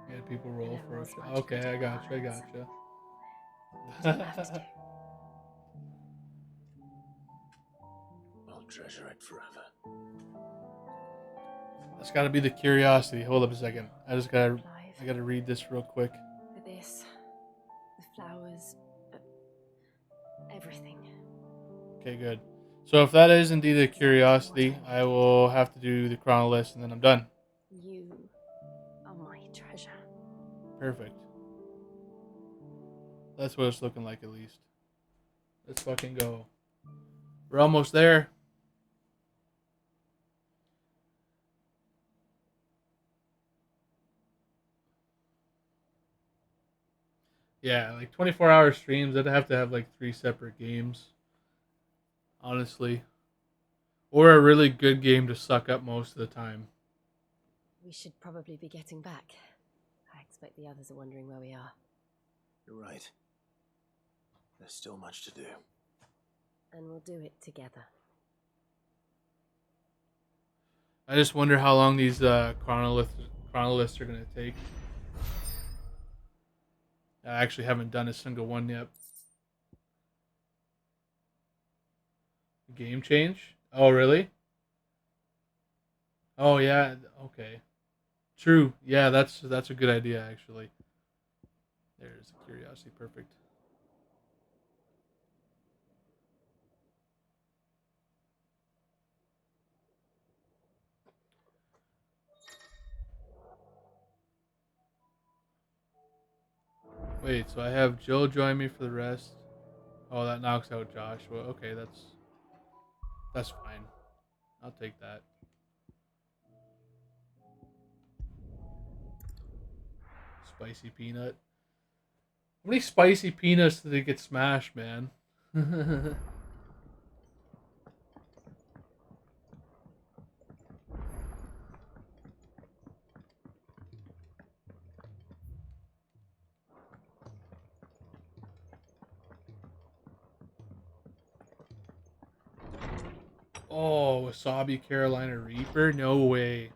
Yeah, people roll for a shot. Okay, I gotcha. I'll treasure it forever. That's got to be the curiosity. Hold up a second. I gotta read this real quick. For this, the flowers, everything. Okay, good. So if that is indeed a curiosity, I will have to do the chrono list and then I'm done. You are my treasure. Perfect. That's what it's looking like at least. Let's fucking go. We're almost there. Yeah, like 24-hour streams, I'd have to have like 3 separate games. Honestly. Or a really good game to suck up most of the time. We should probably be getting back. I expect the others are wondering where we are. You're right. There's still much to do. And we'll do it together. I just wonder how long these chrono lists are going to take. I actually haven't done a single one yet. Game change? Oh, really? Oh, yeah. Okay. True. Yeah, that's a good idea, actually. There's the curiosity. Perfect. Wait, so I have Jill join me for the rest. Oh, that knocks out Josh. Well, okay, that's fine. I'll take that. Spicy peanut. How many spicy peanuts did they get smashed, man? Oh, Wasabi Carolina Reaper? No way.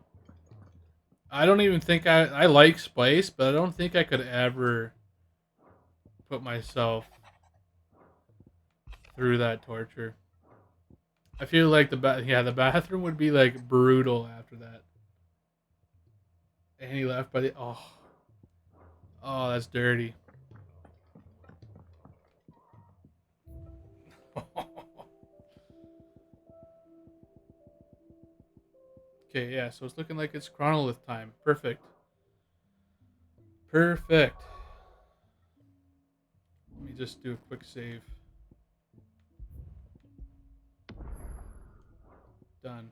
I don't even think I like spice, but I don't think I could ever put myself through that torture. I feel like the bathroom would be like brutal after that. And he left by the oh, that's dirty. Okay, yeah, so it's looking like it's chronolith time. Perfect. Perfect. Let me just do a quick save. Done.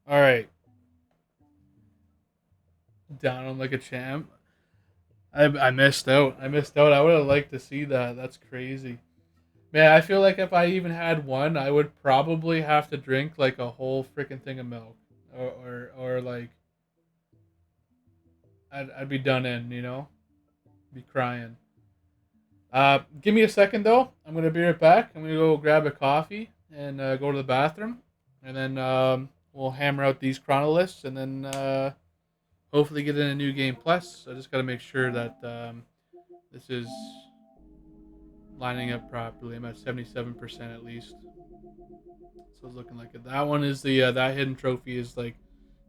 Alright. Down on like a champ. I missed out. I missed out. I would have liked to see that. That's crazy. Man, I feel like if I even had one, I would probably have to drink like a whole freaking thing of milk. Or like I'd be done in, you know? Be crying. Give me a second though. I'm gonna be right back. I'm gonna go grab a coffee and go to the bathroom. And then we'll hammer out these chrono lists and then hopefully get in a new game plus. I just gotta make sure that this is lining up properly. I'm at 77% at least. So it's looking like it. That one is the that hidden trophy is like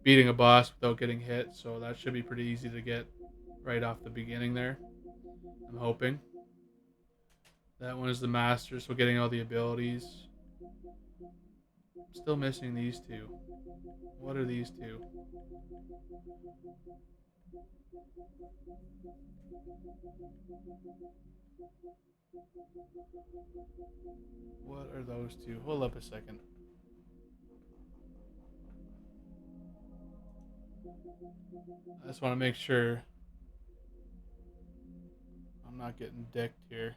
beating a boss without getting hit, so that should be pretty easy to get right off the beginning there. I'm hoping. That one is the master, so getting all the abilities. Still missing these two. What are these two? What are those two? Hold up a second. I just want to make sure I'm not getting dicked here.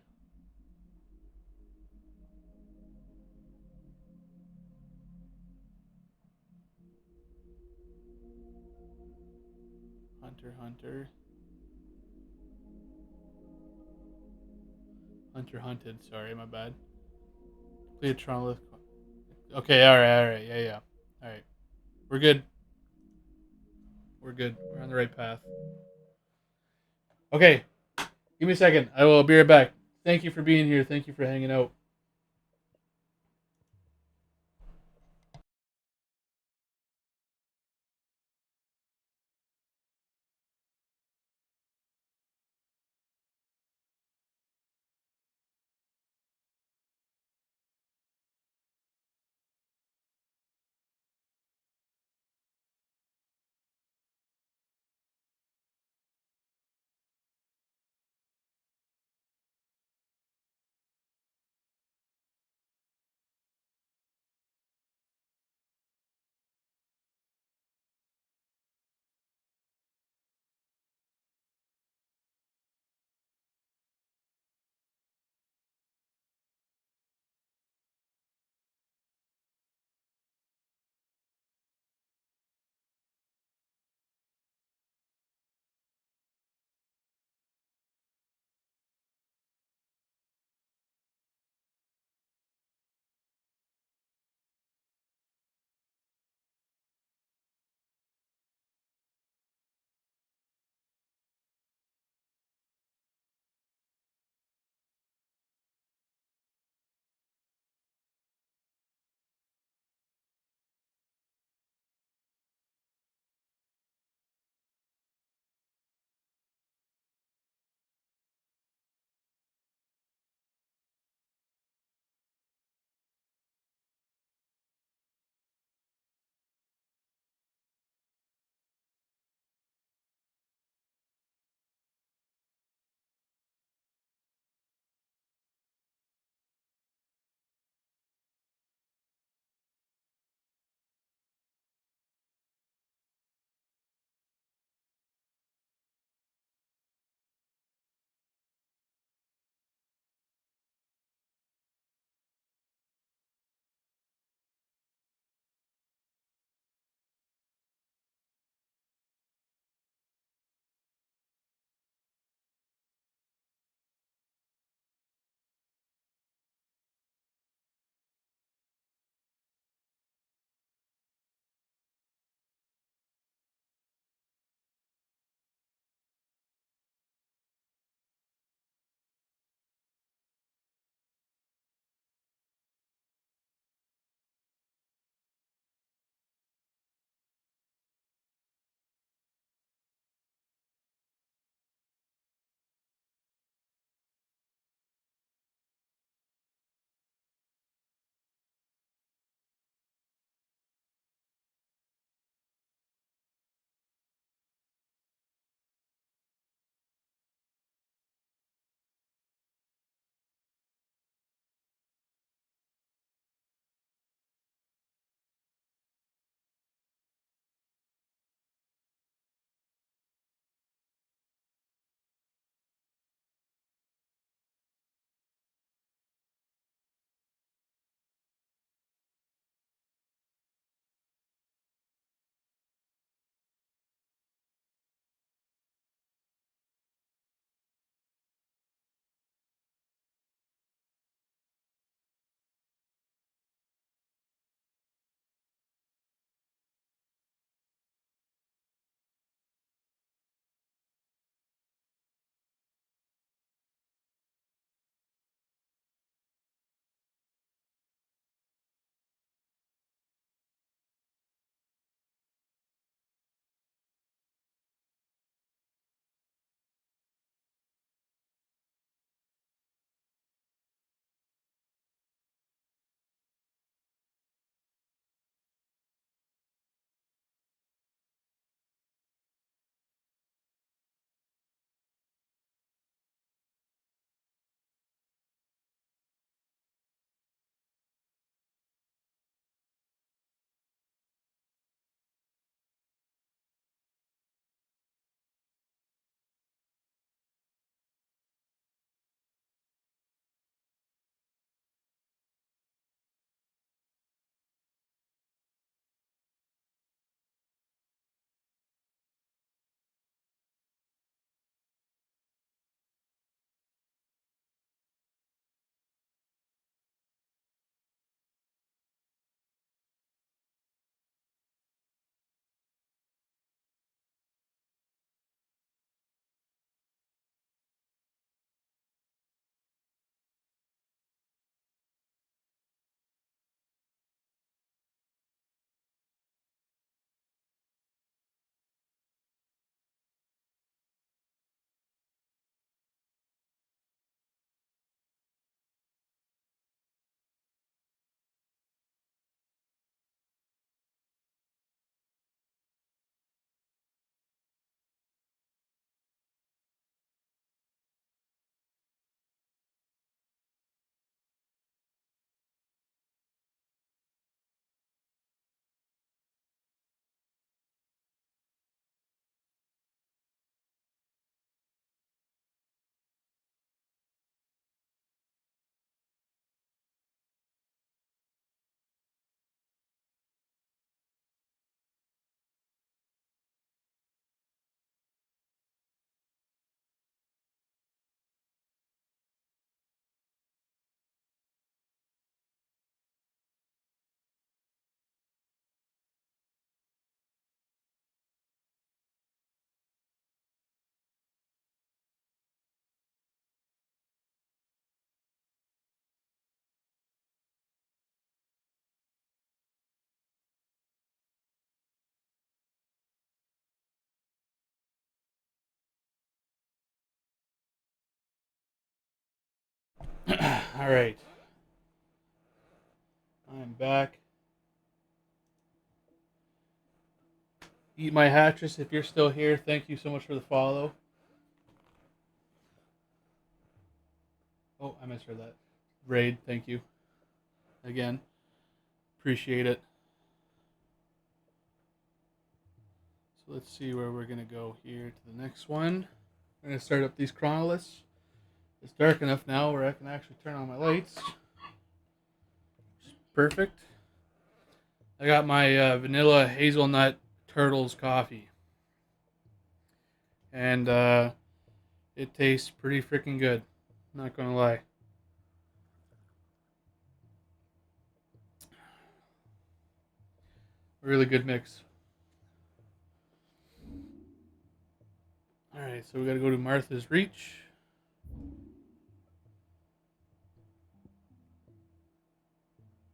Hunter, Hunter. Hunter hunted. Sorry, my bad. Cleotron lift. Okay, alright. Yeah. Alright. We're good. We're good. We're on the right path. Okay. Give me a second. I will be right back. Thank you for being here. Thank you for hanging out. All right. I'm back. Eat my Hattress, if you're still here, thank you so much for the follow. Oh, I misheard that. Raid, thank you. Again. Appreciate it. So let's see where we're going to go here to the next one. I'm going to start up these chronoliths. It's dark enough now where I can actually turn on my lights. Perfect. I got my vanilla hazelnut turtles coffee. And it tastes pretty freaking good. Not going to lie. Really good mix. Alright, so we got to go to Martha's Reach.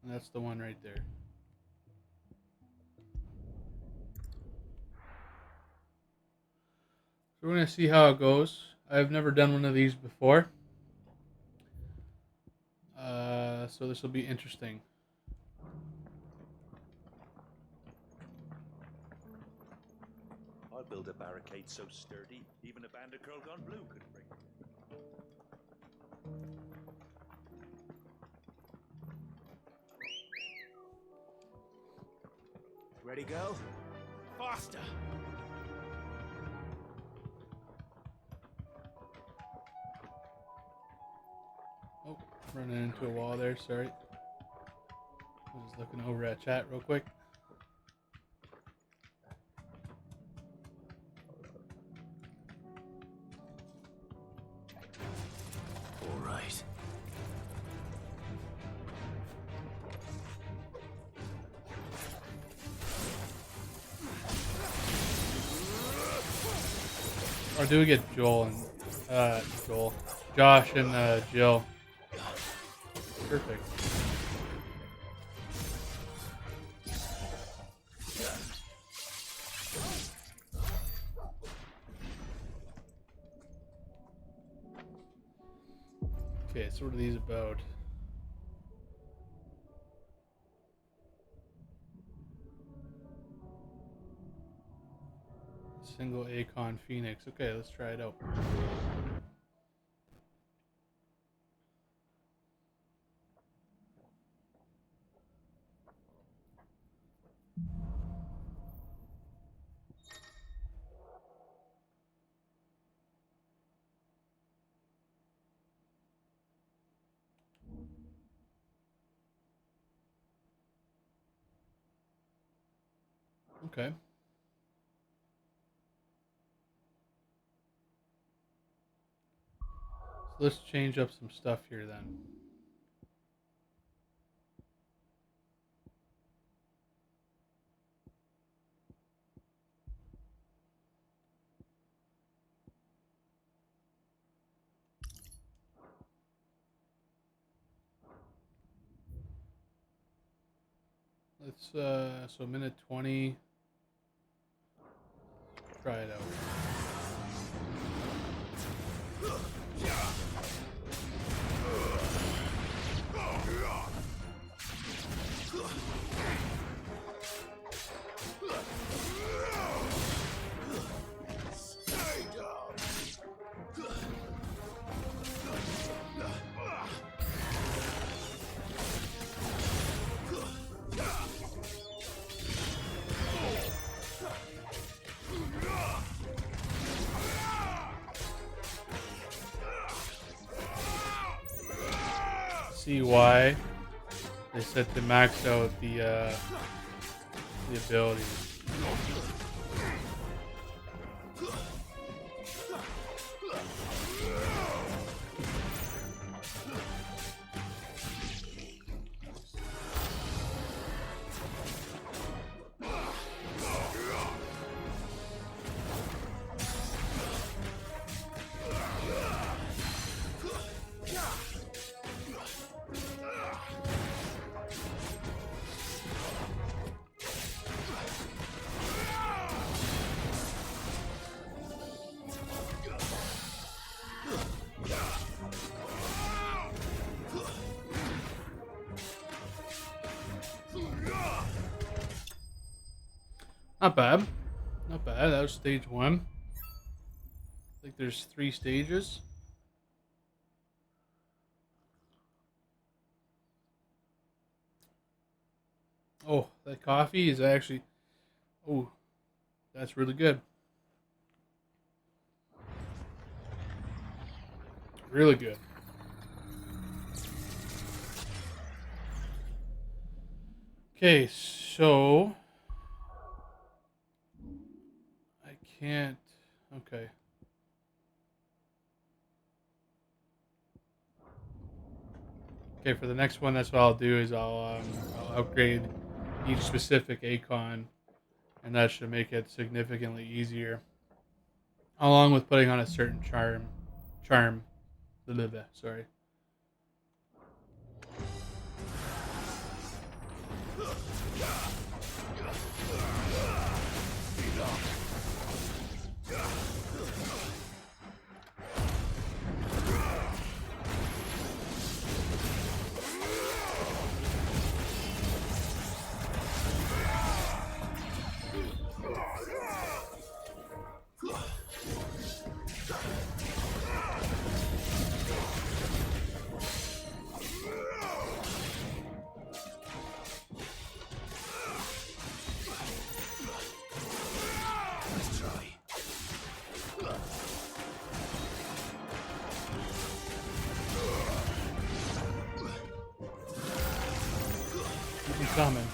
And that's the one right there. So we're going to see how it goes. I've never done one of these before. So this will be interesting. I'll build a barricade so sturdy, even a band of Kurgan Blue could break it. Ready, go? Faster! Oh, running into a wall there, sorry. I was just looking over at chat real quick. All right. Or do we get Josh and Jill? Perfect. Okay, so what are these about? Single Acon Phoenix. Okay, let's try it out. Okay. So let's change up some stuff here then. Let's so minute 20. Try it out. See why they said to max out the abilities. Not bad. Not bad. That was stage 1. I think there's 3 stages. Oh, that coffee is actually... Oh, that's really good. Really good. Okay, so... I can't... Okay. Okay, for the next one, that's what I'll do is I'll upgrade each specific Acon, and that should make it significantly easier. Along with putting on a certain charm. Sorry. Coming.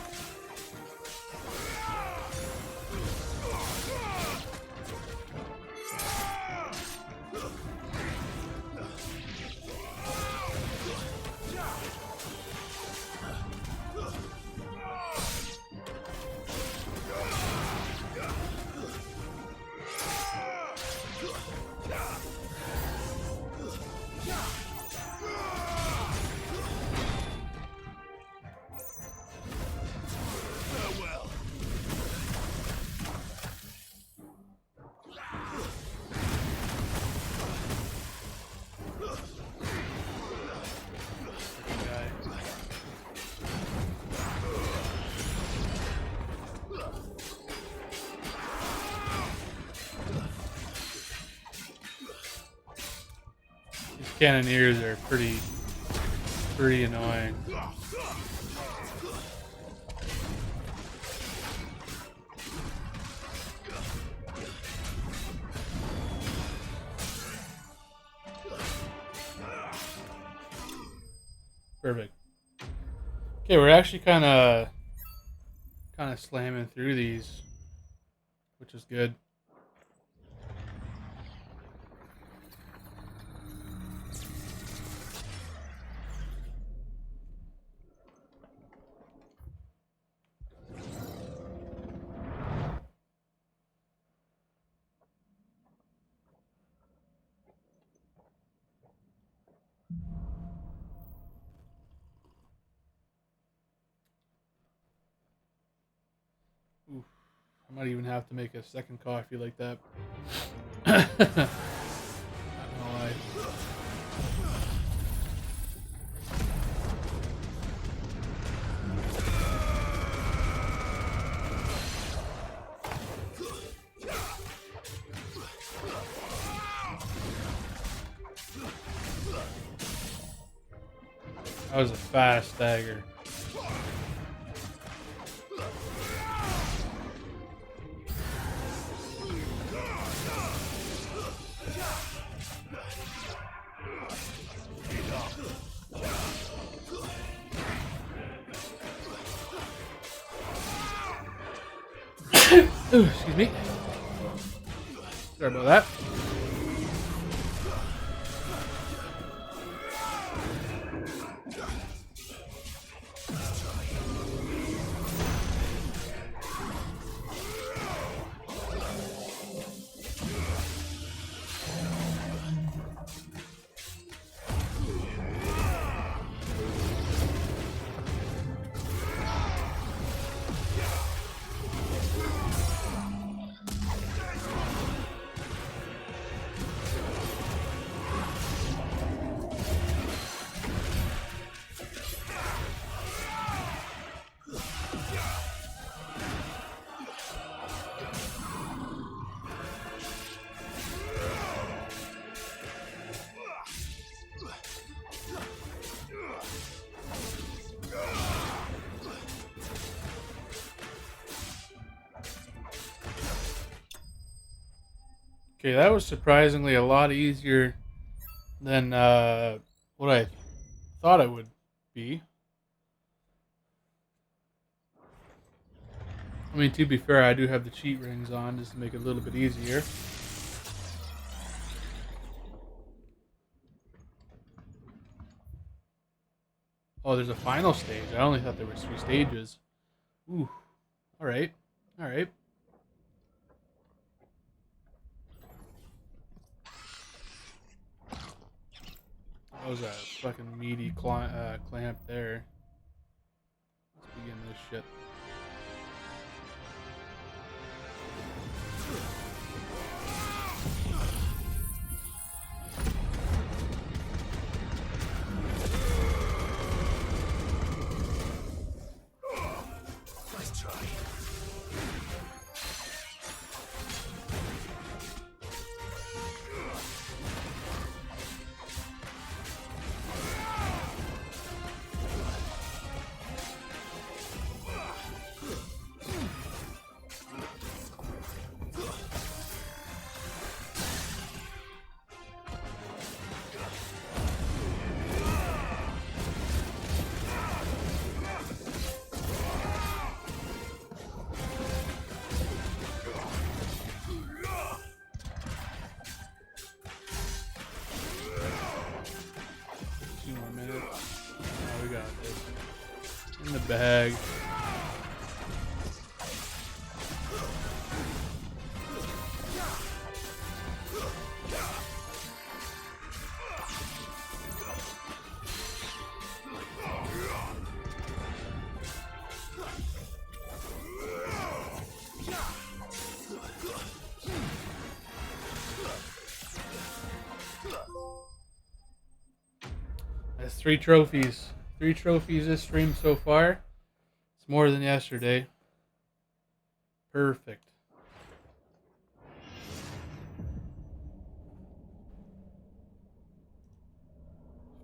Cannoneers are pretty annoying. Perfect. Okay, we're actually kind of slamming through these, which is good. Oof, I might even have to make a second coffee like that. Not gonna lie. That was a fast dagger. Ooh, excuse me. Sorry about that. Okay, that was surprisingly a lot easier than what I thought it would be. I mean, to be fair, I do have the cheat rings on just to make it a little bit easier. Oh, there's a final stage. I only thought there were 3 stages. Ooh. Alright. Alright. That was a fucking meaty clamp there. Let's begin this shit. Nice try. In the bag. That's 3 trophies. 3 trophies this stream so far. It's more than yesterday. Perfect.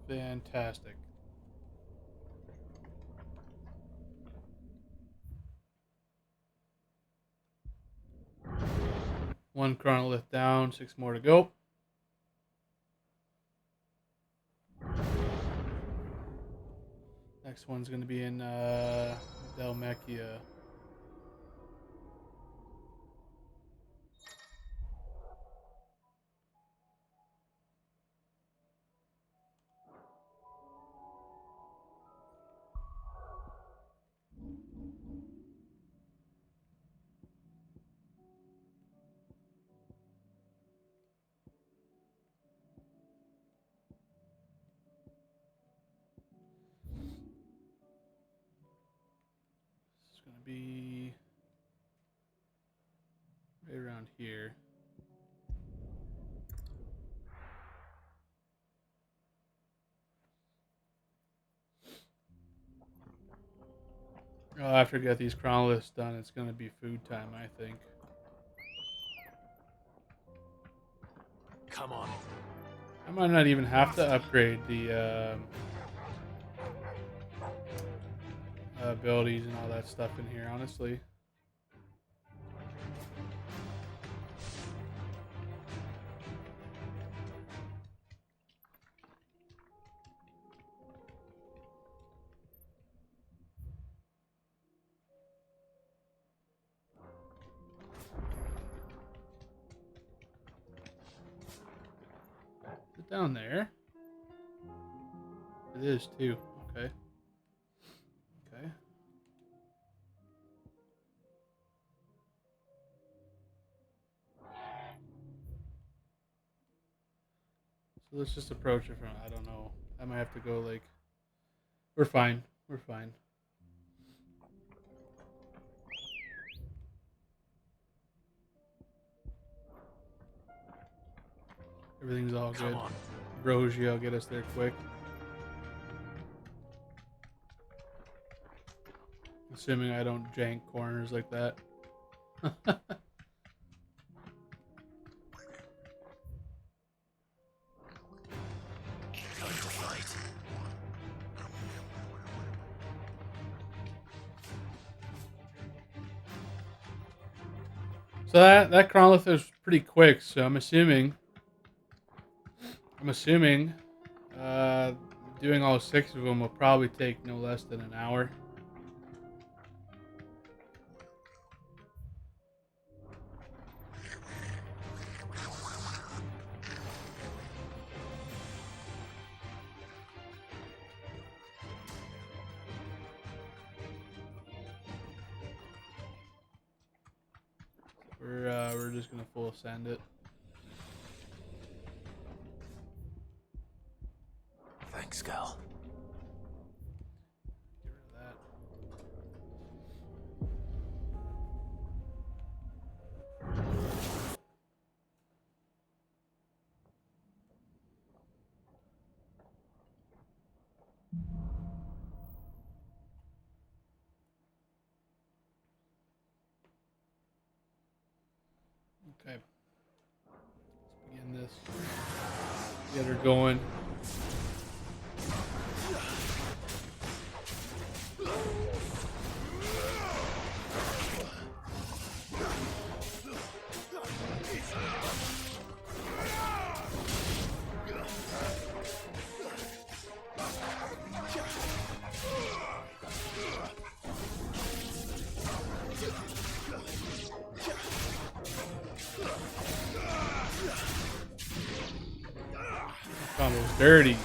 Fantastic. One chronolith down, 6 more to go. Next one's going to be in Dhalmekia. Be right around here. After I get these chronoliths done, it's going to be food time, I think. Come on. I might not even have to upgrade the abilities and all that stuff in here, honestly. Is it down there? It is too. Okay. Okay. So let's just approach it from, I don't know. I might have to go like, we're fine. We're fine. Everything's all good. Brogia will get us there quick. Assuming I don't jank corners like that. So that Cronolith is pretty quick. So I'm assuming doing all 6 of them will probably take no less than an hour. We're just gonna full send it. Thanks, Gal. Get rid of that. Okay. Let's begin this. Get her going. Combo's dirty.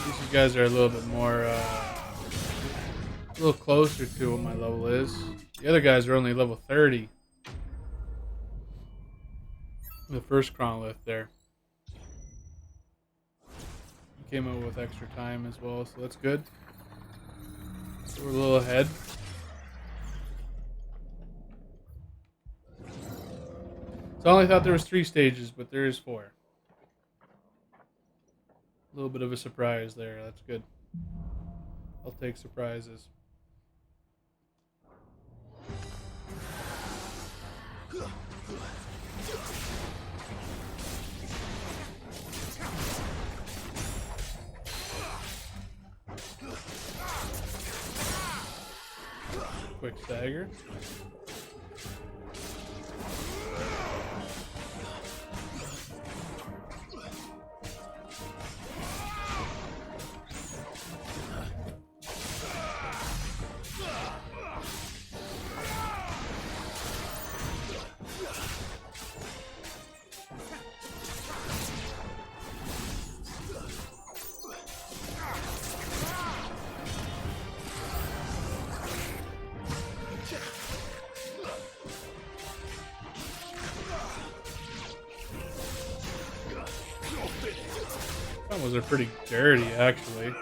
These guys are a little bit more, a little closer to what my level is. The other guys are only level 30. The first Cronolith there. He came out with extra time as well, so that's good. So we're a little ahead. So I only thought there was 3 stages, but there is 4. A little bit of a surprise there. That's good. I'll take surprises. Quick stagger. Combos are pretty dirty, actually.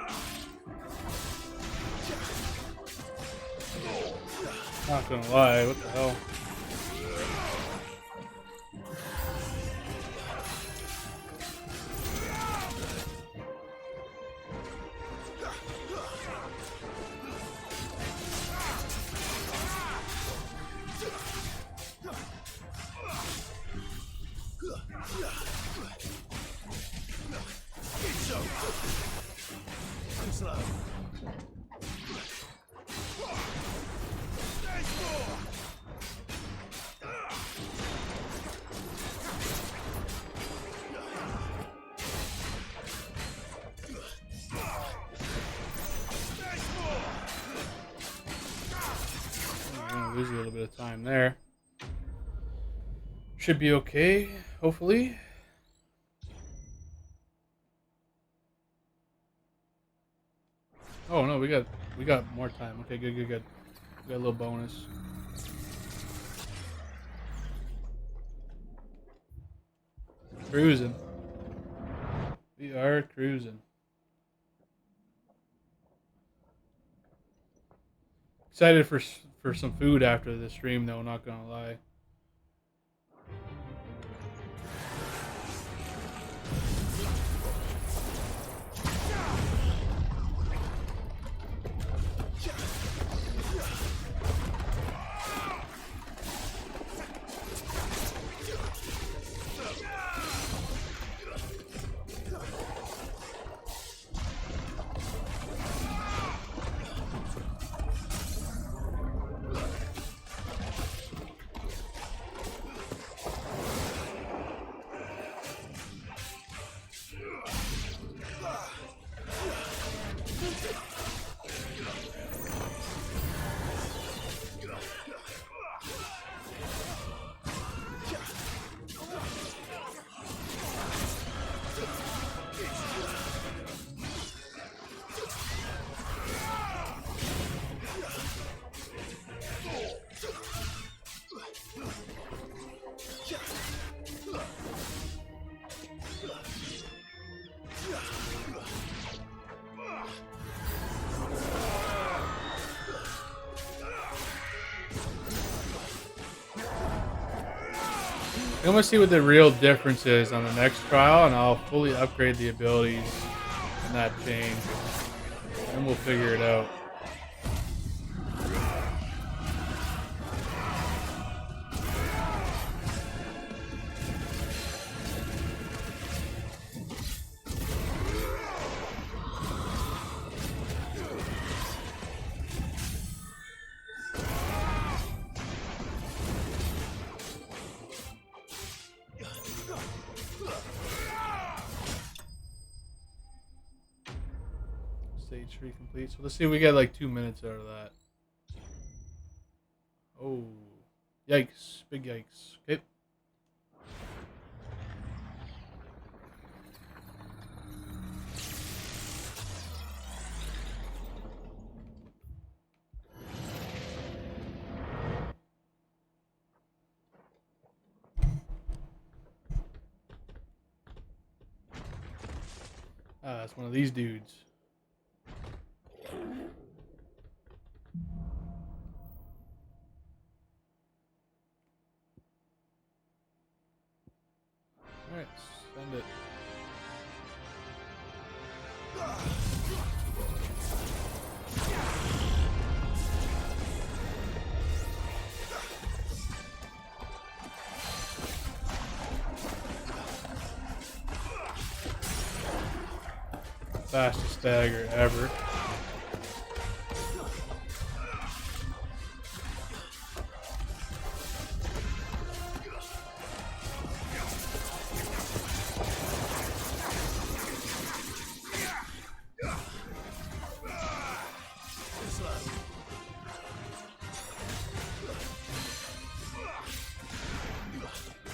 Not gonna lie, what the hell? Lose a little bit of time there. Should be okay, hopefully. Oh no, we got more time. Okay, good. We got a little bonus. Cruising. We are cruising. Excited for some food after the stream though, not gonna lie. I'm gonna see what the real difference is on the next trial, and I'll fully upgrade the abilities in that change, and we'll figure it out. Stage 3 complete. So let's see if we get like 2 minutes out of that. Oh, yikes. Big yikes. Okay. Ah, it's one of these dudes. Alright, send it. Fastest stagger ever.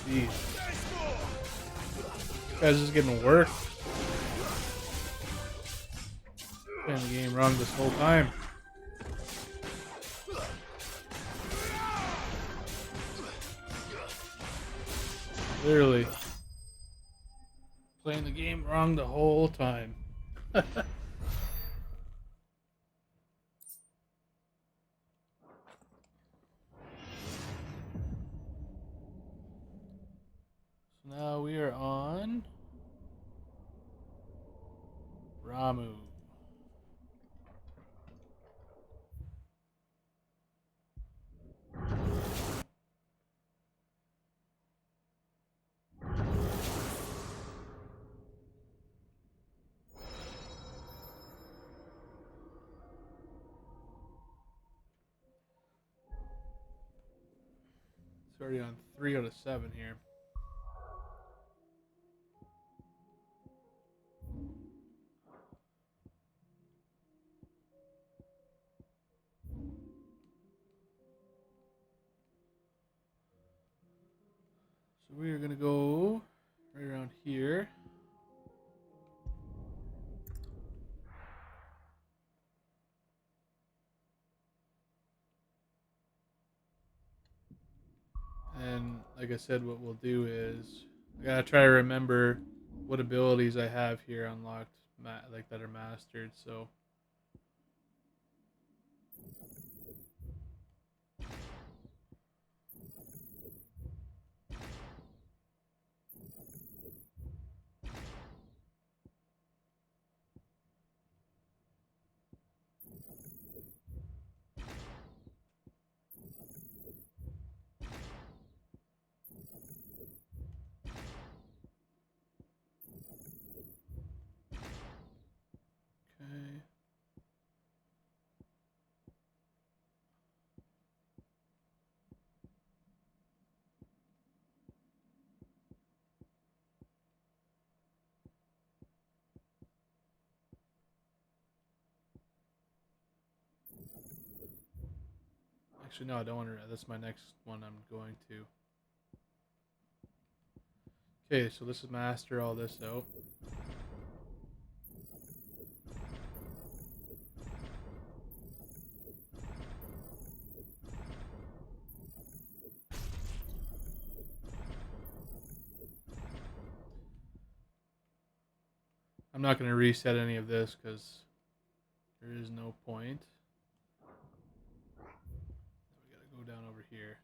Jeez. This guy's just getting worked. Playing the game wrong this whole time. Literally. Playing the game wrong the whole time. So now we are on Ramuh. It's already on 3 out of 7 here. So we are going to go right around here. like I said, what we'll do is I gotta try to remember what abilities I have here unlocked, like that are mastered. So. Okay. Actually, no, I don't want to. That's my next one I'm going to. Okay, so let's master all this out. I'm not going to reset any of this because there is no point. We got to go down over here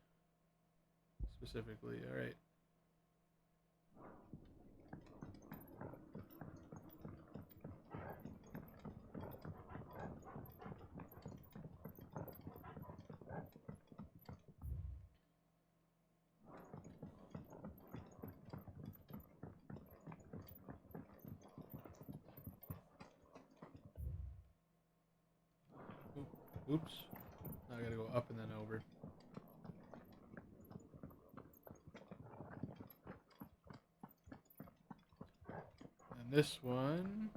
specifically. All right. Oops. Now I gotta go up and then over. And this one.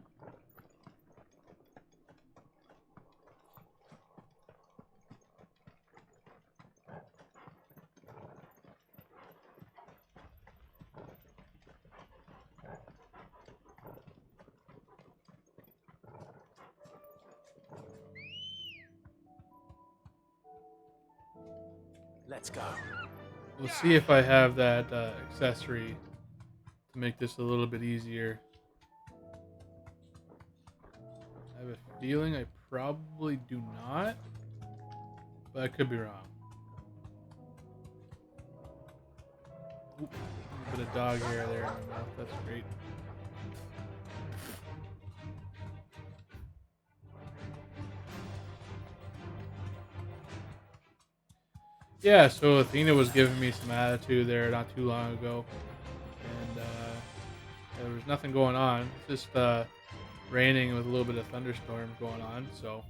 Let's go. We'll see if I have that accessory to make this a little bit easier. I have a feeling I probably do not, but I could be wrong. Oop, a bit of dog hair there in my mouth. That's great. Yeah, so Athena was giving me some attitude there not too long ago, and there was nothing going on. It's just raining with a little bit of thunderstorm going on, so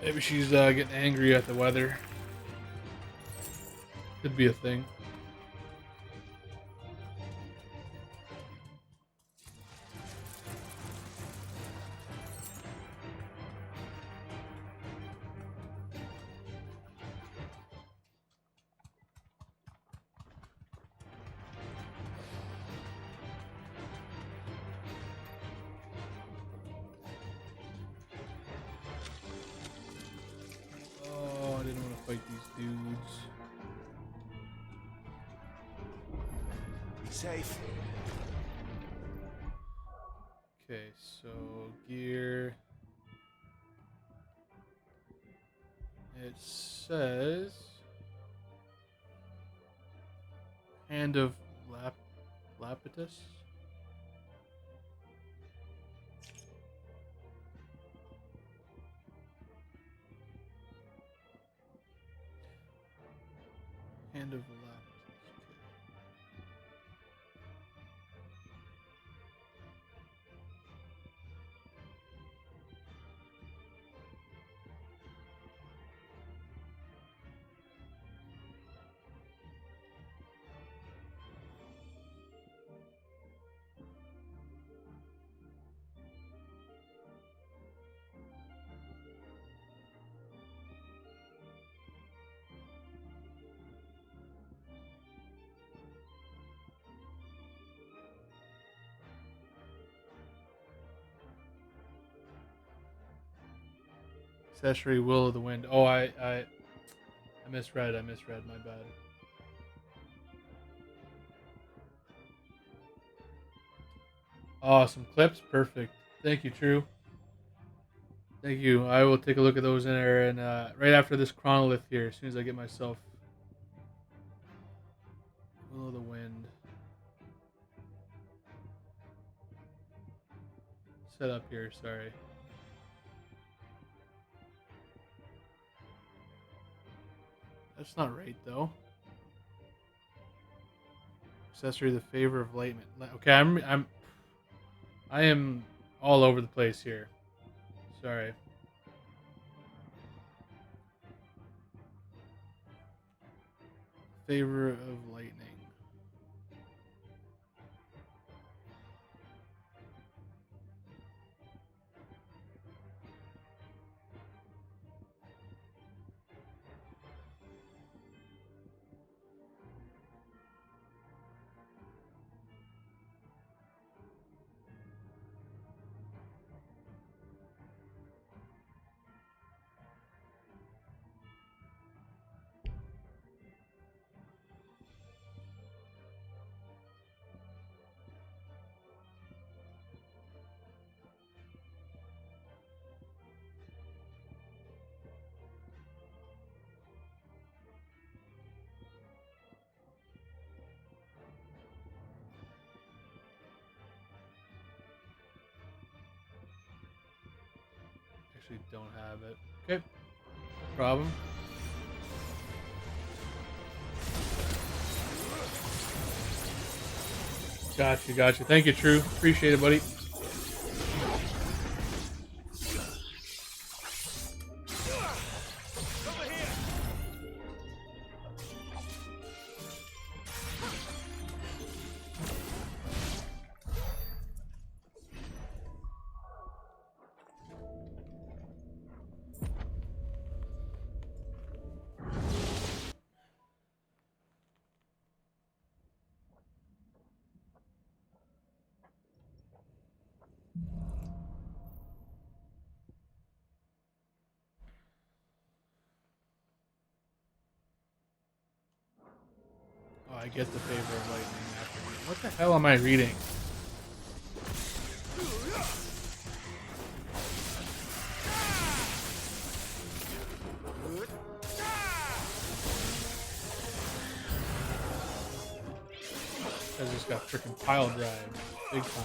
maybe she's getting angry at the weather. Could be a thing. Oh, I didn't want to fight these dudes. Safe. Okay, so gear. It says Hand of Lapitus. Hand of Lapitus. Accessory Will of the Wind. Oh, I misread. My bad. Awesome clips, perfect. Thank you, True. Thank you. I will take a look at those in there, and right after this chronolith here, as soon as I get myself Will of the Wind set up here. Sorry. That's not right though. Accessory, the favor of lightning. Okay, I am all over the place here. Sorry. Favor of lightning. Actually don't have it. Okay. No problem. Gotcha. Thank you, True. Appreciate it, buddy. Oh, I get the favor of lightning after. What the hell am I reading? I just got freaking pile drive big time.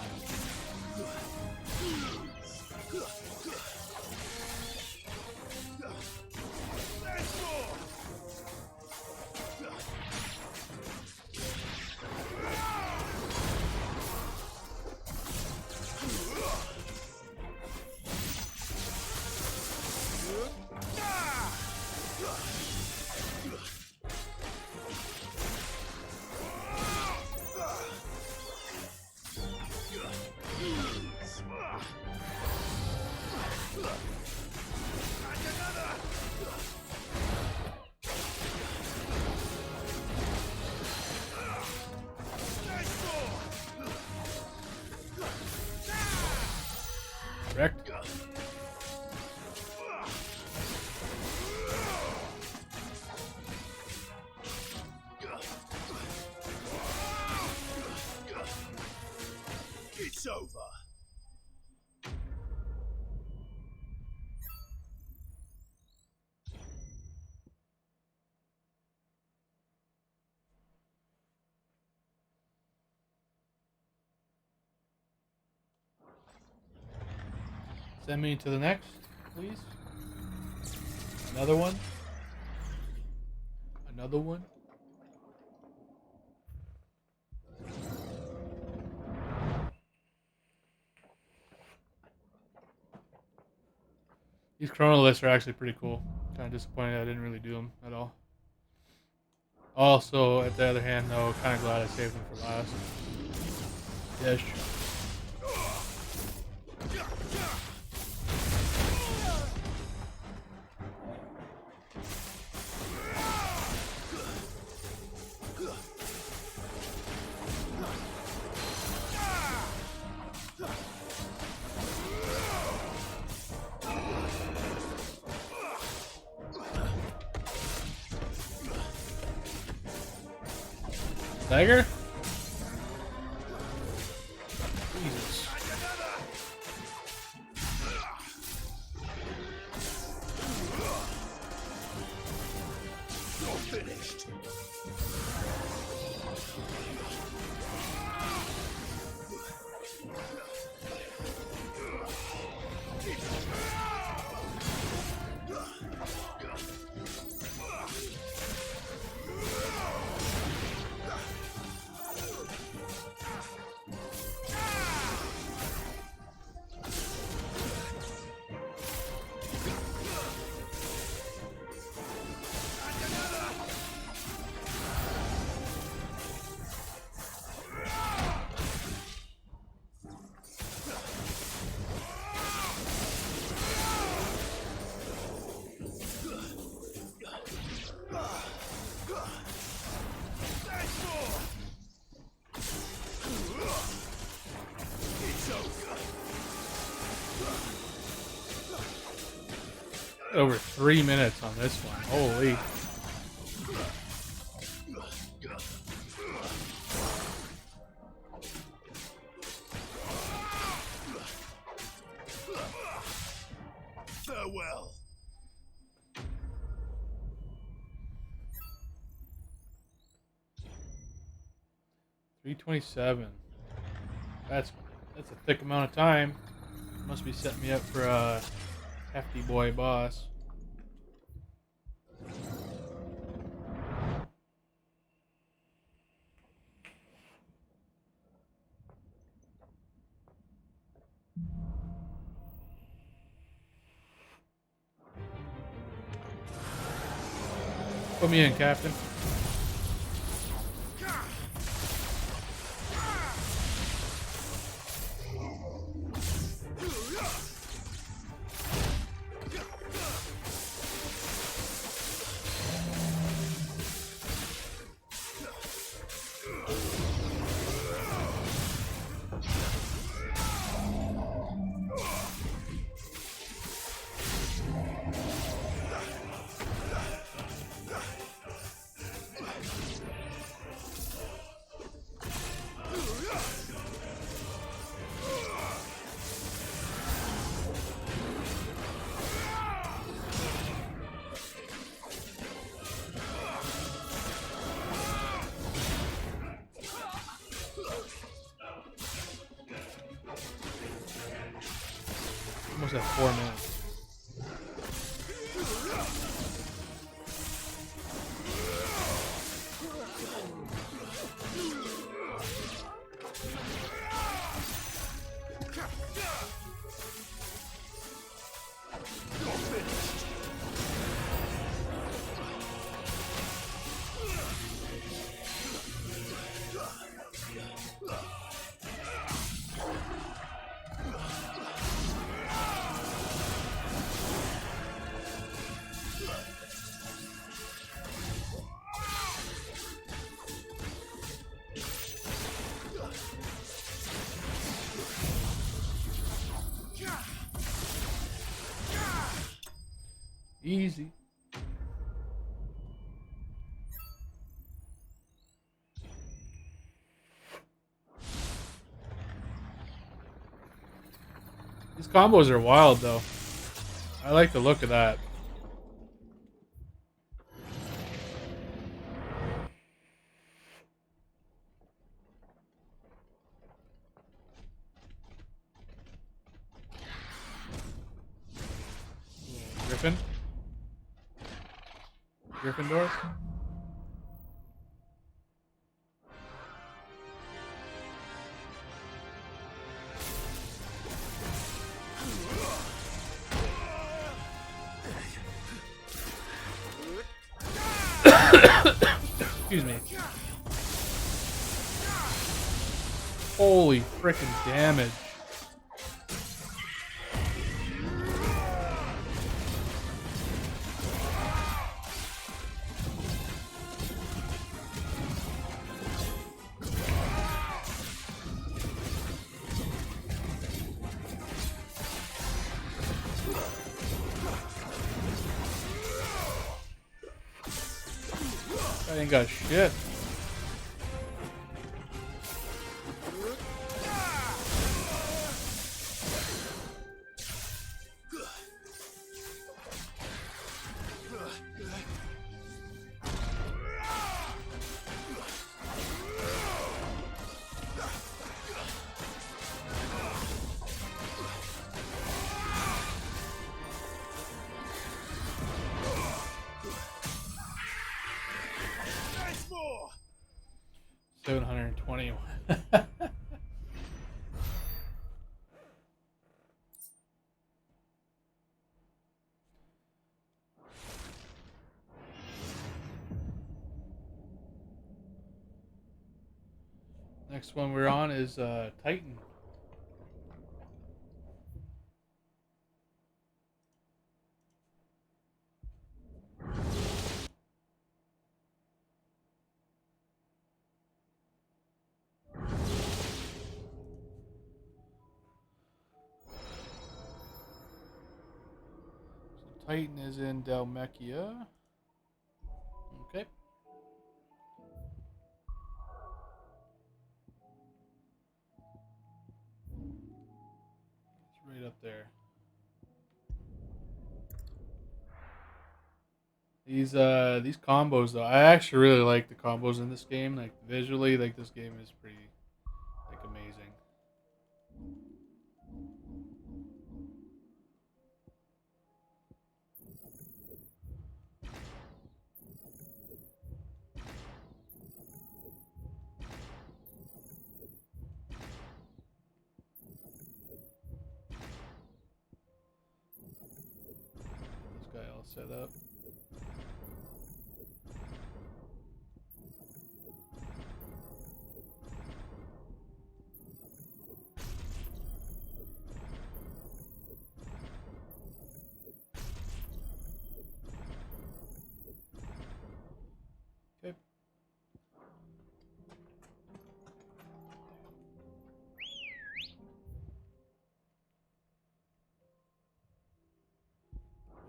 Correct. It's over. Send me to the next, please. Another one. Another one. These chrono lists are actually pretty cool. Kind of disappointed I didn't really do them at all. Also, at the other hand, though, kind of glad I saved them for last. Yes. Dagger? Jesus. Over 3 minutes on this one. Holy. Farewell. 327. That's a thick amount of time. Must be setting me up for a hefty boy boss. Put me in, Captain. Almost at 4 minutes. Easy. These combos are wild, though. I like the look of that. Griffin? Gryffindor? Excuse me. Holy frickin' damage. I ain't got shit. Nice more. 721. Next one we're on is Titan. Titan is in Dhalmekia. Okay. It's right up there. These combos though, I actually really like the combos in this game. Like visually, like this game is pretty like amazing. This guy all set up. Okay.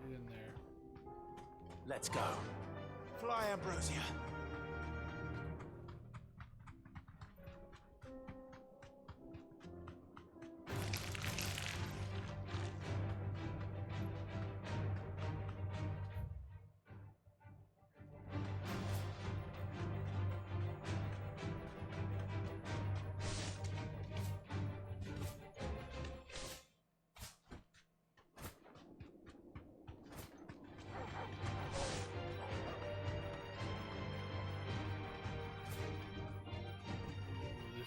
Get in there. Let's go. Fly, Ambrosia.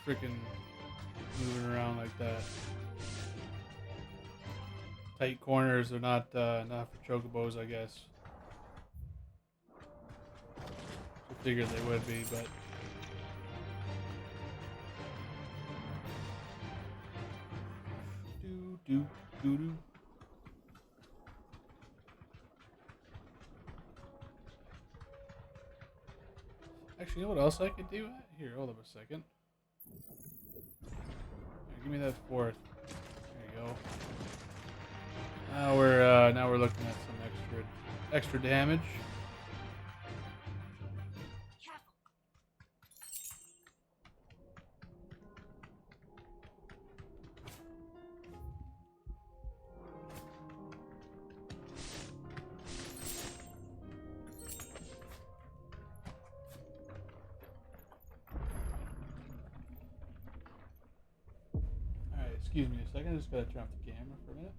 They're freaking moving around like that. Tight corners are not for chocobos, I guess. I figured they would be, but do. Actually, you know what else I could do? Here, hold up a second. Here, give me that fourth. There you go. Now we're looking at some extra damage. Alright, excuse me a second. I just gotta turn off the camera for a minute.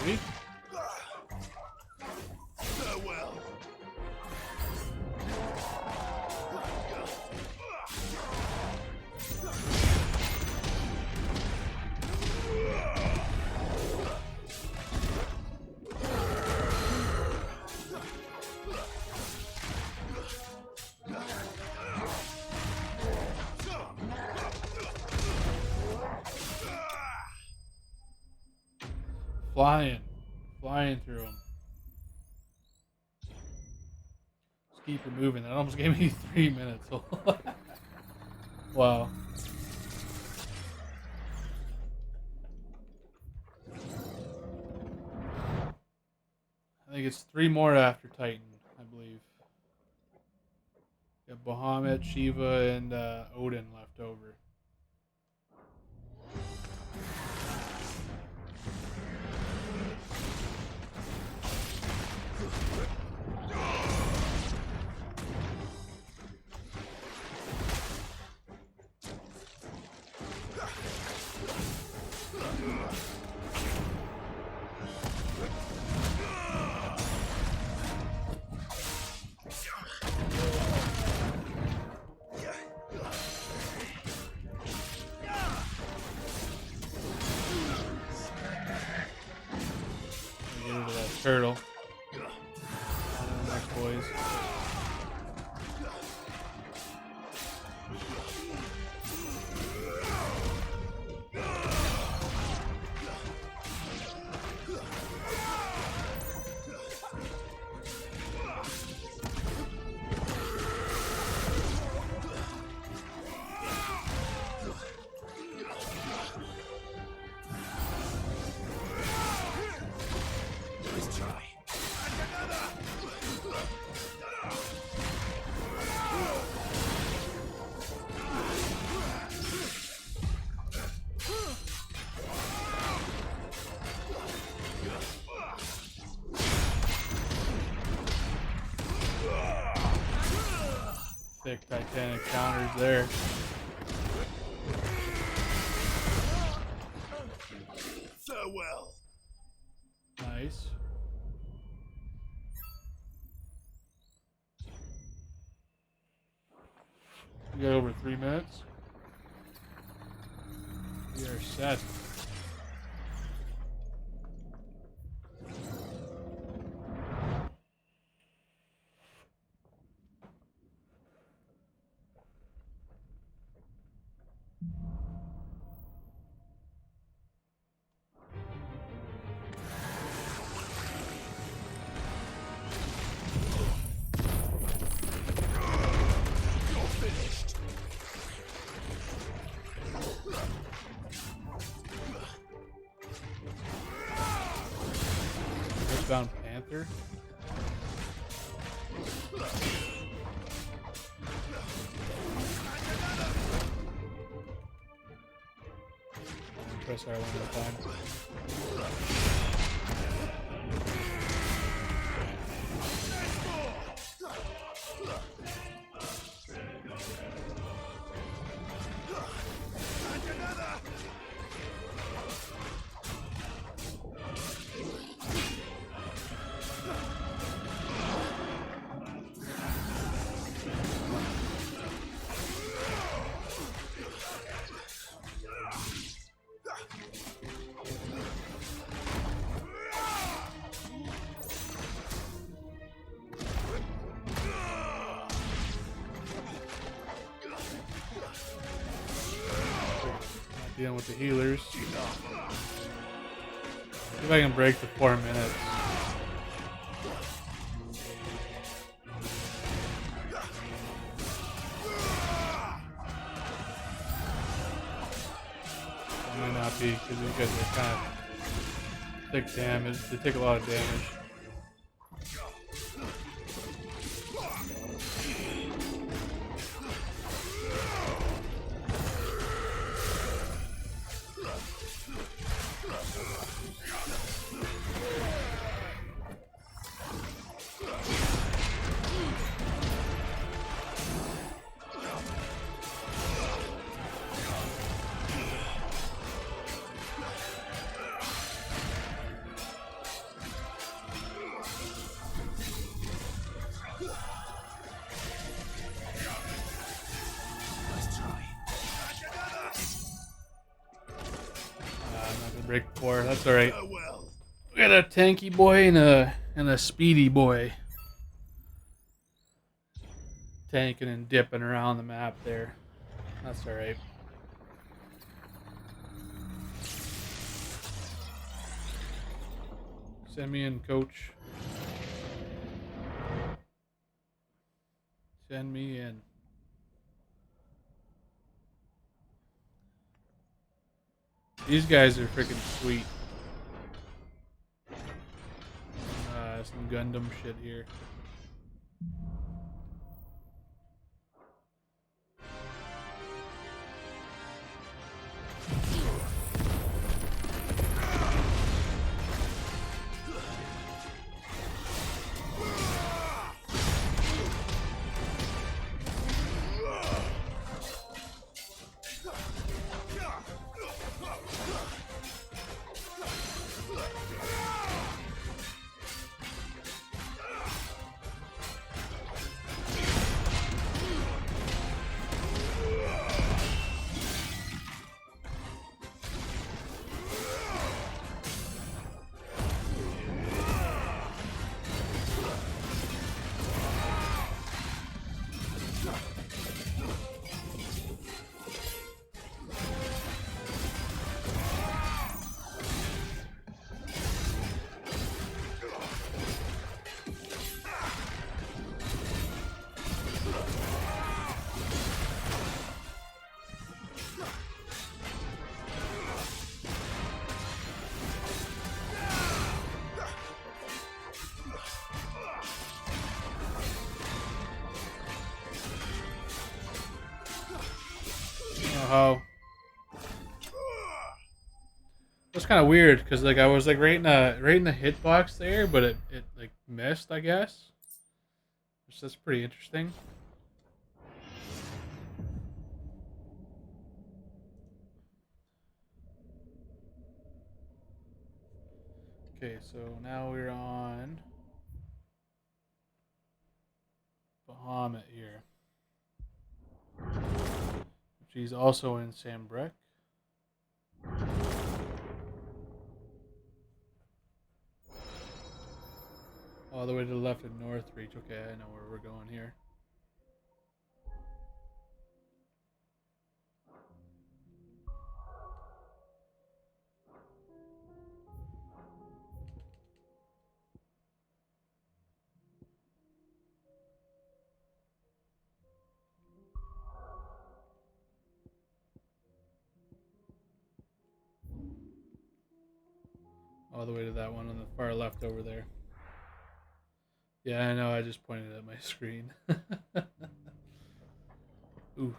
See? Farewell. Flying through them. Just keep her moving. That almost gave me 3 minutes. Wow. I think it's 3 more after Titan, I believe. Got Bahamut, Shiva, and Odin left over. turtle. Next, boys. Thick Titanic counters there. Farewell. Nice. We got over 3 minutes. We are set. Earthbound Panther. Press R one more time. Dealing with the healers. See if I can break the 4 minutes. It might not be because these guys are kind of thick damage. They take a lot of damage. Break 4. That's all right. We got a tanky boy and a speedy boy. Tanking and dipping around the map there. That's all right. Send me in, coach. Send me in. These guys are freaking sweet. Some Gundam shit here. know how. It's kind of weird because like I was like right in the hitbox there, but it like missed, I guess. Which that's pretty interesting. Okay, so now we're on Bahamut here. She's also in Sanbreque. All the way to the left of Northreach. Okay, I know where we're going here. All the way to that one on the far left over there. Yeah, I know, I just pointed at my screen. Ooh.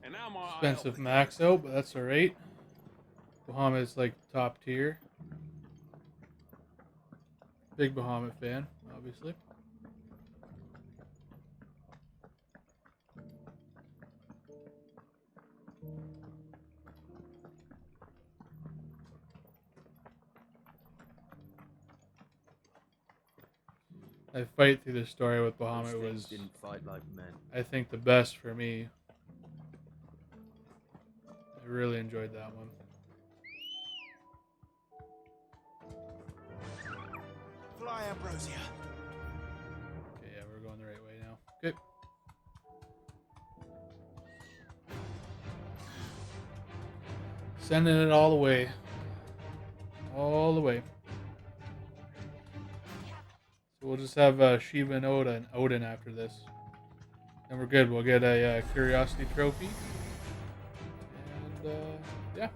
And now my Expensive max out, but that's alright. Bahamut's like top tier. Big Bahamut fan, obviously. I fight through the story with Bahamut was, didn't fight like men. I think, the best for me. I really enjoyed that one. Fly, Ambrosia. Okay, yeah, we're going the right way now. Good. Sending it all the way. All the way. So we'll just have Shiva and Odin after this. And we're good. We'll get a Curiosity Trophy. And, yeah.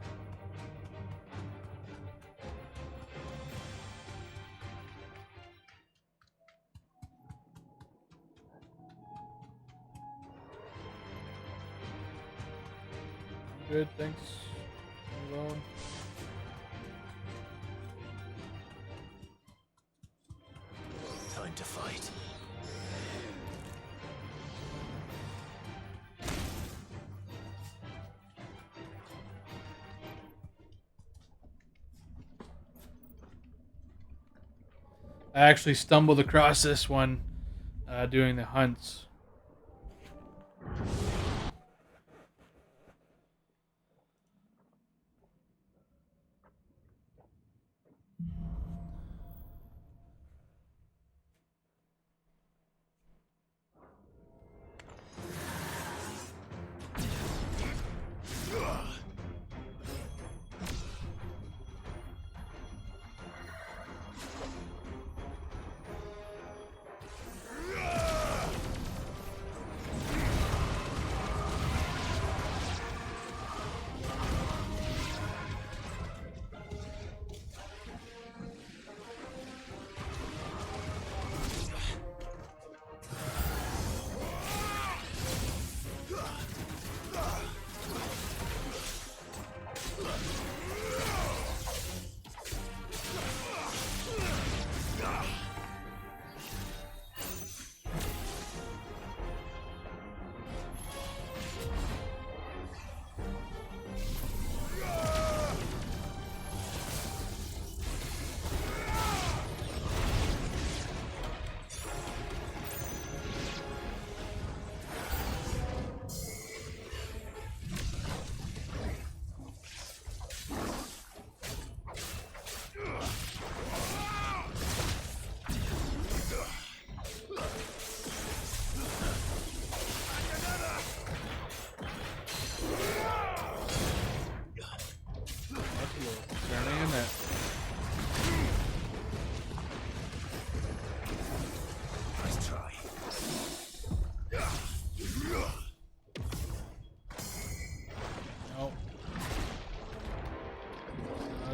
Good, thanks. Move on. Time to fight. I actually stumbled across this one doing the hunts.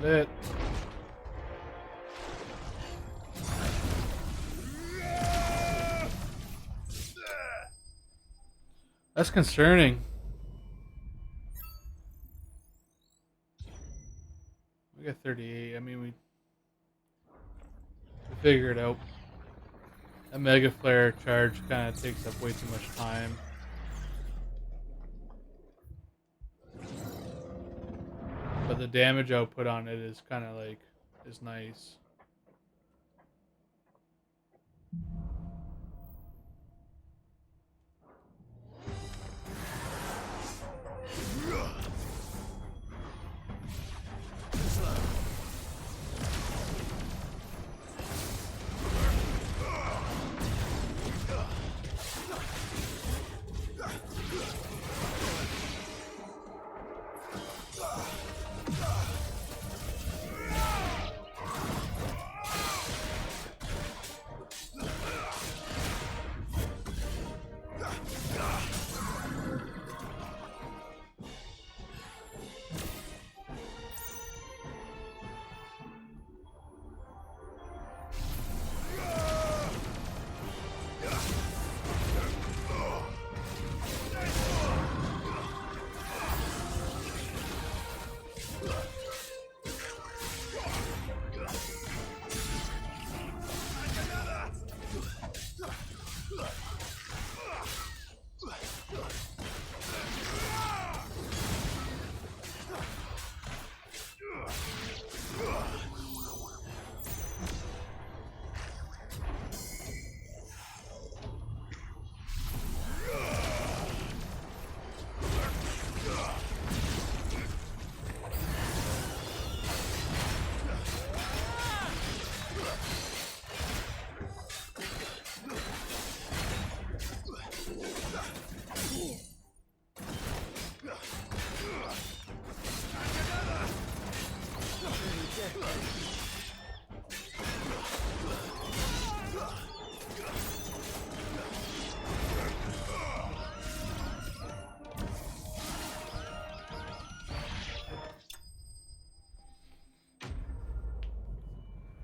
Not it. That's concerning. We got 38. I mean, we figure it out. A Mega Flare charge kind of takes up way too much time. But the damage output on it is kind of like, is nice.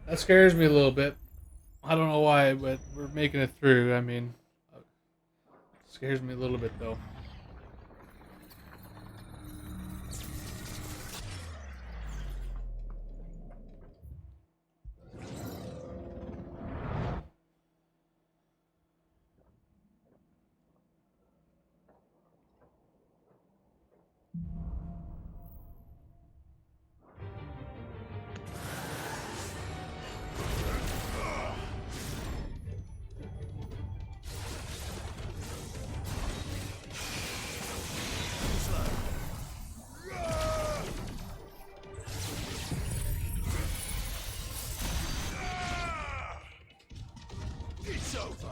That scares me a little bit. I don't know why, but we're making it through. I mean, it scares me a little bit though. It's over.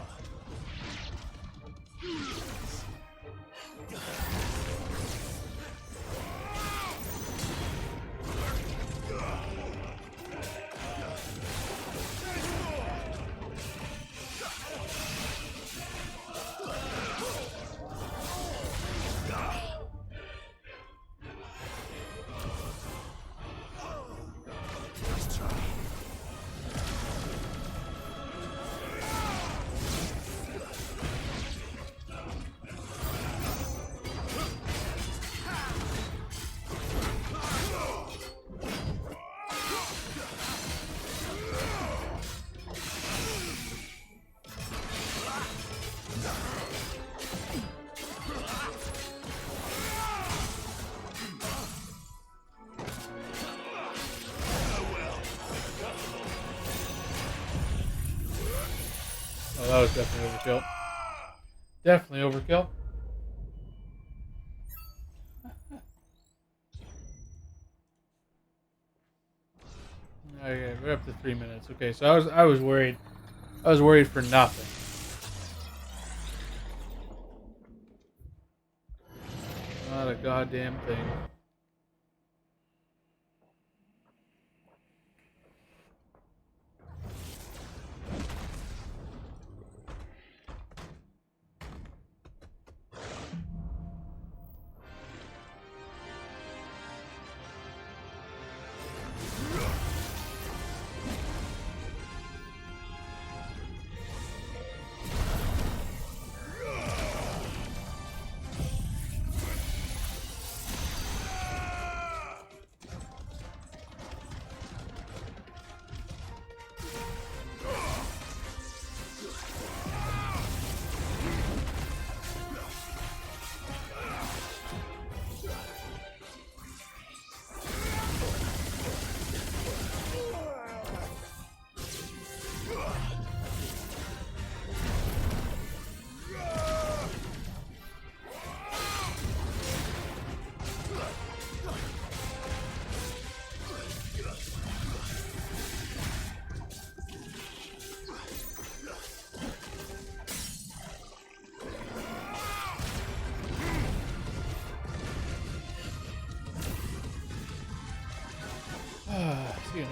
Oh, that was definitely overkill. Definitely overkill. Okay, we're up to 3 minutes. Okay, so I was worried. I was worried for nothing. Not a goddamn thing.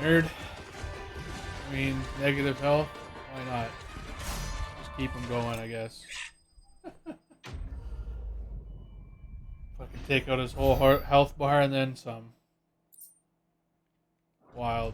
nerd. I mean, negative health. Why not? Just keep him going, I guess. Fucking take out his whole health bar and then some. Wild.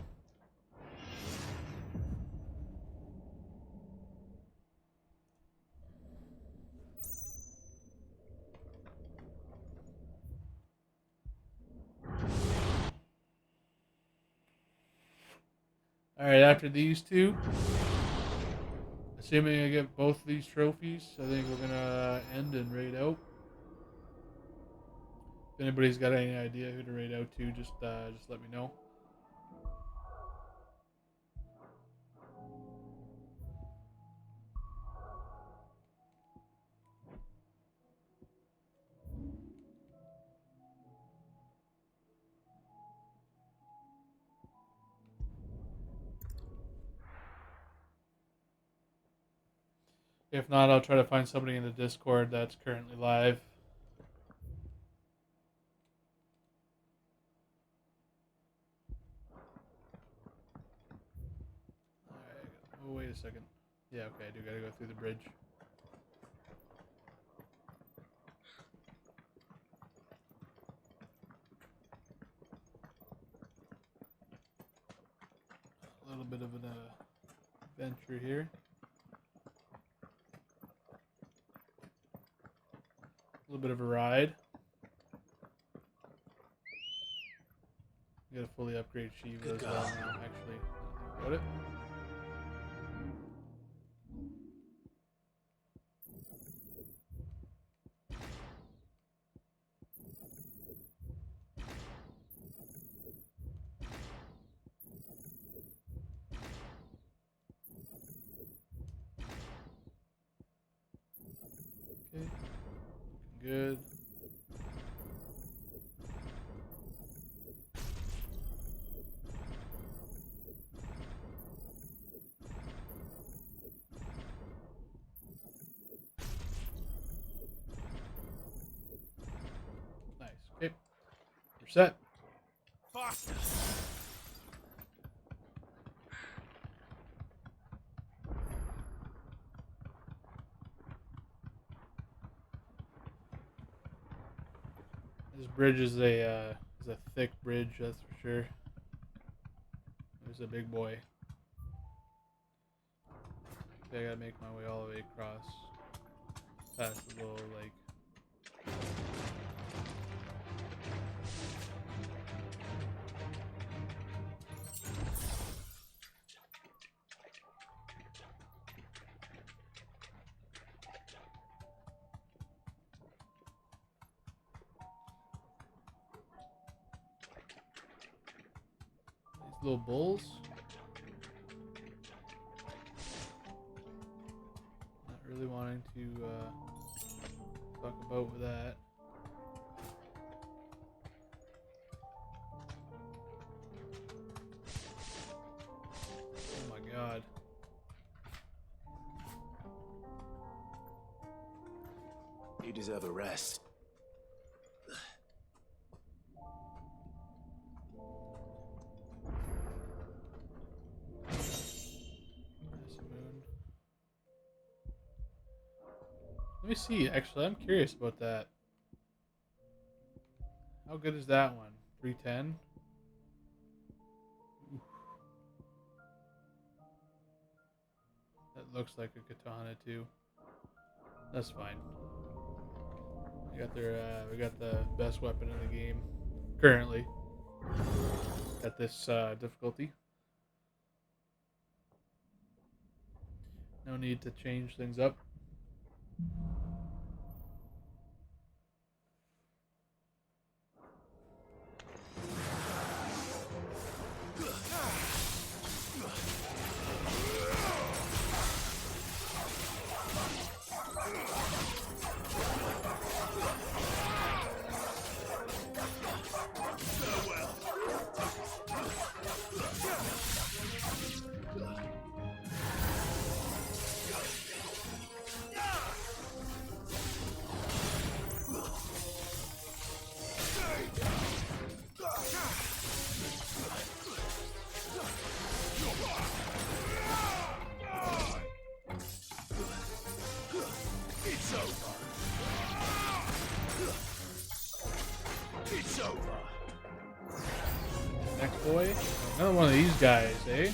Alright, after these two, assuming I get both of these trophies, I think we're gonna end and raid out. If anybody's got any idea who to raid out to, just let me know. If not, I'll try to find somebody in the Discord that's currently live. Alright, oh wait a second. Yeah, okay, I do gotta go through the bridge. A little bit of an adventure here. A little bit of a ride. You gotta fully upgrade Shiva as well now, actually. Got it? Okay. Good. Nice. Okay. You're set. Faster. This bridge is a thick bridge, that's for sure. There's a big boy. Okay, I gotta make my way all the way across, past the little lake. Little bulls. Not really wanting to talk about with that. Oh my god. You deserve a rest. Let me see, actually, I'm curious about that. How good is that one? 310? Oof. That looks like a katana too. That's fine. We got the best weapon in the game currently at this difficulty. No need to change things up. Next boy. Another one of these guys, eh?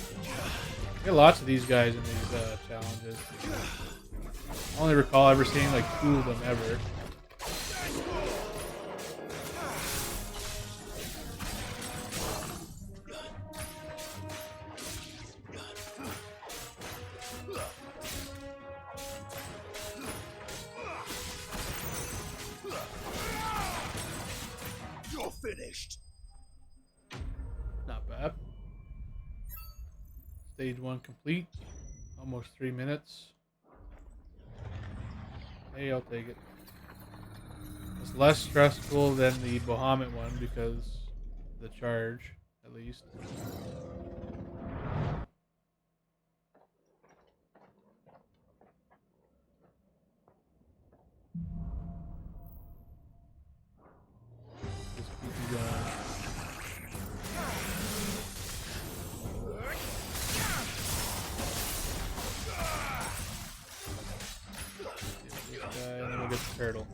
Get lots of these guys in these challenges. I only recall ever seeing like 2 of them ever. You're finished. Not bad. Stage 1 complete. Almost 3 minutes. Hey, I'll take it. It's less stressful than the Bahamut one because the charge, at least. Just keep you going. And then we'll get the turtle.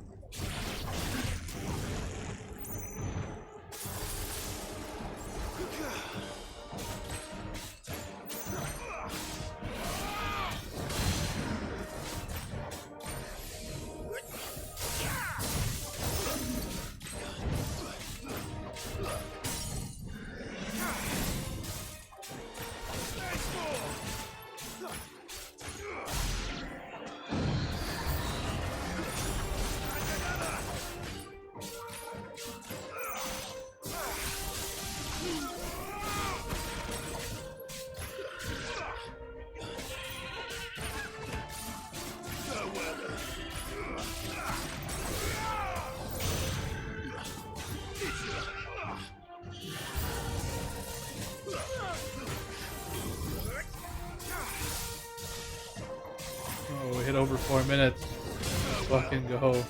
Oh, we hit over 4 minutes. Let's fucking go.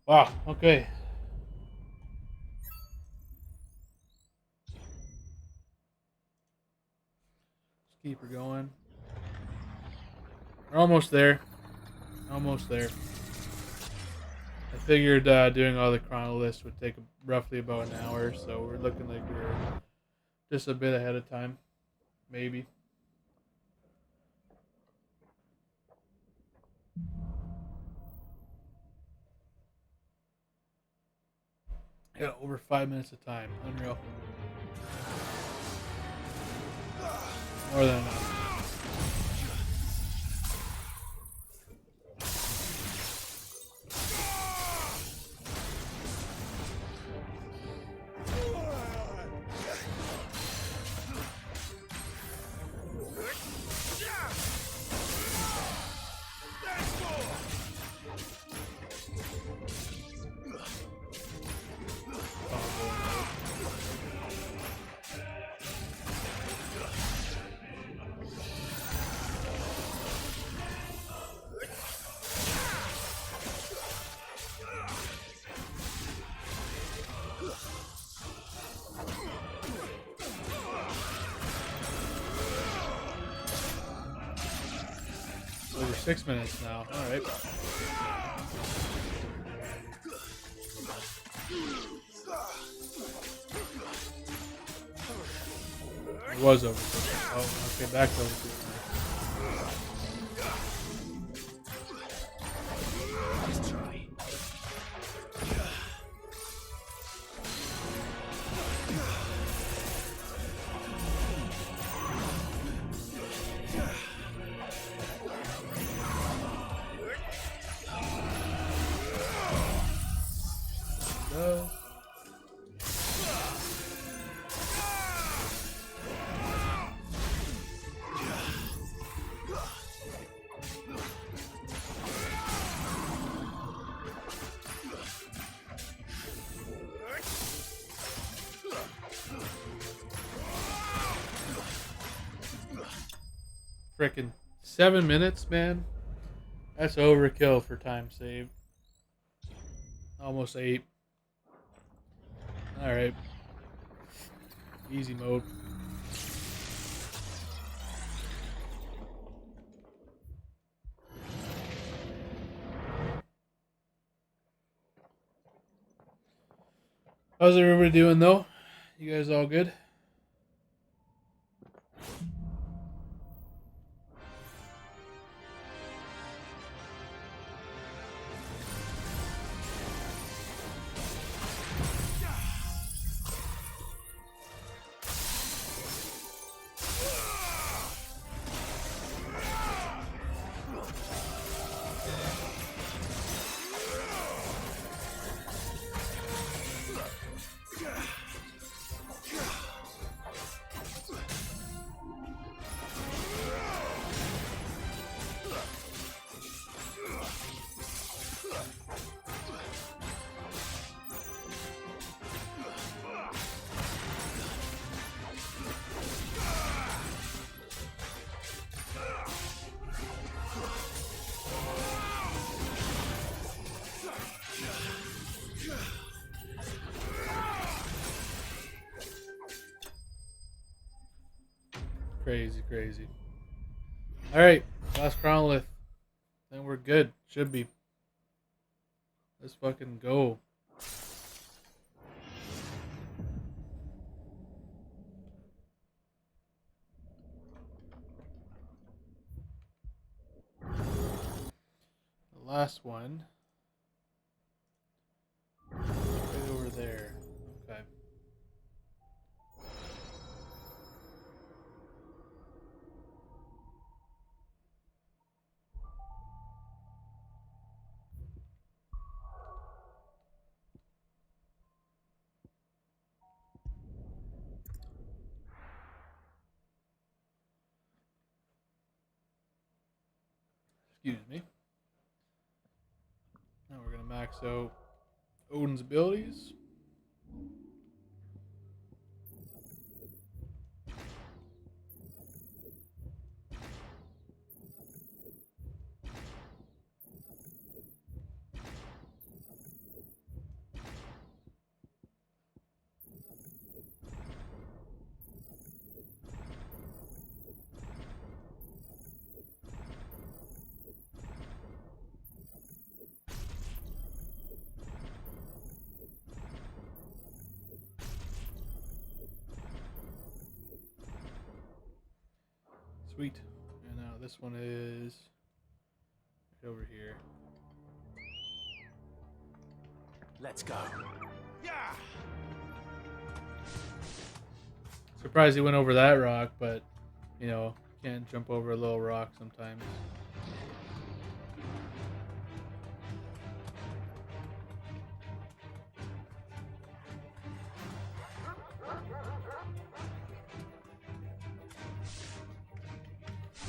Wow, okay. Let's keep her going. We're almost there. Almost there. I figured doing all the chrono lists would take roughly about an hour, so we're looking like we're just a bit ahead of time. Maybe. Yeah, over 5 minutes of time. Unreal. More than enough. Over 6 minutes now. Alright. It was over 6 minutes. Oh, okay, back to over 6 minutes. Freaking 7 minutes, man. That's overkill for time save. Almost 8. Alright. Easy mode. How's everybody doing though? You guys all good? Crazy, crazy. Alright, last chronolith. Then we're good. Should be. Let's fucking go. The last one. Right over there. Okay. Excuse me. Now we're going to max out Odin's abilities. Sweet. And now this one is right over here. Let's go. Yeah. Surprised he went over that rock, but you know, can't jump over a little rock sometimes.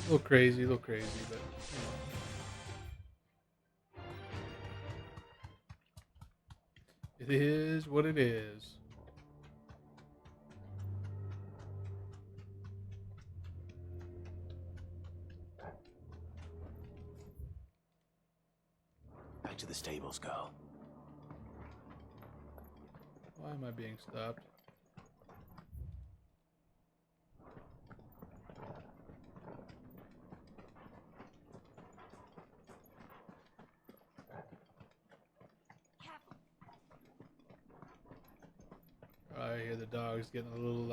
A little crazy, but you know. It is what it is. Back to the stables, girl. Why am I being stopped? I hear the dog's getting a little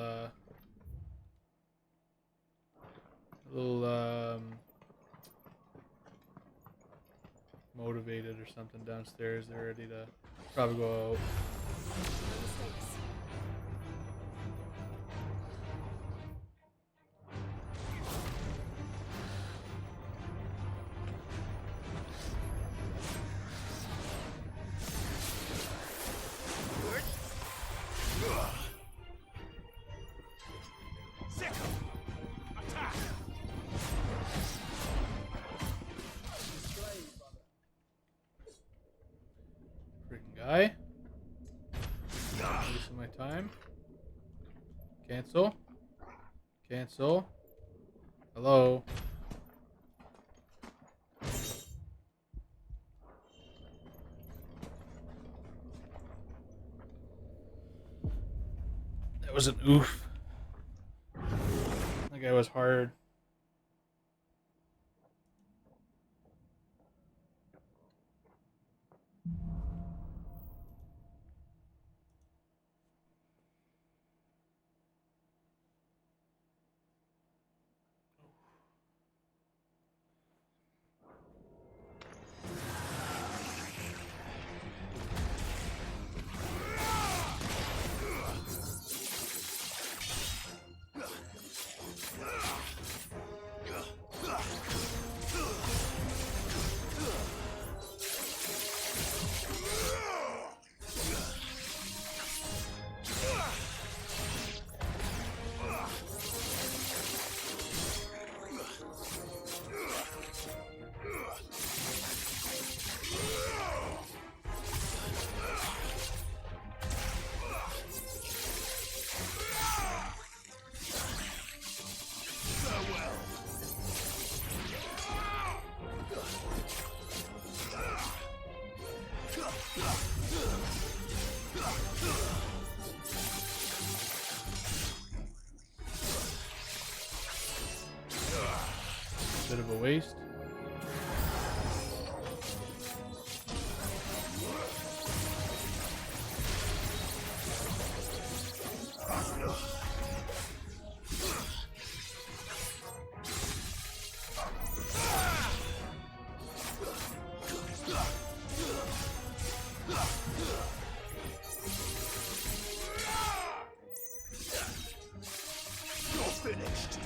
motivated or something downstairs. They're ready to probably go out. Guy. Wasting my time. Cancel. Cancel. Hello. That was an oof. That guy was hard. Bit of a waste. You're finished.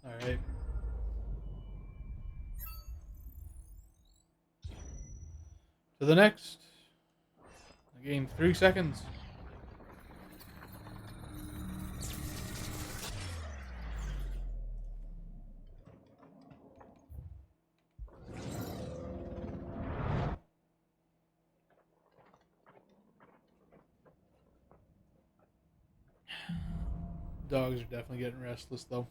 All right. To the next. I gained 3 seconds. Dogs are definitely getting restless though.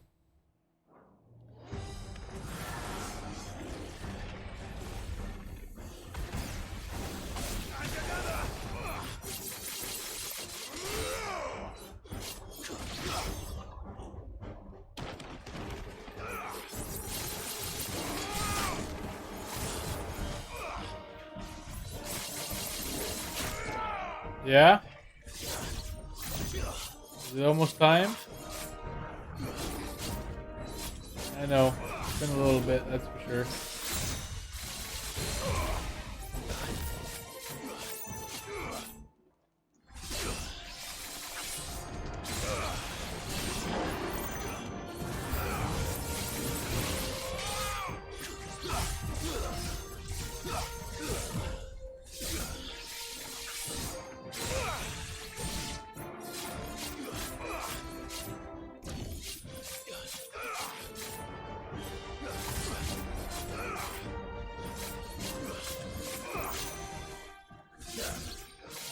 Yeah? Is it almost time? I know. It's been a little bit, that's for sure.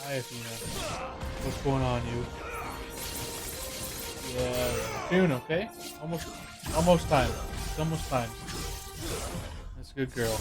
Hi, Athena. What's going on, you? Yeah, soon, okay? Almost time. It's almost time. That's a good girl.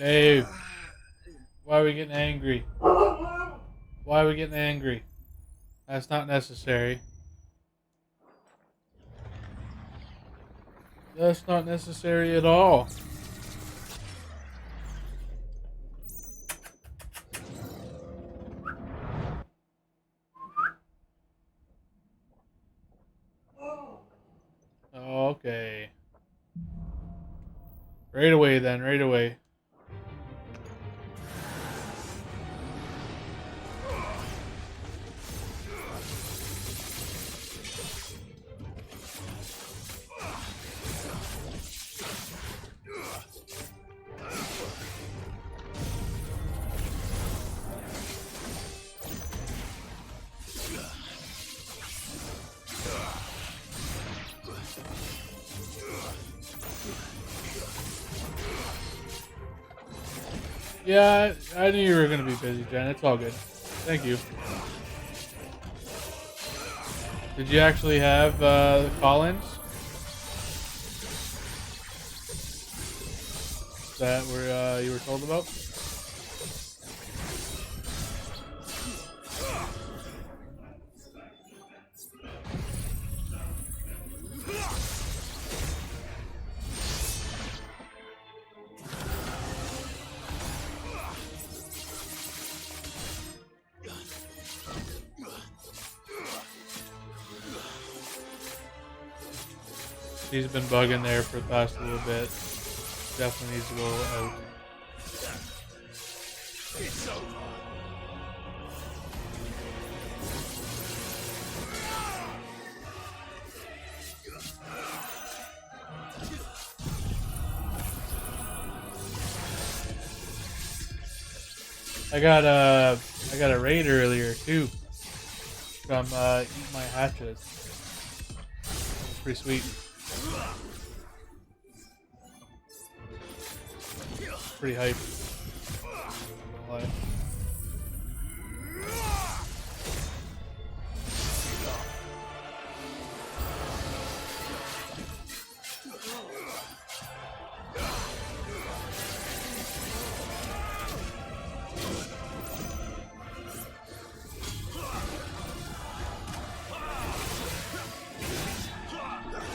Dave, why are we getting angry? Why are we getting angry? That's not necessary. That's not necessary at all. Okay. Right away then, right away. Yeah, I knew you were going to be busy, Jen. It's all good. Thank you. Did you actually have the call-ins? That were you were told about? He's been bugging there for the past little bit. Definitely needs to go out. It's over. I got a raid earlier too from Eat My Hatches. It's pretty sweet. Pretty hype. Like.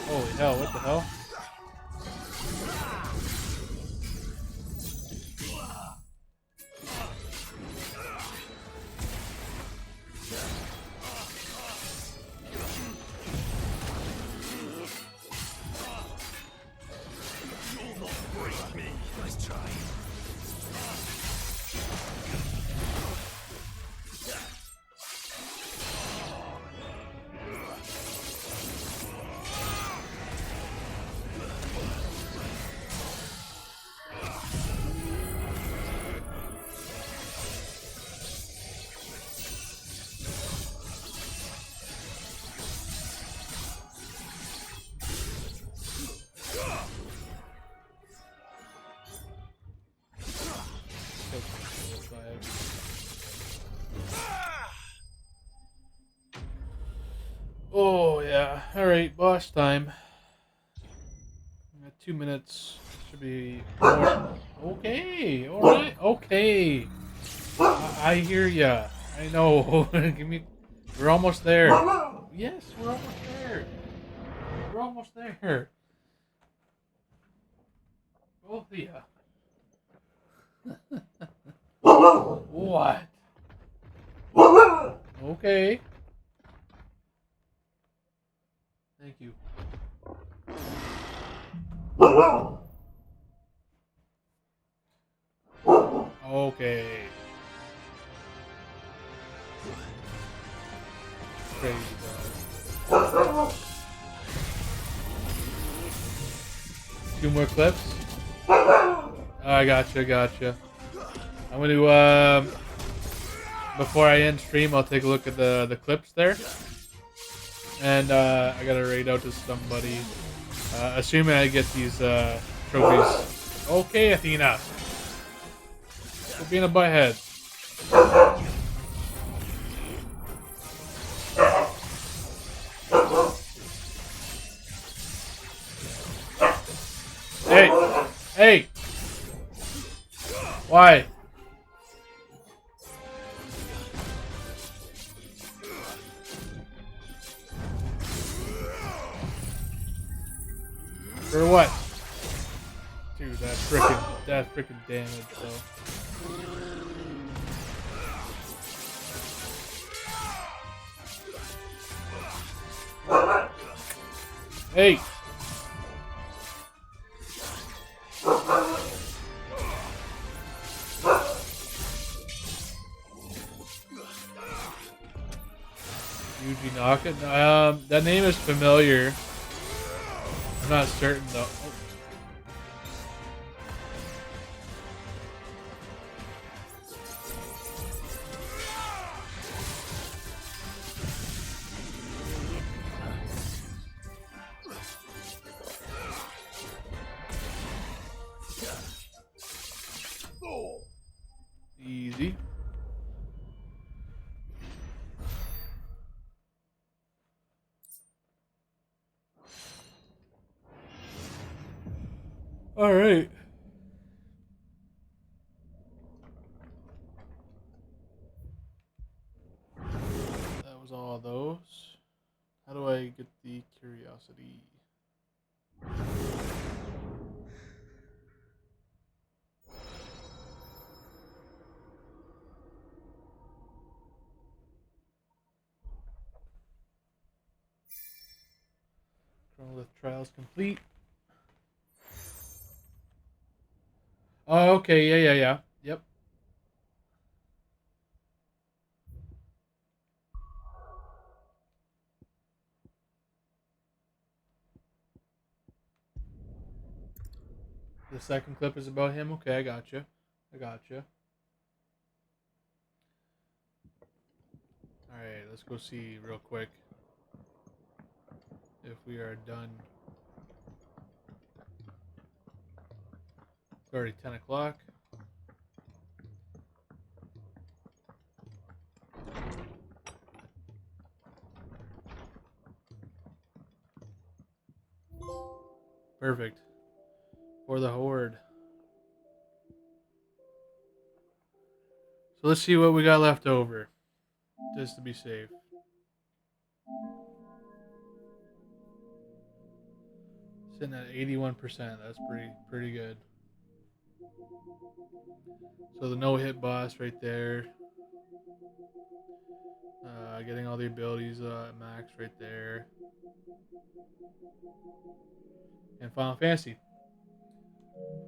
Holy hell, what the hell? Oh yeah, alright, boss time. We got 2 minutes. Should be more. Okay, alright, okay. I hear ya. I know. Give me. We're almost there. Yes, we're almost there. We're almost there. Both of ya. What? Okay. Thank you. Okay. Crazy dog. 2 more clips. I gotcha. I'm gonna before I end stream, I'll take a look at the clips there. And I gotta raid out to somebody. Assuming I get these trophies. Okay, Athena. Quit being a butthead. Hey! Why? For what? Dude, that freaking damage though. Hey. Yuji Naka? That name is familiar. I'm not certain though. Oh. Easy. All right. That was all those. How do I get the curiosity? Chronolith trials complete. Oh, okay. Yeah. Yep. The second clip is about him. Okay, I gotcha. Alright, let's go see real quick if we are done. It's already 10 o'clock. Perfect. For the Horde. So let's see what we got left over. Just to be safe. Sitting at 81%. That's pretty good. So the no-hit boss right there. Getting all the abilities max right there. And Final Fantasy.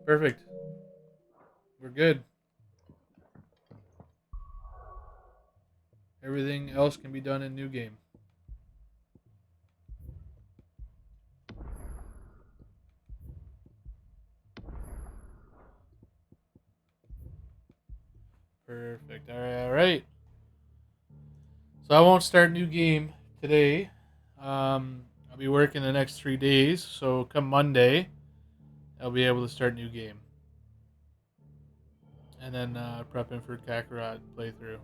Perfect. We're good. Everything else can be done in New Game. Perfect. All right. So I won't start New Game today. I'll be working the next 3 days. So come Monday, I'll be able to start New Game. And then prepping for Kakarot playthrough.